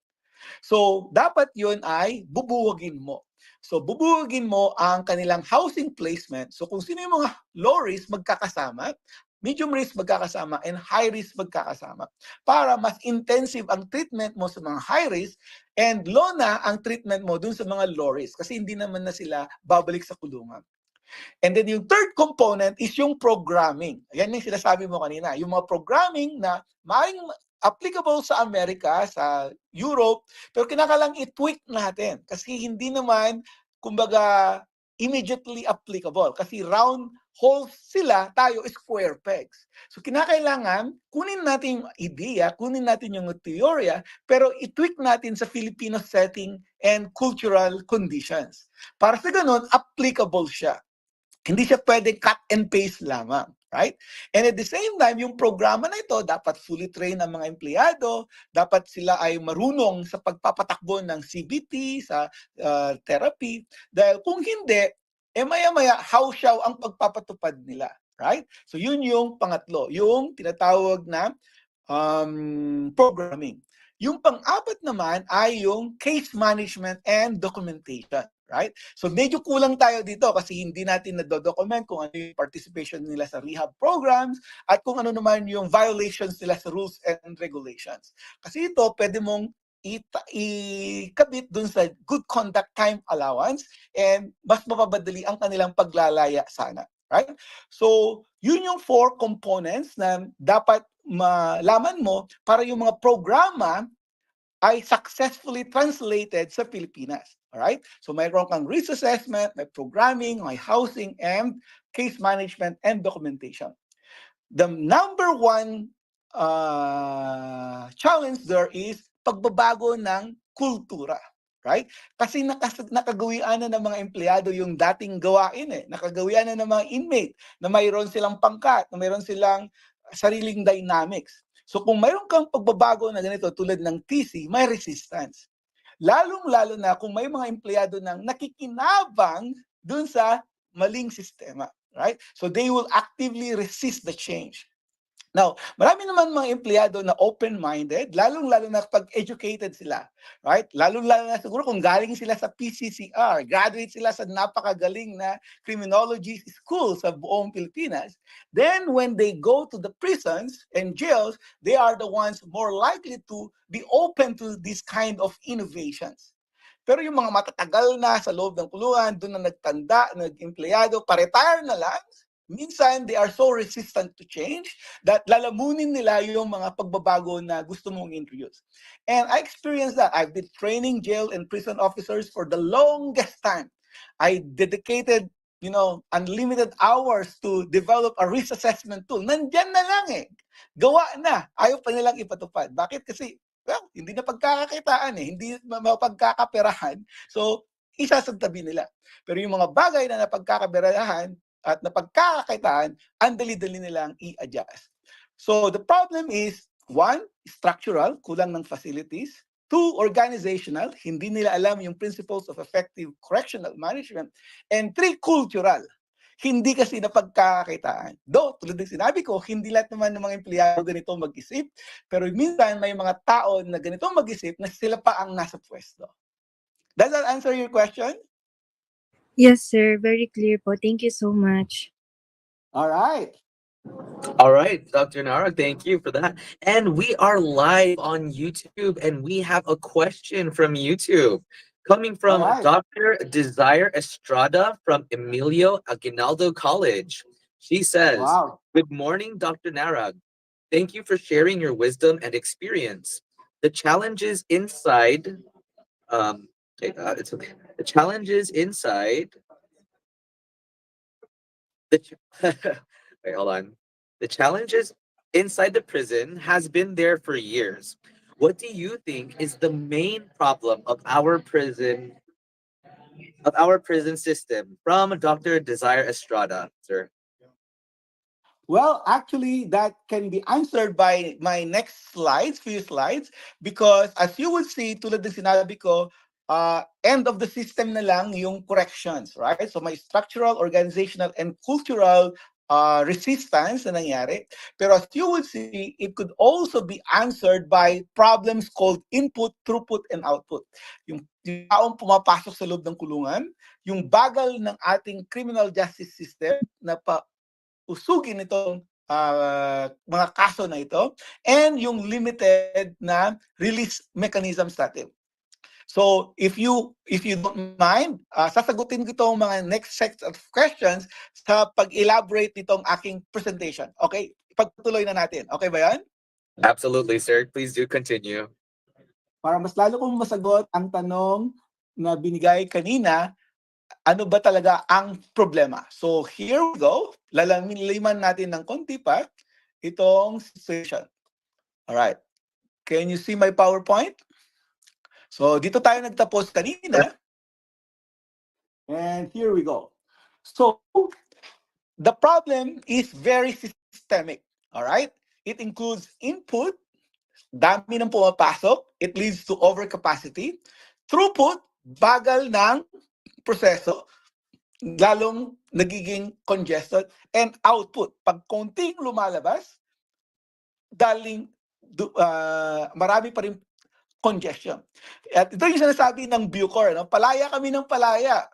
So, dapat yun ay bubuwagin mo. So, bubuwagin mo ang kanilang housing placement. So, kung sino yung mga low risk magkakasama, medium risk magkakasama, and high risk magkakasama. Para mas intensive ang treatment mo sa mga high risk and low na ang treatment mo dun sa mga low risk. Kasi hindi naman na sila babalik sa kulungan. And then yung third component is yung programming. Yan yung sinasabi mo kanina. Yung mga programming na maaaring applicable sa Amerika, sa Europe, pero kinakalang i-tweak natin. Kasi hindi naman, kumbaga, immediately applicable. Kasi round holes sila, tayo square pegs. So kinakailangan, kunin natin yung idea, kunin natin yung teorya, pero i-tweak natin sa Filipino setting and cultural conditions. Para sa ganun, applicable siya. Hindi siya pwedeng cut and paste lamang, right? And at the same time, yung programa na ito, dapat fully trained ang mga empleyado, dapat sila ay marunong sa pagpapatakbo ng CBT, sa therapy, dahil kung hindi, maya-maya, how-shaw ang pagpapatupad nila, right? So yun yung pangatlo, yung tinatawag na programming. Yung pang-apat naman ay yung case management and documentation, right? So medyo kulang tayo dito kasi hindi natin na-document kung ano yung participation nila sa rehab programs at kung ano naman yung violations nila sa rules and regulations. Kasi ito, pwede mong ikabit dun sa good conduct time allowance and mas mapabadali ang kanilang paglalaya sana. Right? So, yun yung 4 components na dapat malaman mo para yung mga programa ay successfully translated sa Pilipinas. Alright? So, mayroon kang risk assessment, may programming, may housing, and case management and documentation. The number one challenge there is pagbabago ng kultura. Right? Kasi nakagawian na ng mga empleyado yung dating gawain eh. Nakagawian na ng mga inmate na mayroon silang pangkat, na mayroon silang sariling dynamics. So kung mayroon kang pagbabago na ganito tulad ng TC, may resistance. Lalong-lalo na kung may mga empleyado nang nakikinabang dun sa maling sistema. Right? So they will actively resist the change. Now, marami naman mga empleyado na open-minded, lalong-lalo na pag educated sila, right? Lalong-lalo na siguro kung galing sila sa PCCR, graduate sila sa napakagaling na criminology school sa buong Pilipinas, then when they go to the prisons and jails, they are the ones more likely to be open to this kind of innovations. Pero yung mga matatagal na sa loob ng kulungan, doon na nagtanda, nag-empleyado, pa-retire na lang, minsan they are so resistant to change that lalamunin nila yung mga pagbabago na gusto mong introduce. And I experienced that. I've been training jail and prison officers for the longest time. I dedicated, unlimited hours to develop a risk assessment tool. Nandyan na lang eh. Gawa na. Ayaw pa nilang ipatupad. Bakit? Kasi, hindi na pagkakakitaan eh. Hindi mapagkakaperahan. So, isasantabi nila. Pero yung mga bagay na napagkakaperahan, at napagkakakitaan, ang dali-dali nilang i-adjust. So the problem is, 1, structural, kulang ng facilities. 2, organizational, hindi nila alam yung principles of effective correctional management. And 3, cultural, hindi kasi napagkakakitaan. Though, tulad ng sinabi ko, hindi lahat naman ng mga empleyado ganito mag-isip, pero minsan may mga tao na ganito mag-isip na sila pa ang nasa pwesto. Does that answer your question? Yes, sir. Very clear po. Thank you so much. All right. All right, Dr. Nara, thank you for that. And we are live on YouTube, and we have a question from YouTube coming from All right. Dr. Desire Estrada from Emilio Aguinaldo College. She says, Wow. "Good morning, Dr. Narag. Thank you for sharing your wisdom and experience. The challenges inside Okay, it's okay. The challenges inside the wait, hold on. The challenges inside the prison has been there for years. What do you think is the main problem of our prison system from Dr. Desire Estrada, sir? Well, actually, that can be answered by my next slides, few slides, because as you will see, tulad ng sinabi ko, end of the system na lang yung corrections, right? So may structural, organizational, and cultural resistance na nangyari. Pero as you will see, it could also be answered by problems called input, throughput, and output. Yung taong pumapasok sa loob ng kulungan, yung bagal ng ating criminal justice system na usugin itong mga kaso na ito, and yung limited na release mechanisms natin. So if you don't mind, sasagutin ko itong mga next set of questions sa pag-elaborate nitong aking presentation. Okay? Pagtuloy na natin. Okay ba yan? Absolutely, sir. Please do continue. Para mas lalo kong masagot ang tanong na binigay kanina, ano ba talaga ang problema? So here we go. Lalaliman natin ng konti pa itong situation. Alright. Can you see my PowerPoint? So dito tayo nagtapos kanina. And here we go. So the problem is very systemic. Alright? It includes input, dami ng pumapasok, it leads to overcapacity. Throughput, bagal ng proseso, lalong nagiging congested, and output. Pag konting lumalabas, marami pa rin congestion. At ito yung sinasabi ng Bucor, no? Palaya kami ng palaya.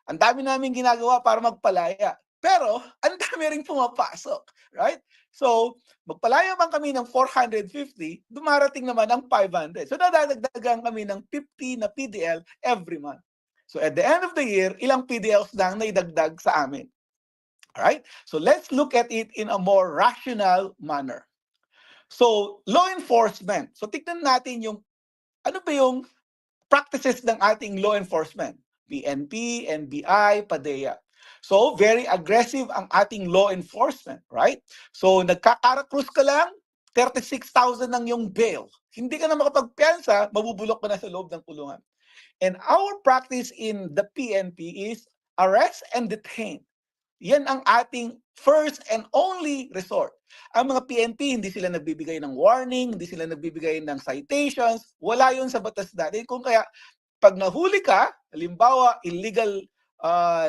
Ang dami namin ginagawa para magpalaya. Pero, ang dami rin pumapasok. Right? So, magpalaya man kami ng 450, dumarating naman ang 500. So, nadadagdagan kami ng 50 na PDL every month. So, at the end of the year, ilang PDLs lang na idagdag sa amin. Alright? So, let's look at it in a more rational manner. So, law enforcement. So, tignan natin yung, ano ba yung practices ng ating law enforcement? PNP, NBI, PADEA. So, very aggressive ang ating law enforcement, right? So, nagkakarakrus ka lang, 36,000 ng yung bail. Hindi ka na makapagpiyansa, mabubulok ka na sa loob ng kulungan. And our practice in the PNP is arrest and detain. Yan ang ating first and only resort. Ang mga PNP, hindi sila nagbibigay ng warning, hindi sila nagbibigay ng citations, wala yun sa batas natin. Kung kaya, pag nahuli ka, halimbawa, illegal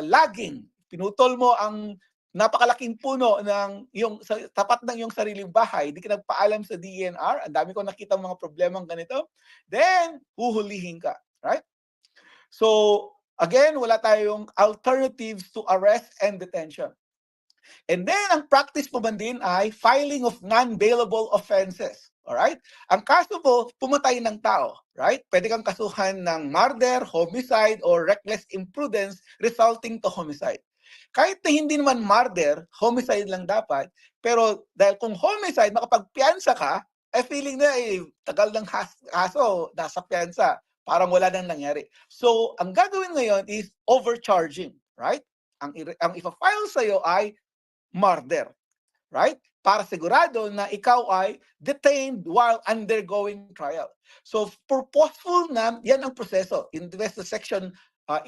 logging, pinutol mo ang napakalaking puno ng yung tapat ng yung sariling bahay, hindi ka nagpaalam sa DNR, ang dami ko nakita mga problemang ganito, then huhulihin ka, right? So, again, wala tayong alternatives to arrest and detention. And then, ang practice po man din ay filing of non-bailable offenses. Alright? Ang kaso po, pumatay ng tao. Right? Pwede kang kasuhan ng murder, homicide, or reckless imprudence resulting to homicide. Kahit na hindi naman murder, homicide lang dapat, pero dahil kung homicide, makapagpiyansa ka, feeling na tagal ng kaso, nasa piyansa. Parang wala nang nangyari. So, ang gagawin ngayon is overcharging, right? Ang ipa-file sa'yo ay murder, right? Para sigurado na ikaw ay detained while undergoing trial. So, purposeful na, yan ang proseso. Invest the Section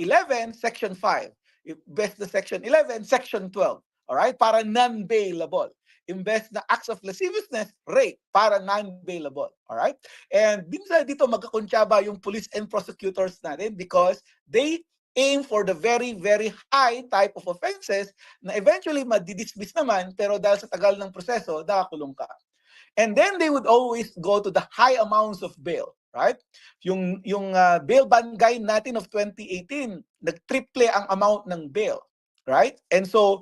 11, Section 5. Invest the Section 11, Section 12. Alright? Para non-bailable. Invest na acts of lasciviousness, rape, para non-bailable. Alright? And minsan dito magkakuntsaba yung police and prosecutors natin because they aim for the very, very high type of offenses na eventually madidismiss naman pero dahil sa tagal ng proseso, nakakulong ka. And then they would always go to the high amounts of bail, right? Yung bail bond guide natin of 2018, nag-triple ang amount ng bail, right? And so,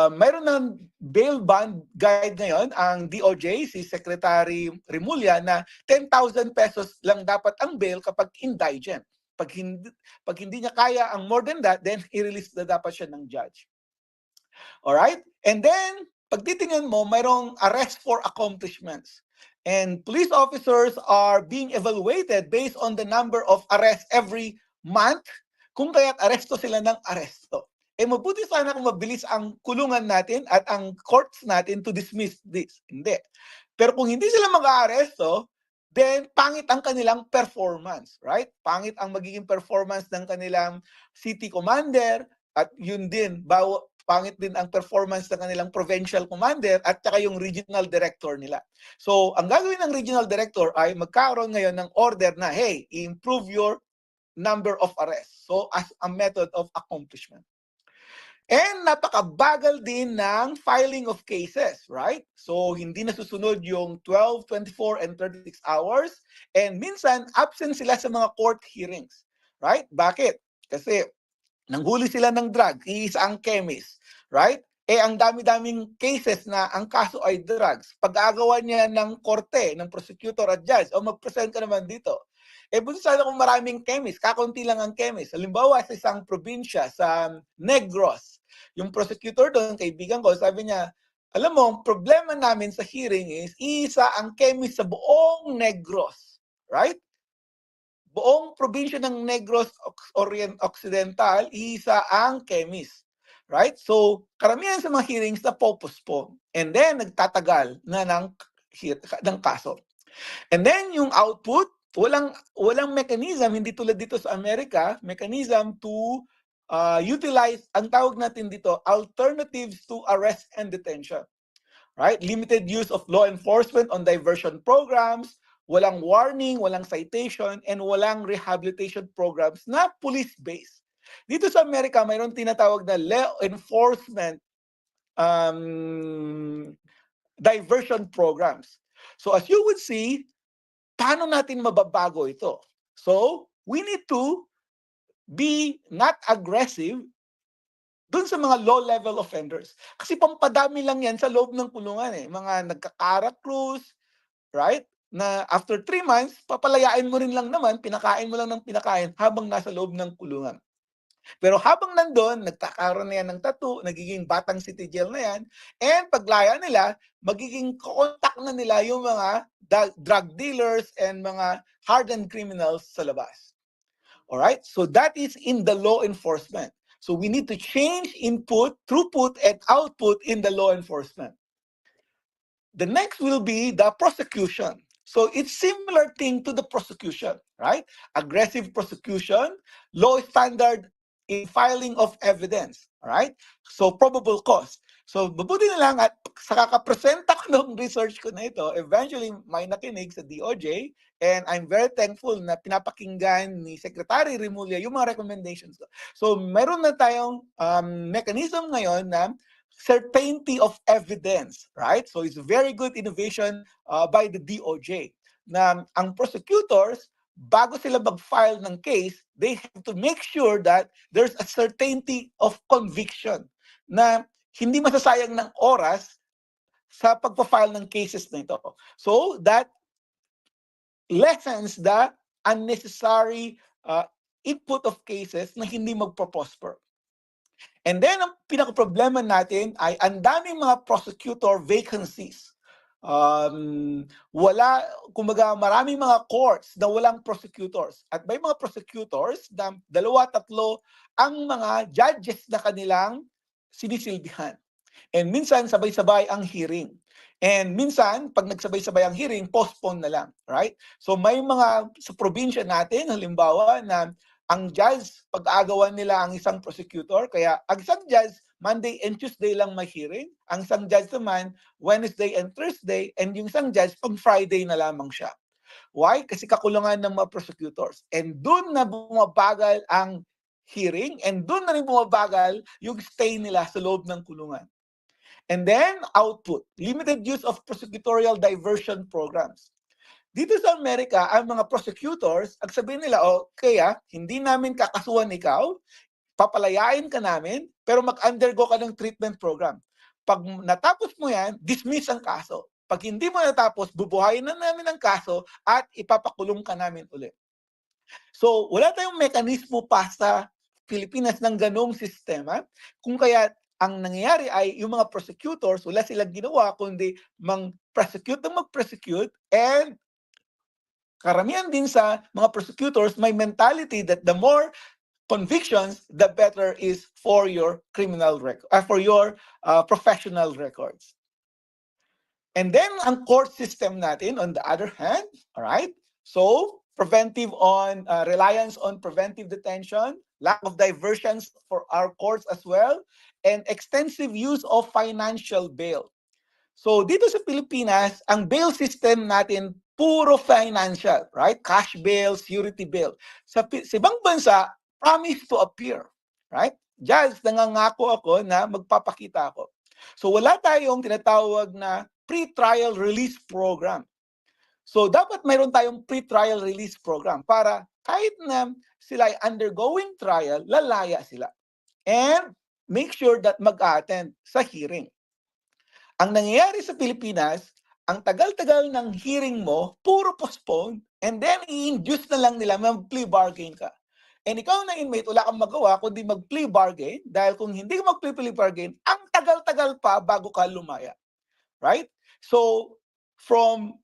mayroon ng bail bond guide ngayon, ang DOJ, si Secretary Remulla, na 10,000 pesos lang dapat ang bail kapag indigent. Pag hindi niya kaya ang more than that, then i-release na dapat siya ng judge. Alright? And then, pag titingnan mo, mayroong arrest for accomplishments. And police officers are being evaluated based on the number of arrests every month, kung kaya't aresto sila ng aresto. Mabuti sana kung mabilis ang kulungan natin at ang courts natin to dismiss this. Hindi. Pero kung hindi sila mag-aaresto, then pangit ang kanilang performance, right? Pangit ang magiging performance ng kanilang city commander at yun din, pangit din ang performance ng kanilang provincial commander at saka yung regional director nila. So, ang gagawin ng regional director ay magkaroon ngayon ng order na, hey, improve your number of arrests. So, as a method of accomplishment. And napakabagal din ng filing of cases, right? So, hindi nasusunod yung 12, 24, and 36 hours. And minsan, absent sila sa mga court hearings, right? Bakit? Kasi nanghuli sila ng drug, iisa ang chemist, right? Ang dami-daming cases na ang kaso ay drugs. Pag-aagawa niya ng korte, ng prosecutor at judge, mag-present ka naman dito. Buti sana kung maraming chemist, kakunti lang ang chemist. Halimbawa, sa isang probinsya, sa Negros, yung prosecutor doon, kaibigan ko, sabi niya, alam mo, ang problema namin sa hearing is, isa ang chemist sa buong Negros, right? Buong probinsya ng Negros Occidental, isa ang chemist. Right? So, karamihan sa mga hearings na po. And then, nagtatagal na ng kaso. And then, yung output, walang mechanism, hindi tulad dito sa Amerika, mechanism to utilize, ang tawag natin dito, alternatives to arrest and detention. Right? Limited use of law enforcement on diversion programs, walang warning, walang citation, and walang rehabilitation programs na police-based. Dito sa Amerika, mayroon tinatawag na law enforcement diversion programs. So as you would see, paano natin mababago ito? So we need to be not aggressive dun sa mga low-level offenders. Kasi pampadami lang yan sa loob ng kulungan eh. Mga nagkakara-cruise, right? Na after 3 months, papalayain mo rin lang naman, pinakain mo lang ng pinakain habang nasa loob ng kulungan. Pero habang nandun, nagkakaroon na yan ng tattoo, nagiging batang city jail na yan, and paglaya nila, magiging contact na nila yung mga drug dealers and mga hardened criminals sa labas. Alright? So that is in the law enforcement. So we need to change input, throughput, and output in the law enforcement. The next will be the prosecution. So it's similar thing to the prosecution, right? Aggressive prosecution, low standard in filing of evidence, right? So probable cause. So mabuti na lang at sa kakapresenta ko ng research ko na ito, eventually may nakinig sa DOJ and I'm very thankful na pinapakinggan ni Secretary Remulla yung mga recommendations ko. So meron na tayong mechanism ngayon na certainty of evidence, right? So it's a very good innovation by the DOJ na ang prosecutors, bago sila mag-file ng case, they have to make sure that there's a certainty of conviction na hindi masasayang ng oras sa pagpa-file ng cases na ito. So that lessens the unnecessary input of cases na hindi magpo-prosper. And then, ang pinaka-problema natin ay ang daming mga prosecutor vacancies. Kumbaga, maraming mga courts na walang prosecutors. At may mga prosecutors na 2-3 ang mga judges na kanilang sinisilbihan. And minsan, sabay-sabay ang hearing. And minsan, pag nagsabay-sabay ang hearing, postpone na lang. Right? So may mga sa probinsya natin, halimbawa, na ang judge, pag-aagawan nila ang isang prosecutor, kaya ang isang judge, Monday and Tuesday lang may hearing. Ang isang judge naman, Wednesday and Thursday, and yung isang judge, pag Friday na lamang siya. Why? Kasi kakulangan ng mga prosecutors. And doon na bumabagal ang hearing, and doon na rin bumabagal yung stay nila sa loob ng kulungan. And then, output. Limited use of prosecutorial diversion programs. Dito sa Amerika, ang mga prosecutors, ang sabihin nila, okay hindi namin kakasuhan ikaw, papalayain ka namin, pero mag-undergo ka ng treatment program. Pag natapos mo yan, dismiss ang kaso. Pag hindi mo natapos, bubuhayin na namin ang kaso at ipapakulong ka namin ulit. So, wala tayong mekanismo pa sa Pilipinas ng ganong sistema, kung kaya ang nangyayari ay yung mga prosecutors, wala silang ginawa kundi mag-prosecute ng mag-prosecute, and karamihan din sa mga prosecutors may mentality that the more convictions, the better is for your criminal record, for your professional records. And then ang court system natin, on the other hand, all right? So reliance on preventive detention, lack of diversions for our courts as well, and extensive use of financial bail. So dito sa Pilipinas, ang bail system natin puro financial, right? Cash bail, security bail. Sa ibang bansa, promise to appear, right? Judge, nangangako ako na magpapakita ako. So wala tayong tinatawag na pre-trial release program. So dapat mayroon tayong pre-trial release program para kahit na sila ay undergoing trial, lalaya sila. And make sure that mag-attend sa hearing. Ang nangyayari sa Pilipinas, ang tagal-tagal ng hearing mo, puro postpone, and then i-induce na lang nila mag-plea bargain ka. And ikaw na inmate, wala kang magawa kundi mag-plea bargain dahil kung hindi ka mag-plea bargain, ang tagal-tagal pa bago ka lumaya. Right? So, from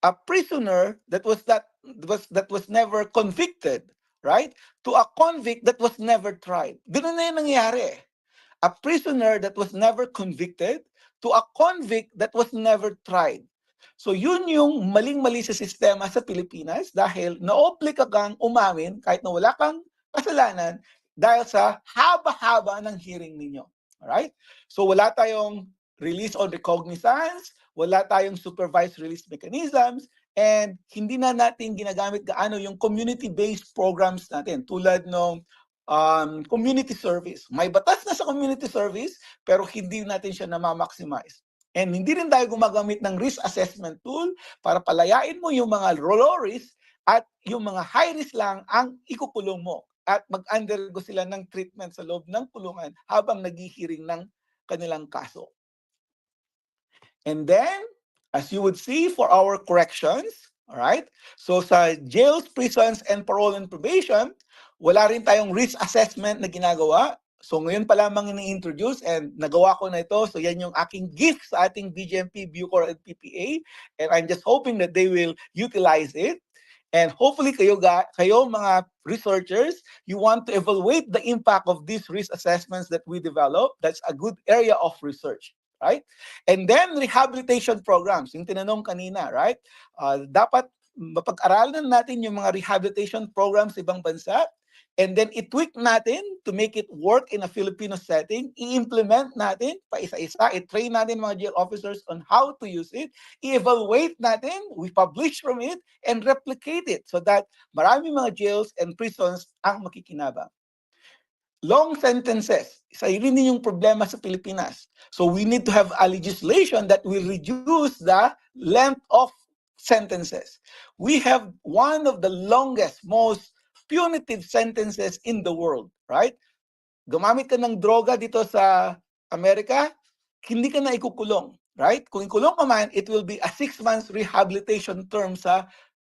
a prisoner that was never convicted, right? To a convict that was never tried. Ganun na yung nangyayari. A prisoner that was never convicted to a convict that was never tried. So yun yung maling-mali sa sistema sa Pilipinas dahil na-obliga kang umamin kahit na wala kang kasalanan dahil sa haba-haba ng hearing ninyo. Alright? So wala tayong release on recognizance, wala tayong supervised release mechanisms, and hindi na natin ginagamit gaano yung community-based programs natin tulad ng community service. May batas na sa community service, pero hindi natin siya na-maximize. And hindi rin tayo gumagamit ng risk assessment tool para palayain mo yung mga low risk at yung mga high risk lang ang ikukulong mo at mag-undergo sila ng treatment sa loob ng kulungan habang naghihiring ng kanilang kaso. And then, as you would see for our corrections, all right? So sa jails, prisons, and parole and probation, wala rin tayong risk assessment na ginagawa. So ngayon pa lamang ini-introduce and nagawa ko na ito. So yan yung aking gift sa ating BGMP, Bucor, and PPA. And I'm just hoping that they will utilize it. And hopefully kayo mga researchers, you want to evaluate the impact of these risk assessments that we develop. That's a good area of research. Right? And then rehabilitation programs, yung tinanong kanina, right? Dapat mapag-aralan natin yung mga rehabilitation programs sa ibang bansa, and then i-tweak natin to make it work in a Filipino setting, i-implement natin pa isa-isa, i-train natin mga jail officers on how to use it, i-evaluate natin, we publish from it, and replicate it so that marami mga jails and prisons ang makikinabang. Long sentences, isa rin yung problema sa Pilipinas. So we need to have a legislation that will reduce the length of sentences. We have one of the longest, most punitive sentences in the world, right? Gumamit ka ng droga dito sa Amerika, hindi ka na ikukulong, right? Kung ikulong ka man, it will be a 6 months rehabilitation term sa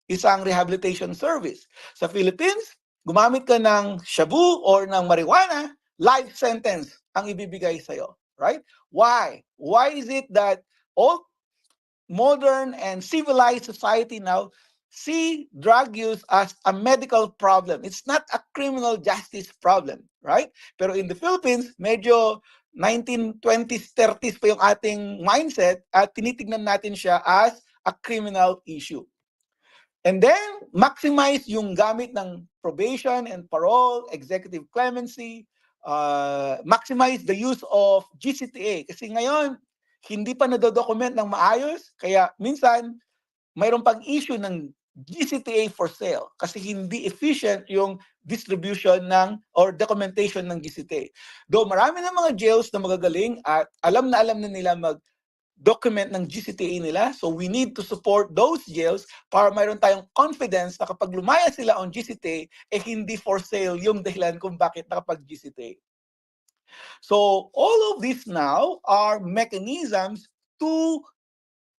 isang rehabilitation service. Sa Philippines, gumamit ka ng shabu or ng marijuana, life sentence ang ibibigay sa'yo, right? Why? Why is it that all modern and civilized society now see drug use as a medical problem? It's not a criminal justice problem, right? Pero in the Philippines, medyo 1920s, 30s pa yung ating mindset at tinitignan natin siya as a criminal issue. And then, maximize yung gamit ng probation and parole, executive clemency, maximize the use of GCTA. Kasi ngayon, hindi pa nadodocument ng maayos, kaya minsan, mayroon pang issue ng GCTA for sale kasi hindi efficient yung distribution ng or documentation ng GCTA. Though marami ng mga jails na magagaling at alam na nila mag-document ng GCTA nila, so we need to support those jails para mayroon tayong confidence na kapag lumaya sila on GCTA, hindi for sale yung dahilan kung bakit nakapag-GCTA. So all of these now are mechanisms to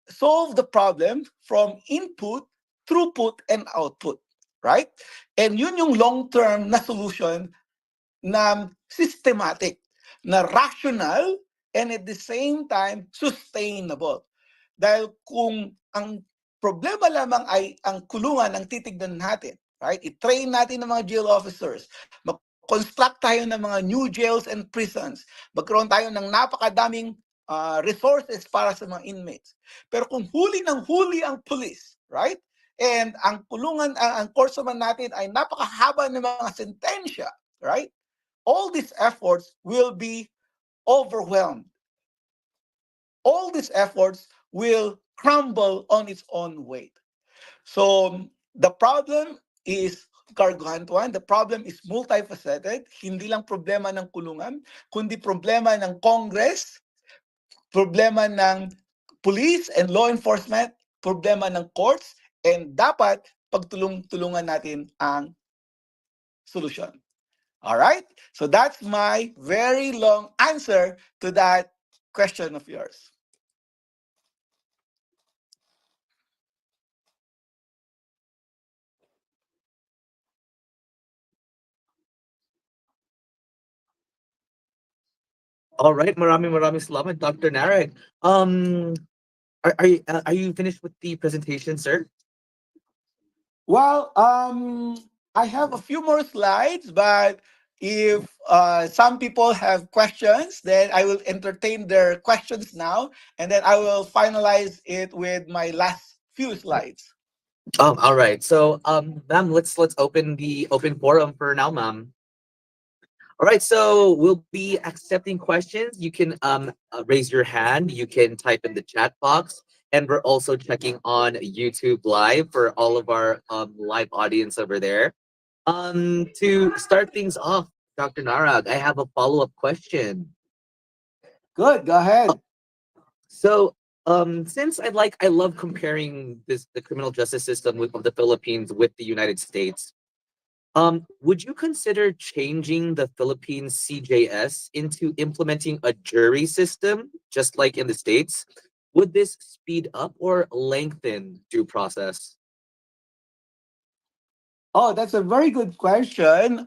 solve the problem from input, throughput, and output, right? And yun yung long-term na solution na systematic. na rational and at the same time sustainable. Dahil kung ang problema lamang ay ang kulungan ang titignan natin, right? I-train natin ng mga jail officers, mag-construct tayo ng mga new jails and prisons, magkaroon tayo ng napakadaming resources para sa mga inmates. Pero kung huli ng huli ang police, right? And ang kulungan, ang course naman natin ay napakahaba ng mga sentensya, right? All these efforts will be overwhelmed. All these efforts will crumble on its own weight. So the problem is gargantuan. The problem is multifaceted. Hindi lang problema ng kulungan, kundi problema ng Congress, problema ng police and law enforcement, problema ng courts, and dapat pagtulong-tulungan natin ang solusyon. All right? So that's my very long answer to that question of yours. All right, maraming salamat, Dr. Narag. Are you finished with the presentation, sir? Well, I have a few more slides, but if some people have questions, then I will entertain their questions now, and then I will finalize it with my last few slides. All right. So, ma'am, let's open the open forum for now, ma'am. All right. So we'll be accepting questions. You can raise your hand. You can type in the chat box, and we're also checking on YouTube Live for all of our live audience over there. To start things off, Dr. Narag, I have a follow-up question. Good, go ahead. So, since I love comparing the criminal justice system of the Philippines with the United States. Would you consider changing the Philippines CJS into implementing a jury system, just like in the States? Would this speed up or lengthen due process? Oh, that's a very good question.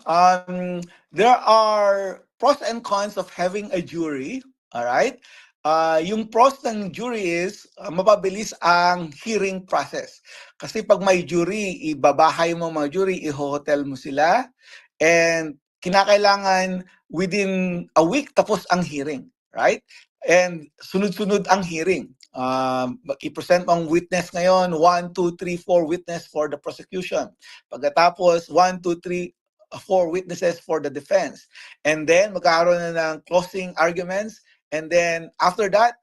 There are pros and cons of having a jury. All right. Yung pros ng jury is mapabilis ang hearing process. Kasi pag may jury, ibabahay mo mga jury, i-hotel mo sila, and kinakailangan within a week tapos ang hearing. Right? And sunod-sunod ang hearing. I-present mo ang witness ngayon, 1, 2, 3, 4 witness for the prosecution. Pagkatapos, 1, 2, 3, 4 witnesses for the defense. And then, magkakaroon na ng closing arguments. And then, after that,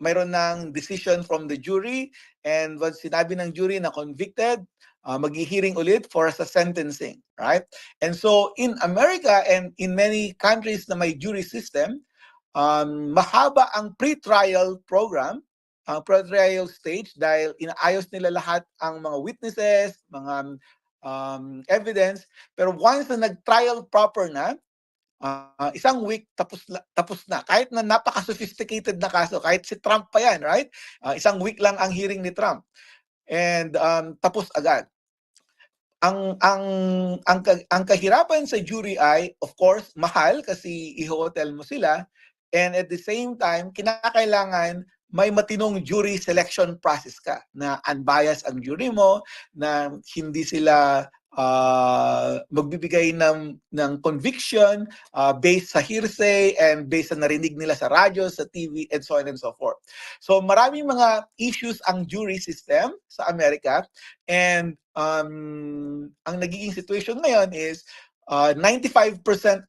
mayroon ng decision from the jury. And once sinabi ng jury na convicted, mag-hearing ulit for sa sentencing. Right? And so, in America and in many countries na may jury system, mahaba ang pre-trial program, ang pre-trial stage, dahil inaayos nila lahat ang mga witnesses, mga evidence. Pero once na nag-trial proper na, isang week tapos na. Kahit na napaka-sophisticated na kaso, kahit si Trump pa yan, right? Isang week lang ang hearing ni Trump. And tapos agad. Ang kahirapan sa jury ay, of course, mahal kasi i-hotel mo sila. And at the same time, kinakailangan may matinong jury selection process ka na unbiased ang jury mo, na hindi sila magbibigay ng conviction based sa hearsay and based sa narinig nila sa radyo, sa TV, and so on and so forth. So maraming mga issues ang jury system sa Amerika, and ang nagiging situation ngayon is 95%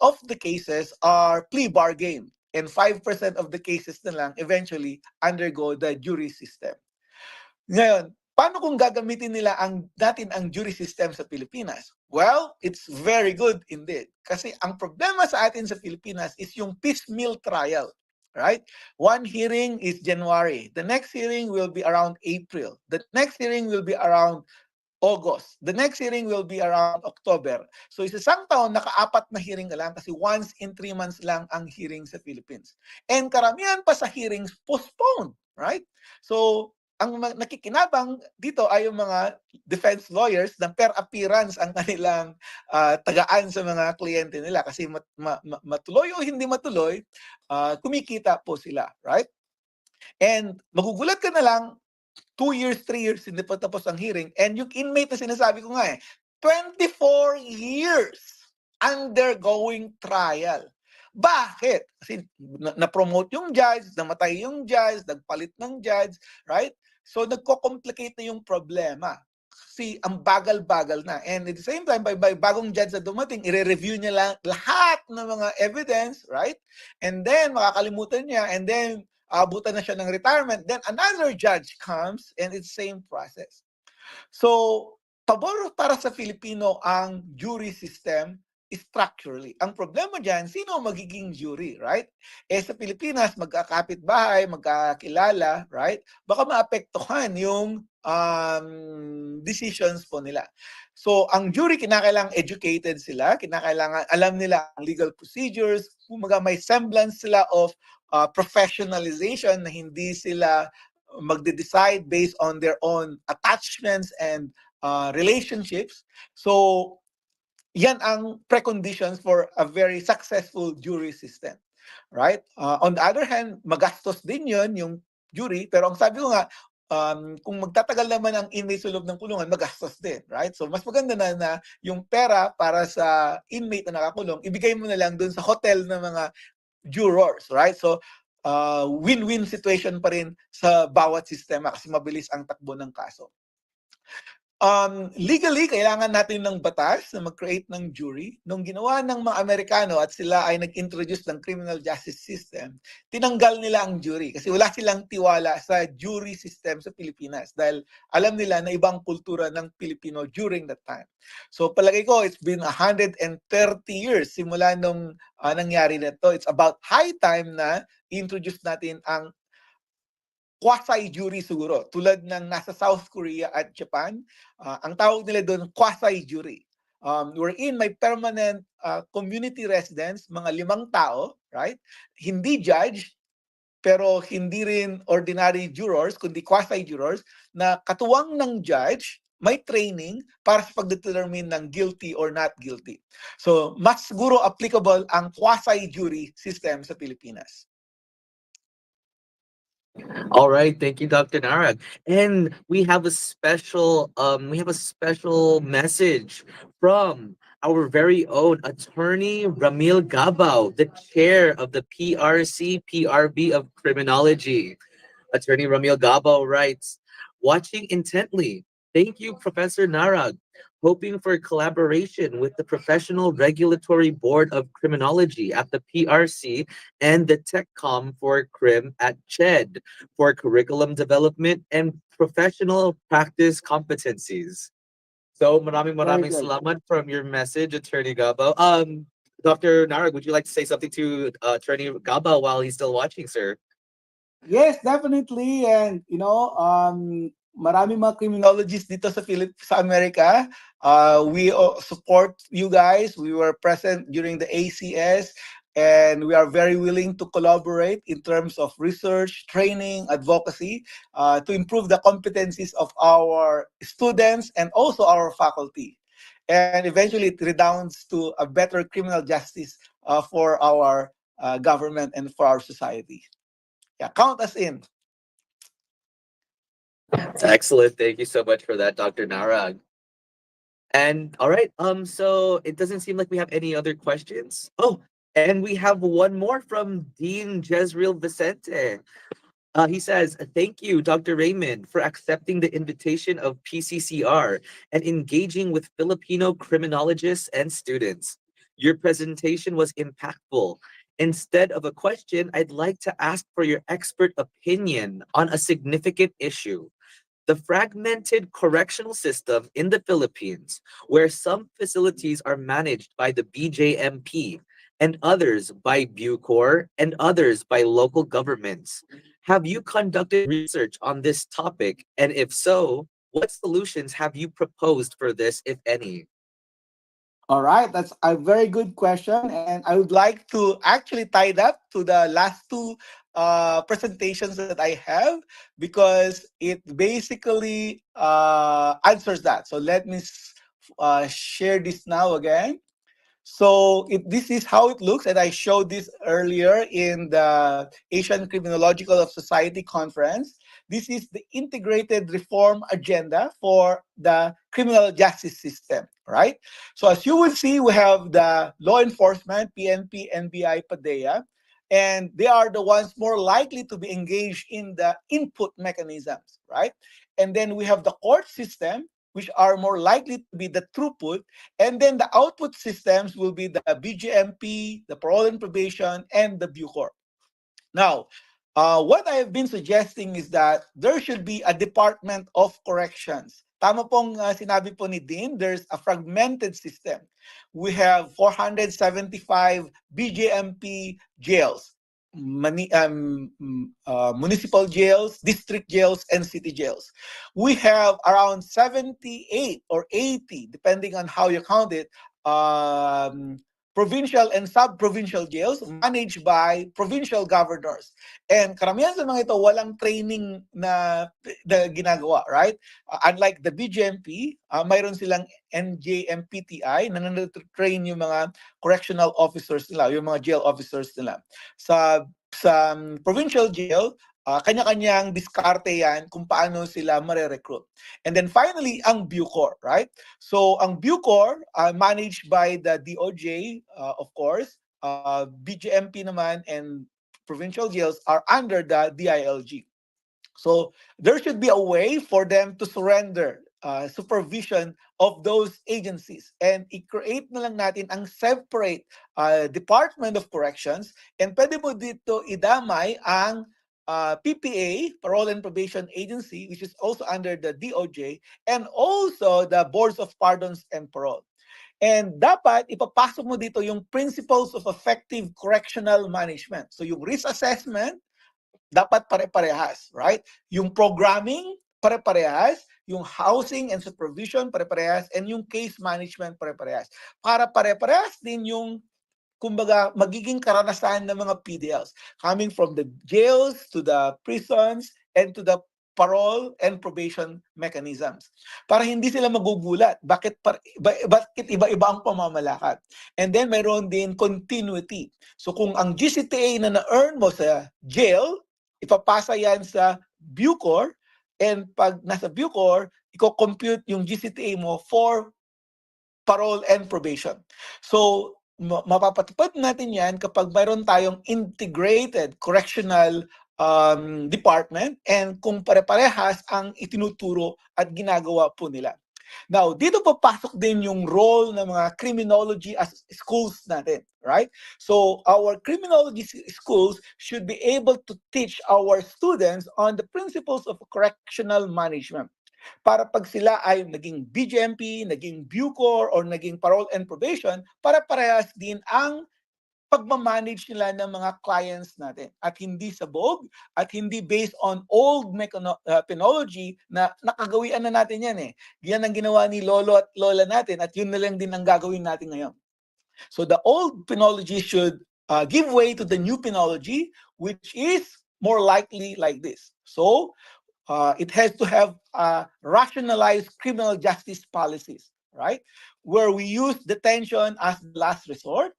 of the cases are plea bargain, and 5% of the cases na lang eventually undergo the jury system. Ngayon, paano kung gagamitin nila natin ang jury system sa Pilipinas? Well, it's very good indeed. Kasi ang problema sa atin sa Pilipinas is yung piecemeal trial. Right? One hearing is January. The next hearing will be around April. The next hearing will be around August. The next hearing will be around October. So isang taon, naka-4 na hearing na lang kasi once in 3 months lang ang hearing sa Philippines. And karamihan pa sa hearings postponed, right? So ang nakikinabang dito ay yung mga defense lawyers na per appearance ang kanilang tagaan sa mga kliyente nila kasi matuloy o hindi matuloy, kumikita po sila, right? And magugulat ka na lang, 2 years, 3 years, hindi pa tapos ang hearing. And yung inmate na sinasabi ko nga 24 years undergoing trial. Bakit? Kasi na-promote yung judge, namatay yung judge, nagpalit ng judge, right? So nagko-complicate na yung problema. Kasi ang bagal-bagal na. And at the same time, by bagong judge na dumating, i-review niya lang lahat ng mga evidence, right? And then, makakalimutan niya, and then, abutan na siya ng retirement, then another judge comes and it's same process. So, pabor para sa Filipino ang jury system structurally. Ang problema dyan, sino magiging jury, right? Sa Pilipinas, magkakapit-bahay, magkakilala, right? Baka maapektuhan yung decisions po nila. So, ang jury, kinakailangan educated sila, kinakailangan alam nila ang legal procedures, kumaga may semblance sila of professionalization na hindi sila magde-decide based on their own attachments and relationships. So, yan ang preconditions for a very successful jury system. Right? On the other hand, magastos din yun, yung jury. Pero ang sabi ko nga, kung magtatagal naman ang inmate sa loob ng kulungan, magastos din. Right? So, mas maganda na yung pera para sa inmate na nakakulong, ibigay mo na lang dun sa hotel ng mga jurors. Right? So, win-win situation pa rin sa bawat sistema kasi mabilis ang takbo ng kaso. Legally, kailangan natin ng batas na mag-create ng jury. Nung ginawa ng mga Amerikano at sila ay nag-introduce ng criminal justice system, tinanggal nila ang jury kasi wala silang tiwala sa jury system sa Pilipinas dahil alam nila na ibang kultura ng Pilipino during that time. So palagay ko, it's been 130 years simula nung nangyari na to. It's about high time na introduce natin ang quasi-jury siguro, tulad ng nasa South Korea at Japan. Ang tawag nila doon, quasi-jury. Wherein may permanent community residents, mga 5 tao, right? Hindi judge, pero hindi rin ordinary jurors, kundi quasi-jurors, na katuwang ng judge, may training para sa pag-determine ng guilty or not guilty. So, mas siguro applicable ang quasi-jury system sa Pilipinas. All right, thank you, Dr. Narag. And we have a special message from our very own attorney Ramil Gabao, the chair of the PRB of Criminology. Attorney Ramil Gabao writes, watching intently. Thank you, Professor Narag. Hoping for collaboration with the Professional Regulatory Board of Criminology at the PRC and the TechCom for Crim at CHED for curriculum development and professional practice competencies. So maraming good. salamat from your message, Attorney Gabao. Dr. Narag, would you like to say something to Attorney Gabao while he's still watching, sir? Yes, definitely. And, marami mga criminologists dito sa Amerika. We support you guys. We were present during the ACS and we are very willing to collaborate in terms of research, training, advocacy to improve the competencies of our students and also our faculty. And eventually it redounds to a better criminal justice for our government and for our society. Yeah, count us in. It's excellent. Thank you so much for that, Dr. Narag. And all right, so it doesn't seem like we have any other questions. Oh, and we have one more from Dean Jezreel Vicente. He says, thank you, Dr. Raymond, for accepting the invitation of PCCR and engaging with Filipino criminologists and students. Your presentation was impactful. Instead of a question, I'd like to ask for your expert opinion on a significant issue. The fragmented correctional system in the Philippines, where some facilities are managed by the BJMP and others by Bucor and others by local governments. Have you conducted research on this topic? And if so, what solutions have you proposed for this, if any? All right, that's a very good question. And I would like to actually tie it up to the last two presentations that I have because it basically answers that. So let me share this now again. So this is how it looks, and I showed this earlier in the Asian Criminological of Society conference. This is the integrated reform agenda for the criminal justice system, right? So as you will see, we have the law enforcement, PNP, NBI, PADEA, and they are the ones more likely to be engaged in the input mechanisms, right? And then we have the court system, which are more likely to be the throughput, and then the output systems will be the BGMP, the parole and probation, and the Bucor. Now, what I have been suggesting is that there should be a Department of Corrections. Tama pong sinabi po ni Dean, there's a fragmented system. We have 475 BGMP jails, municipal jails, district jails, and city jails. We have around 78 or 80, depending on how you count it, provincial and sub-provincial jails managed by provincial governors. And karamihan sa mga ito, walang training na ginagawa, right? Unlike the BGMP, mayroon silang NJMPTI na train yung mga correctional officers nila, yung mga jail officers nila. Sa provincial jail, kanya-kanyang diskarte yan kung paano sila mare-recruit. And then finally, ang Bucor, right? So ang Bucor, managed by the DOJ, of course, BGMP naman and provincial jails are under the DILG. So there should be a way for them to surrender supervision of those agencies, and i-create na lang natin ang separate Department of Corrections, and pwede mo dito idamay ang PPA, Parole and Probation Agency, which is also under the DOJ, and also the Boards of Pardons and Parole. And dapat ipapasok mo dito yung principles of effective correctional management. So yung risk assessment, dapat pare-parehas, right? Yung programming, pare-parehas. Yung housing and supervision, pare-parehas. And yung case management, pare-parehas. Para pare-parehas din yung kumbaga, magiging karanasan ng mga PDLs, coming from the jails to the prisons and to the parole and probation mechanisms. Para hindi sila magugulat, bakit iba-iba ang pamamalakad. And then mayroon din continuity. So kung ang GCTA na na-earn mo sa jail, ipapasa yan sa Bucor, and pag nasa Bucor, i-compute yung GCTA mo for parole and probation. So, mapapatupad natin yan kapag mayroon tayong integrated correctional department, and kung pare-parehas ang itinuturo at ginagawa po nila. Now, dito papasok din yung role ng mga criminology as schools natin, right? So, our criminology schools should be able to teach our students on the principles of correctional management. Para pag sila ay naging BGMP, naging Bucor, or naging parole and probation, para parehas din ang pagmamanage nila ng mga clients natin. At hindi sabog, at hindi based on old penology na nakagawian na natin yan eh. Yan ang ginawa ni lolo at lola natin, at yun na lang din ang gagawin natin ngayon. So the old penology should give way to the new penology, which is more likely like this. So, it has to have rationalized criminal justice policies, right? Where we use detention as the last resort,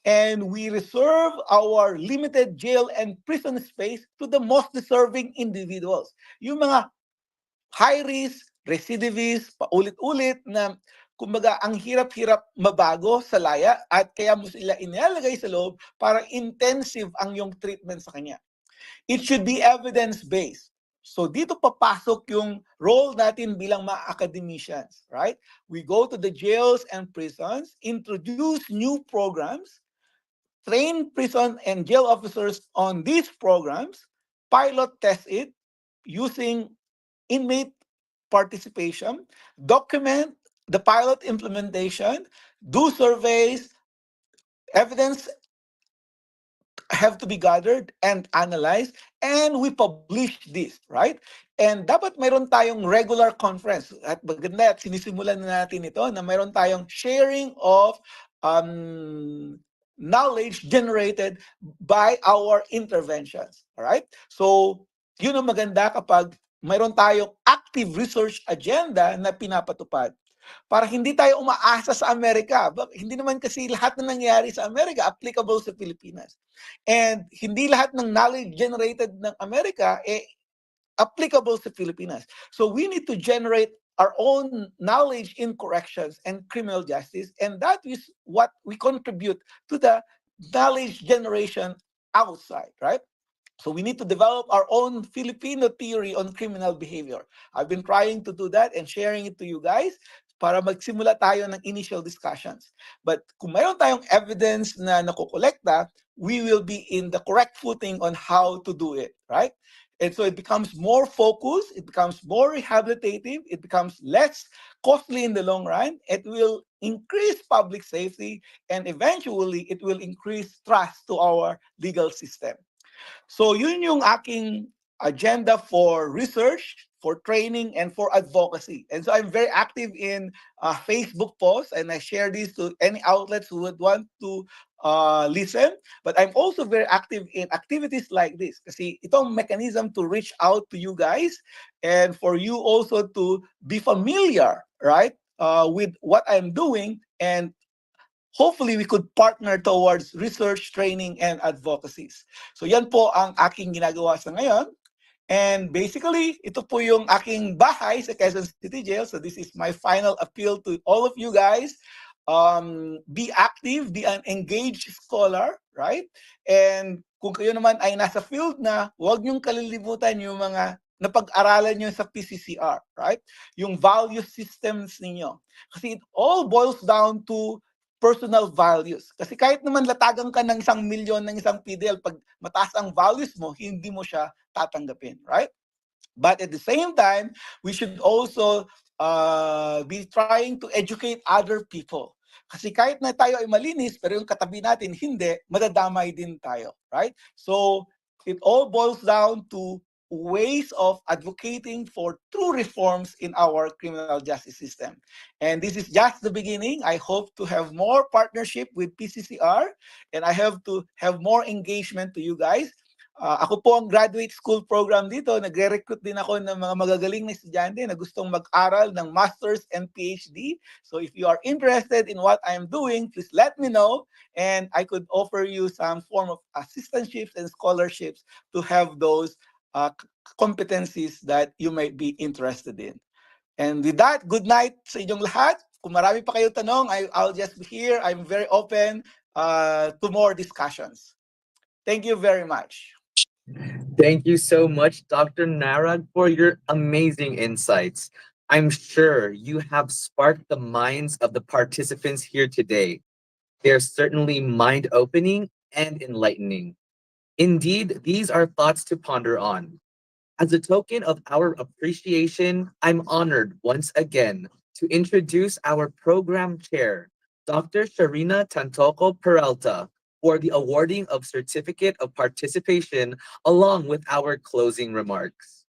and we reserve our limited jail and prison space to the most deserving individuals. Yung mga high risk, recidivists, paulit-ulit na kumbaga ang hirap-hirap mabago sa laya, at kaya mo sila inilalagay sa loob para intensive ang yung treatment sa kanya. It should be evidence-based. So dito papasok yung role natin bilang mga academicians, right? We go to the jails and prisons, introduce new programs, train prison and jail officers on these programs, pilot test it using inmate participation, document the pilot implementation, do surveys, evidence have to be gathered and analyzed, and we publish this, right? And dapat mayroon tayong regular conference. At maganda at sinisimulan na natin ito na mayroon tayong sharing of knowledge generated by our interventions. All right? So, yun ang maganda kapag mayroon tayong active research agenda na pinapatupad para hindi tayo umaasa sa Amerika. Hindi naman kasi lahat na nangyayari sa Amerika applicable sa Pilipinas. And hindi lahat ng knowledge generated ng Amerika applicable sa Pilipinas. So we need to generate our own knowledge in corrections and criminal justice, and that is what we contribute to the knowledge generation outside, right? So we need to develop our own Filipino theory on criminal behavior. I've been trying to do that and sharing it to you guys para magsimula tayo ng initial discussions. But kung mayroon tayong evidence na nakukolekta, we will be in the correct footing on how to do it, right? And so it becomes more focused, it becomes more rehabilitative, it becomes less costly in the long run, it will increase public safety, and eventually it will increase trust to our legal system. So yun yung aking agenda for research, for training, and for advocacy. And so I'm very active in Facebook posts, and I share this to any outlets who would want to listen. But I'm also very active in activities like this kasi itong mechanism to reach out to you guys and for you also to be familiar, right, with what I'm doing, and hopefully we could partner towards research, training, and advocacies. So yan po ang aking ginagawa sa ngayon. And basically, ito po yung aking bahay sa Quezon City Jail. So this is my final appeal to all of you guys. Be active, be an engaged scholar, right? And kung kayo naman ay nasa field na, huwag niyong kalilimutan yung mga napag-aralan nyo sa PCCR, right? Yung value systems ninyo. Kasi it all boils down to personal values. Kasi kahit naman latagan ka ng 1,000,000 ng isang PDL, pag mataas ang values mo, hindi mo siya tatanggapin, right? But at the same time, we should also be trying to educate other people. Kasi kahit na tayo ay malinis, pero yung katabi natin hindi, madadamay din tayo, right? So it all boils down to ways of advocating for true reforms in our criminal justice system. And this is just the beginning. I hope to have more partnership with PCCR, and I have to have more engagement to you guys. Ako po ang graduate school program dito. Nagre-recruit din ako ng mga magagaling na estudyante na gustong mag-aral ng master's and PhD. So if you are interested in what I'm doing, please let me know, and I could offer you some form of assistantships and scholarships to have those competencies that you might be interested in. And with that, good night sa inyong lahat. Kung marami pa kayong tanong, I'll just be here. I'm very open to more discussions. Thank you very much. Thank you so much, Dr. Narag, for your amazing insights. I'm sure you have sparked the minds of the participants here today. They're certainly mind opening and enlightening. Indeed, these are thoughts to ponder on. As a token of our appreciation, I'm honored once again to introduce our program chair, Dr. Sharina Tantoco Peralta, for the awarding of Certificate of Participation along with our closing remarks.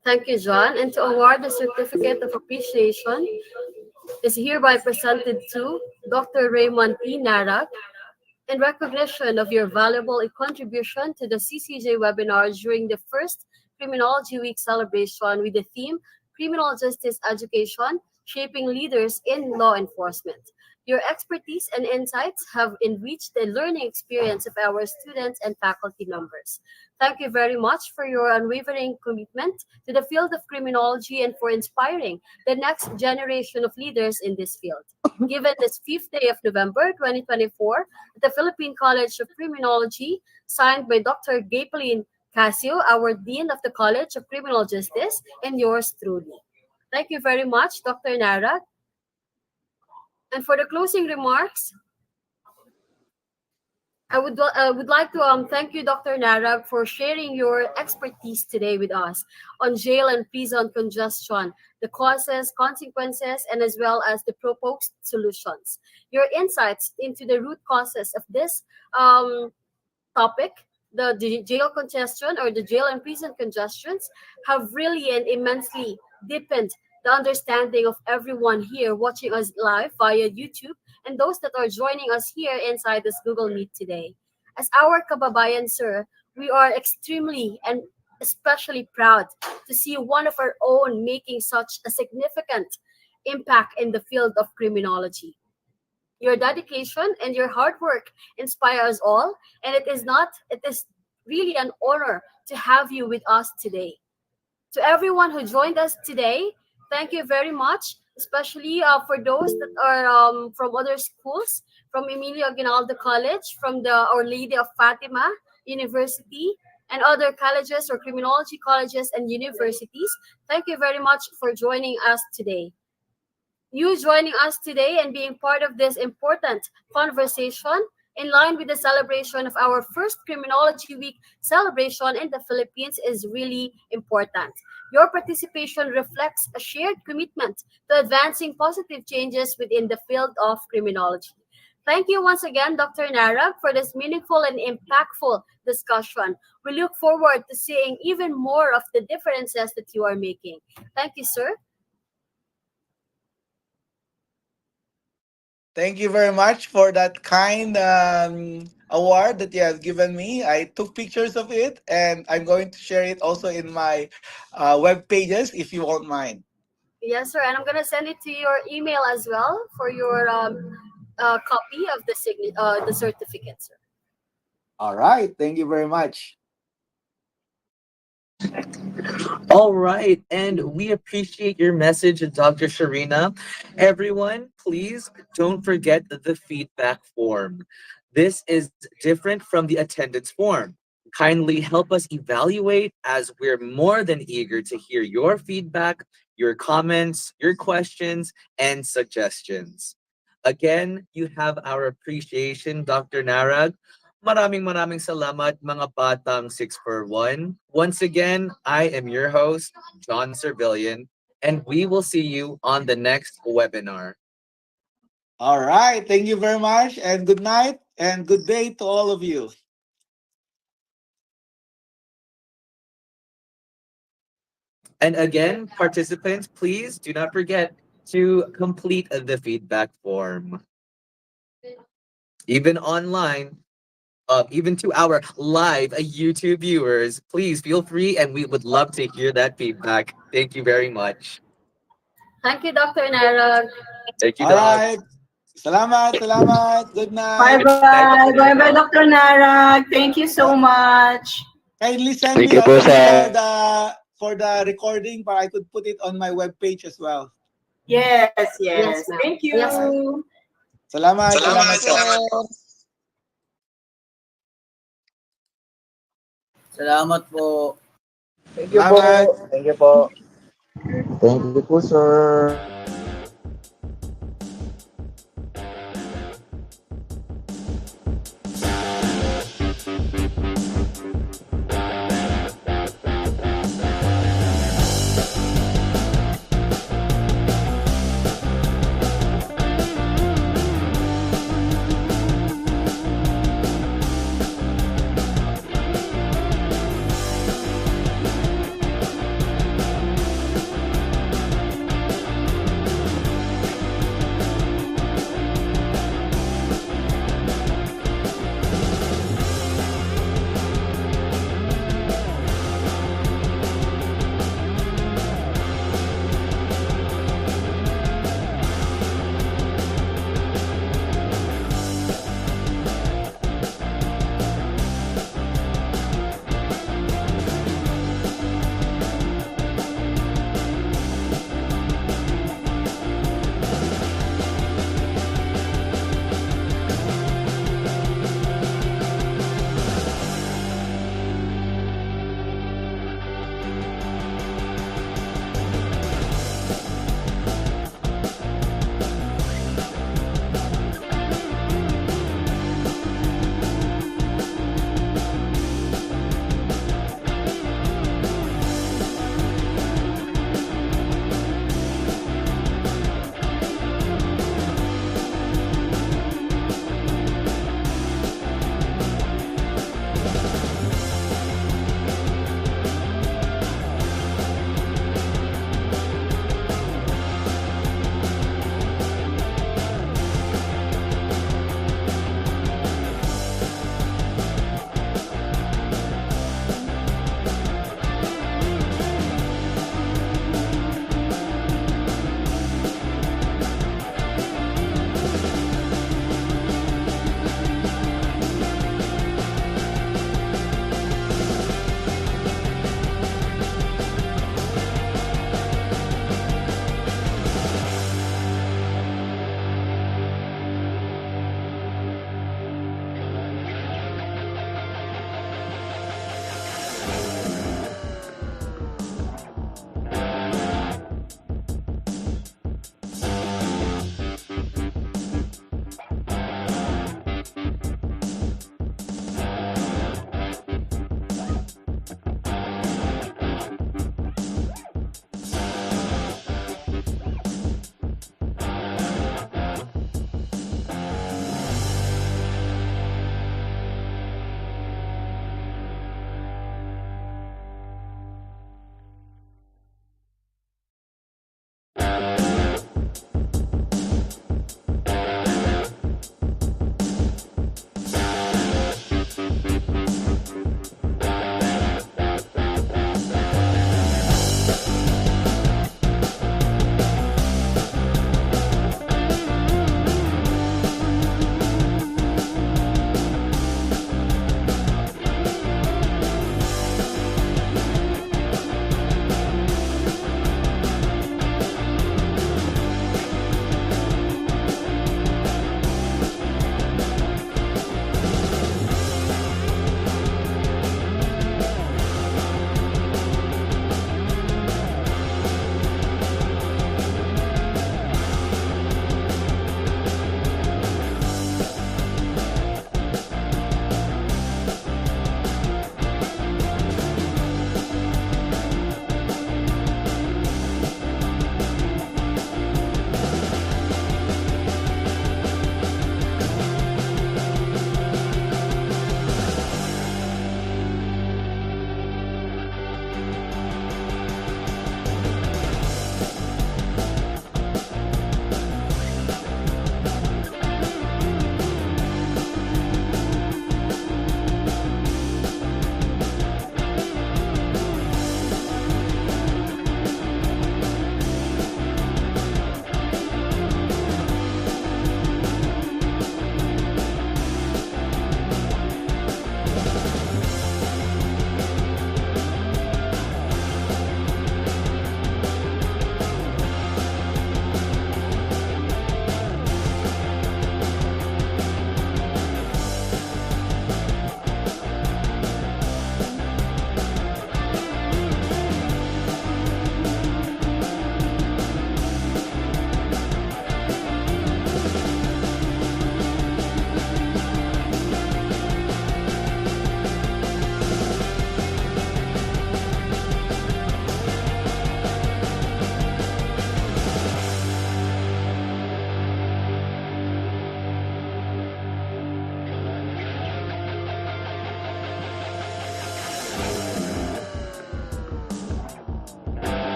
Thank you, John. And to award the Certificate of Appreciation is hereby presented to Dr. Raymund E. Narag in recognition of your valuable contribution to the CCJ webinar during the first Criminology Week celebration with the theme Criminal Justice Education, Shaping Leaders in Law Enforcement. Your expertise and insights have enriched the learning experience of our students and faculty members. Thank you very much for your unwavering commitment to the field of criminology and for inspiring the next generation of leaders in this field. Given this 5th day of November 2024 at the Philippine College of Criminology, signed by Dr. Gapelin Casio, our Dean of the College of Criminal Justice, and yours truly. Thank you very much, Dr. Narag. And for the closing remarks, I would like to thank you, Dr. Narag, for sharing your expertise today with us on jail and prison congestion, the causes, consequences, and as well as the proposed solutions. Your insights into the root causes of this topic, the jail congestion or the jail and prison congestions, have really and immensely deepened the understanding of everyone here watching us live via YouTube and those that are joining us here inside this Google Meet today. As our kababayan, sir, we are extremely and especially proud to see one of our own making such a significant impact in the field of criminology. Your dedication and your hard work inspire us all, and it is really an honor to have you with us today. To everyone who joined us today, thank you very much, especially for those that are from other schools, from Emilio Aguinaldo College, from the Our Lady of Fatima University, and other colleges or criminology colleges and universities. Thank you very much for joining us today. You joining us today and being part of this important conversation in line with the celebration of our first Criminology Week celebration in the Philippines is really important. Your participation reflects a shared commitment to advancing positive changes within the field of criminology. Thank you once again, Dr. Narag, for this meaningful and impactful discussion. We look forward to seeing even more of the differences that you are making. Thank you, sir. Thank you very much for that kind award that you have given me. I took pictures of it and I'm going to share it also in my web pages if you won't mind. Yes, sir. And I'm gonna send it to your email as well for your copy of the certificate, sir. All right. Thank you very much. All right, and we appreciate your message, Dr. Sharina. Everyone, please don't forget the feedback form. This is different from the attendance form. Kindly help us evaluate as we're more than eager to hear your feedback, your comments, your questions, and suggestions. Again, you have our appreciation, Dr. Narag. Maraming salamat mga batang 641. Once again, I am your host, John Servillian, and we will see you on the next webinar. All right. Thank you very much and good night and good day to all of you. And again, participants, please do not forget to complete the feedback form. Even online, even to our live YouTube viewers, please feel free and we would love to hear that feedback. Thank you very much. Thank you, Dr. Narag. Thank you, All Doc. right. Salamat, salamat. Good Bye night. bye. Bye bye, Dr. Narag. Thank you so much. Kindly send Thank me you a po, link sir. for the recording, but I could put it on my webpage as well. Yes, Yes, yes. ma'am. Thank Yes, sir. you. Salamat, salamat po. Salamat po. Thank you Salamat. po. Thank you po. Thank you po, sir.